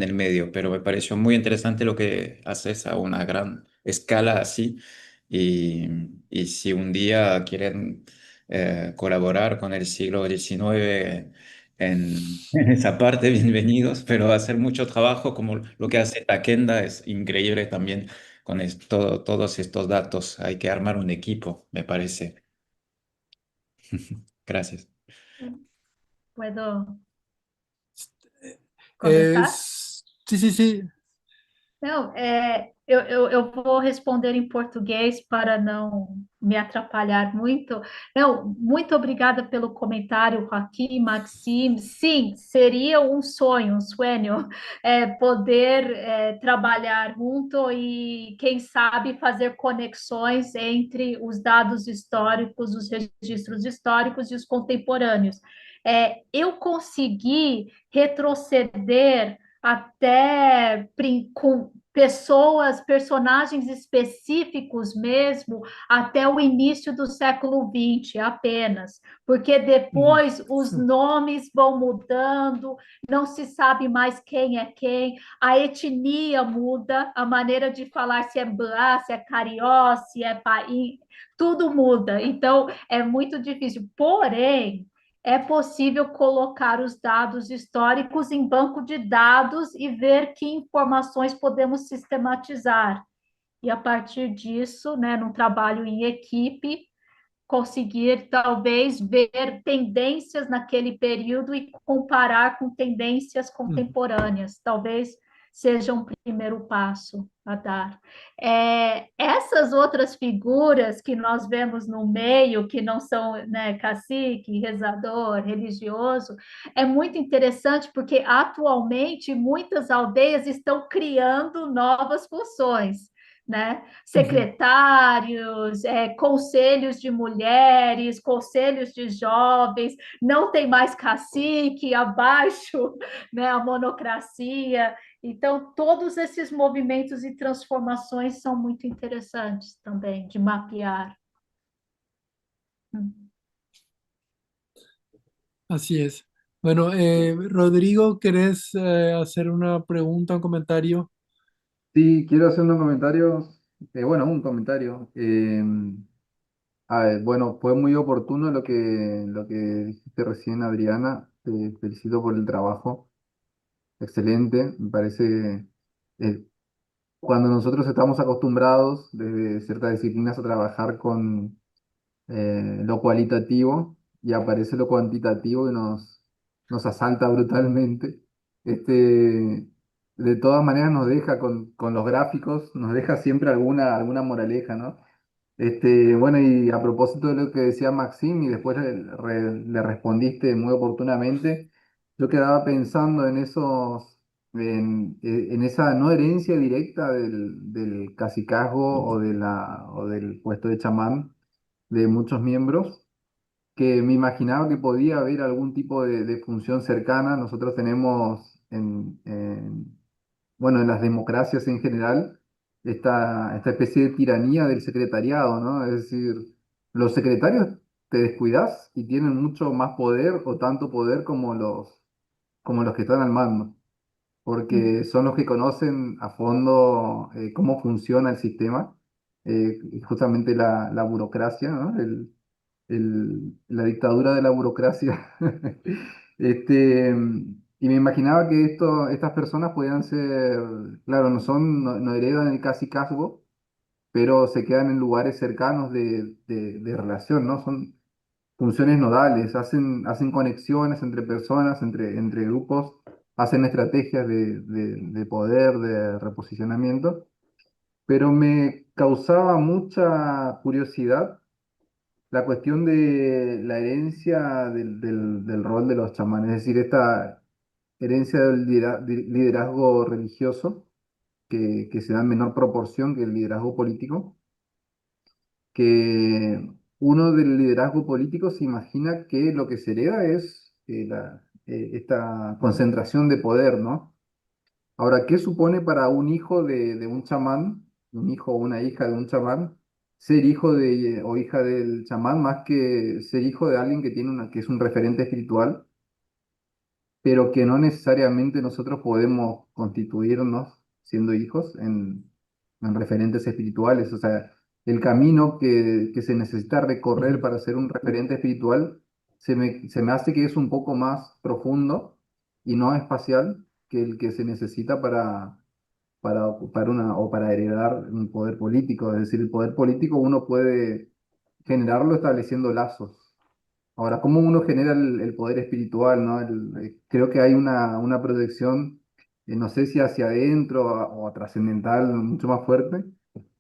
el medio, pero me pareció muy interesante lo que haces a una gran escala así. Y, y si un día quieren colaborar con el siglo XIX en esa parte, bienvenidos, pero hacer mucho trabajo como lo que hace Takenda es increíble también con todos estos datos. Hay que armar un equipo, me parece. Gracias. ¿Puedo comentar? Sí, sí, sí. Não, eu vou responder em português para não me atrapalhar muito. Não, muito obrigada pelo comentário, Joaquim, Maxime. Sim, seria um sonho, poder trabalhar junto e, quem sabe, fazer conexões entre os dados históricos, os registros históricos e os contemporâneos. Eu consegui retroceder até com pessoas, personagens específicos mesmo, até o início do século XX apenas, porque depois os nomes vão mudando, não se sabe mais quem é quem, a etnia muda, a maneira de falar se é blá, se é carió, se é paim, tudo muda, então é muito difícil. Porém, é possível colocar os dados históricos em banco de dados e ver que informações podemos sistematizar. E a partir disso, né, num trabalho em equipe, conseguir talvez ver tendências naquele período e comparar com tendências contemporâneas. Talvez seja um primeiro passo a dar. Essas outras figuras que nós vemos no meio, que não são, né, cacique, rezador, religioso, é muito interessante porque atualmente muitas aldeias estão criando novas funções, né? Secretários, conselhos de mulheres, conselhos de jovens, não tem mais cacique, abaixo, né, a monocracia. Então, todos esses movimentos e transformações são muito interessantes também de mapear. Así es. Bueno, Rodrigo, ¿querés hacer una pregunta, un comentario? Sí, quiero hacer unos comentarios, bueno, un comentario. Bueno, fue muy oportuno lo que dijiste recién, Adriana. Te felicito por el trabajo. Excelente. Me parece, eh, cuando nosotros estamos acostumbrados desde ciertas disciplinas a trabajar con lo cualitativo y aparece lo cuantitativo y nos asalta brutalmente. De todas maneras nos deja con los gráficos, nos deja siempre alguna moraleja, ¿no? Bueno, y a propósito de lo que decía Maxim y después le respondiste muy oportunamente, yo quedaba pensando en esa no herencia directa del cacicazgo o del puesto de chamán de muchos miembros, que me imaginaba que podía haber algún tipo de función cercana. Nosotros tenemos bueno, en las democracias en general, esta especie de tiranía del secretariado, ¿no? Es decir, los secretarios te descuidas y tienen mucho más poder o tanto poder como los que están al mando, porque son los que conocen a fondo cómo funciona el sistema, y justamente la burocracia, ¿no? La dictadura de la burocracia. Este, y me imaginaba que estas personas podían ser, claro, no heredan el cacicazgo, pero se quedan en lugares cercanos de relación, ¿no? Son funciones nodales, hacen conexiones entre personas, entre grupos, hacen estrategias de poder, de reposicionamiento, pero me causaba mucha curiosidad la cuestión de la herencia del rol de los chamanes, es decir, esta herencia del liderazgo religioso que se da en menor proporción que el liderazgo político, que uno del liderazgo político se imagina que lo que se hereda es esta concentración de poder, ¿no? Ahora, ¿qué supone para un hijo de un chamán, un hijo o una hija de un chamán, ser hijo o hija del chamán más que ser hijo de alguien que es un referente espiritual, pero que no necesariamente nosotros podemos constituirnos siendo hijos en referentes espirituales? O sea, el camino que se necesita recorrer para ser un referente espiritual se me hace que es un poco más profundo y no espacial que el que se necesita para ocupar o para heredar un poder político. Es decir, el poder político uno puede generarlo estableciendo lazos. Ahora, ¿cómo uno genera el poder espiritual, ¿no? Creo que hay una proyección, no sé si hacia adentro o trascendental, mucho más fuerte,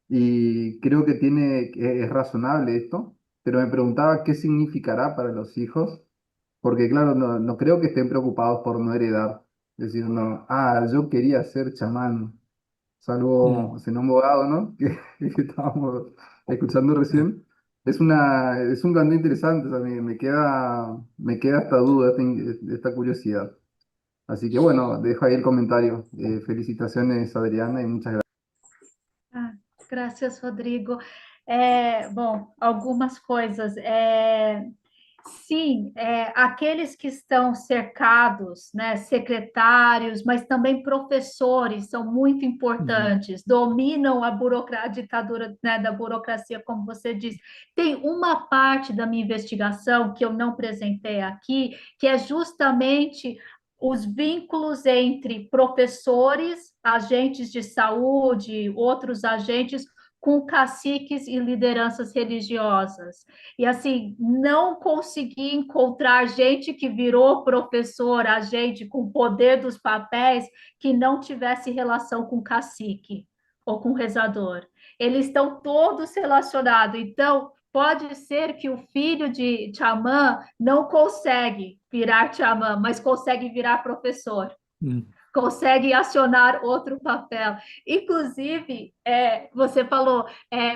y creo que es razonable esto, pero me preguntaba qué significará para los hijos, porque claro, no creo que estén preocupados por no heredar. Es decir, no, yo quería ser chamán, salvo Zenón Bogado, ¿no? Que estábamos escuchando recién. Es un planteo interesante, o sea, me queda esta duda, esta curiosidad. Así que bueno, dejo ahí el comentario. Felicitaciones, Adriana, y muchas gracias. Graças, Rodrigo. Bom, algumas coisas. Sim, aqueles que estão cercados, né, secretários, mas também professores são muito Ujú. importantes, dominam a ditadura, né, da burocracia, como você disse. Tem uma parte da minha investigação que eu não apresentei aqui, que é justamente os vínculos entre professores, agentes de saúde, outros agentes, com caciques e lideranças religiosas. E assim, não consegui encontrar gente que virou professor, agente com poder dos papéis, que não tivesse relação com cacique ou com rezador. Eles estão todos relacionados. Então, pode ser que o filho de Xamã não consegue virar Xamã, mas consegue virar professor, Mm. consegue acionar outro papel. Inclusive, você falou,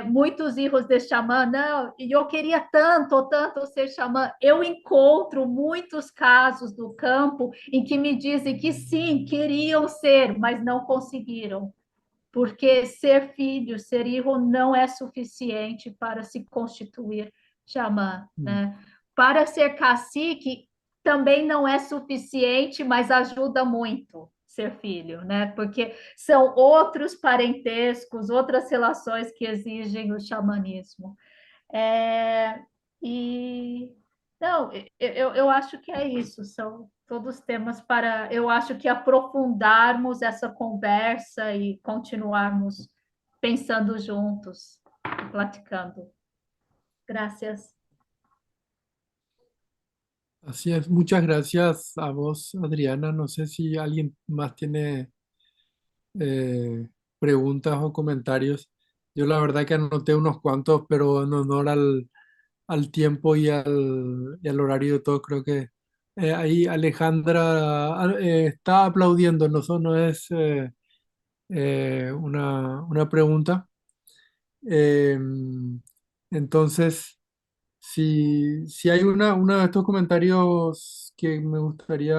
muitos filhos de xamã, não, e eu queria tanto, tanto ser xamã. Eu encontro muitos casos do campo em que me dizem que sim, queriam ser, mas não conseguiram. Porque ser filho, ser hijo não é suficiente para se constituir xamã, Mm. né? Para ser cacique também não é suficiente, mas ajuda muito ser filho, né? Porque são outros parentescos, outras relações que exigem o xamanismo. É, e não, eu acho que é isso, são todos temas para, eu acho que aprofundarmos essa conversa e continuarmos pensando juntos, platicando. Graças. Así es, muchas gracias a vos, Adriana. No sé si alguien más tiene eh, preguntas o comentarios. Yo la verdad que anoté unos cuantos, pero en honor al tiempo y al horario de todo, creo que ahí Alejandra está aplaudiendo, no, no es una pregunta. Eh, entonces, si hay uno de estos comentarios que me gustaría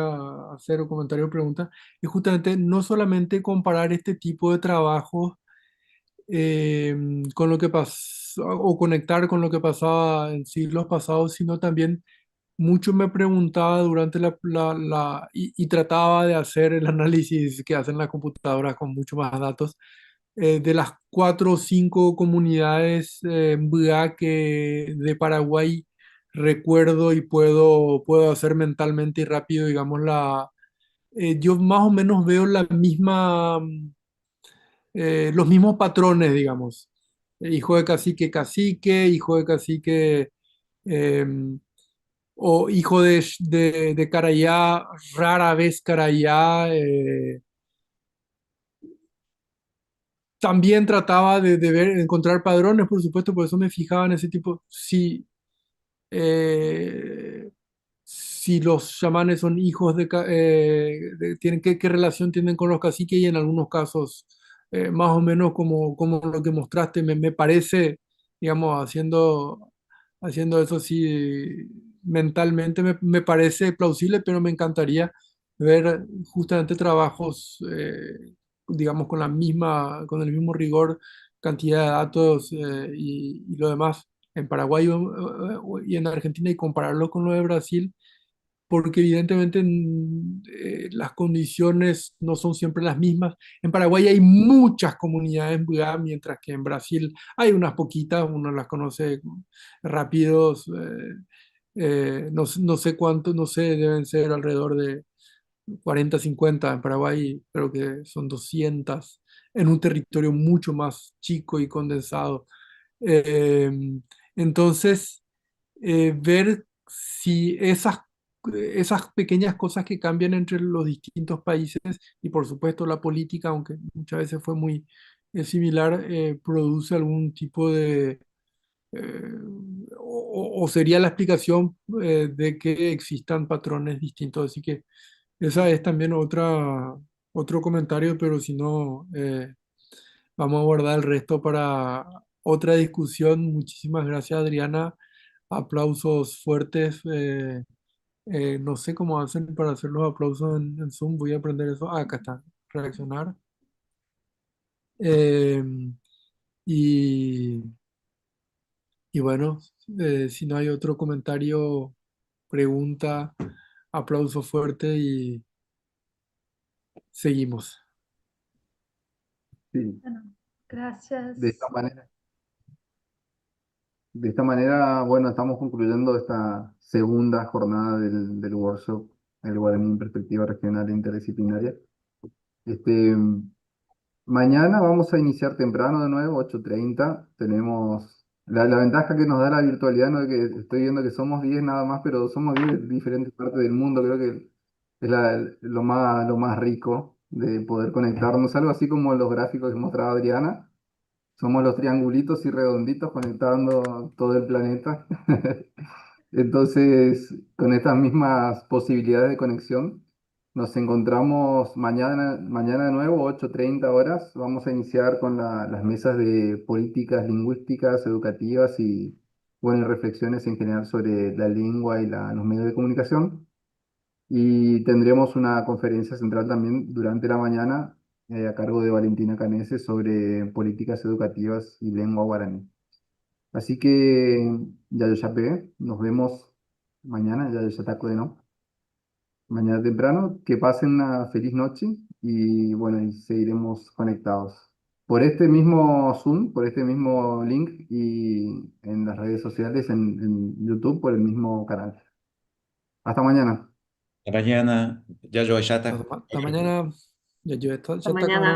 hacer o comentario o pregunta, es justamente no solamente comparar este tipo de trabajos eh, con lo que pasó o conectar con lo que pasaba en siglos pasados, sino también mucho me preguntaba durante y trataba de hacer el análisis que hacen las computadoras con mucho más datos de las 4 o 5 comunidades Mbua que de Paraguay recuerdo y puedo hacer mentalmente y rápido, digamos, yo más o menos veo los mismos patrones, digamos. Hijo de cacique, cacique, hijo de cacique, em, o hijo de Carayá, rara vez Carayá. También trataba de ver, encontrar padrones, por supuesto, por eso me fijaba en ese tipo. Eh, si los chamanes son hijos tienen, qué relación tienen con los caciques y en algunos casos, más o menos como lo que mostraste, me parece, digamos, haciendo eso sí, mentalmente me parece plausible, pero me encantaría ver justamente trabajos, digamos, con el mismo rigor, cantidad de datos y lo demás en Paraguay y en Argentina y compararlo con lo de Brasil, porque evidentemente las condiciones no son siempre las mismas. En Paraguay hay muchas comunidades Mbuyá, mientras que en Brasil hay unas poquitas, uno las conoce rápidos, no sé cuánto, no sé, deben ser alrededor de 40 50 en Paraguay, creo que son 200 en un territorio mucho más chico y condensado. Eh, entonces, ver si esas pequeñas cosas que cambian entre los distintos países y por supuesto la política, aunque muchas veces fue muy similar, produce algún tipo eh, o sería la explicación de que existan patrones distintos. Así que esa es también otro comentario, pero si no, vamos a guardar el resto para otra discusión. Muchísimas gracias, Adriana. Aplausos fuertes. No sé cómo hacen para hacer los aplausos en Zoom. Voy a aprender eso. Ah, acá está. Reaccionar. Eh, y, y bueno, si no hay otro comentario. pregunta, aplauso fuerte y seguimos. Sí, Bueno, de gracias. esta manera, bueno, estamos concluyendo esta segunda jornada del workshop, el guaraní en perspectiva regional e interdisciplinaria. Este, Mañana vamos a iniciar temprano de nuevo, 8:30. Tenemos la ventaja que nos da la virtualidad, ¿no? Que estoy viendo que somos 10 nada más, pero somos 10 de diferentes partes del mundo. Creo que es lo más rico de poder conectarnos. Algo así como los gráficos que mostraba Adriana. Somos los triangulitos y redonditos conectando todo el planeta. Entonces, con estas mismas posibilidades de conexión, nos encontramos mañana de nuevo, 8:30 horas. Vamos a iniciar con las mesas de políticas lingüísticas, educativas y, bueno, y reflexiones en general sobre la lengua y los medios de comunicación. Y tendremos una conferencia central también durante la mañana a cargo de Valentina Canese sobre políticas educativas y lengua guaraní. Así que ya yo ya pegué, nos vemos mañana, ya yo ya taco de no. Mañana temprano, que pasen una feliz noche y bueno, y seguiremos conectados por este mismo Zoom, por este mismo link y en las redes sociales, en YouTube, por el mismo canal. Hasta mañana. Hasta mañana, ya yo ya está. Hasta mañana. Ya, ya está Hasta mañana.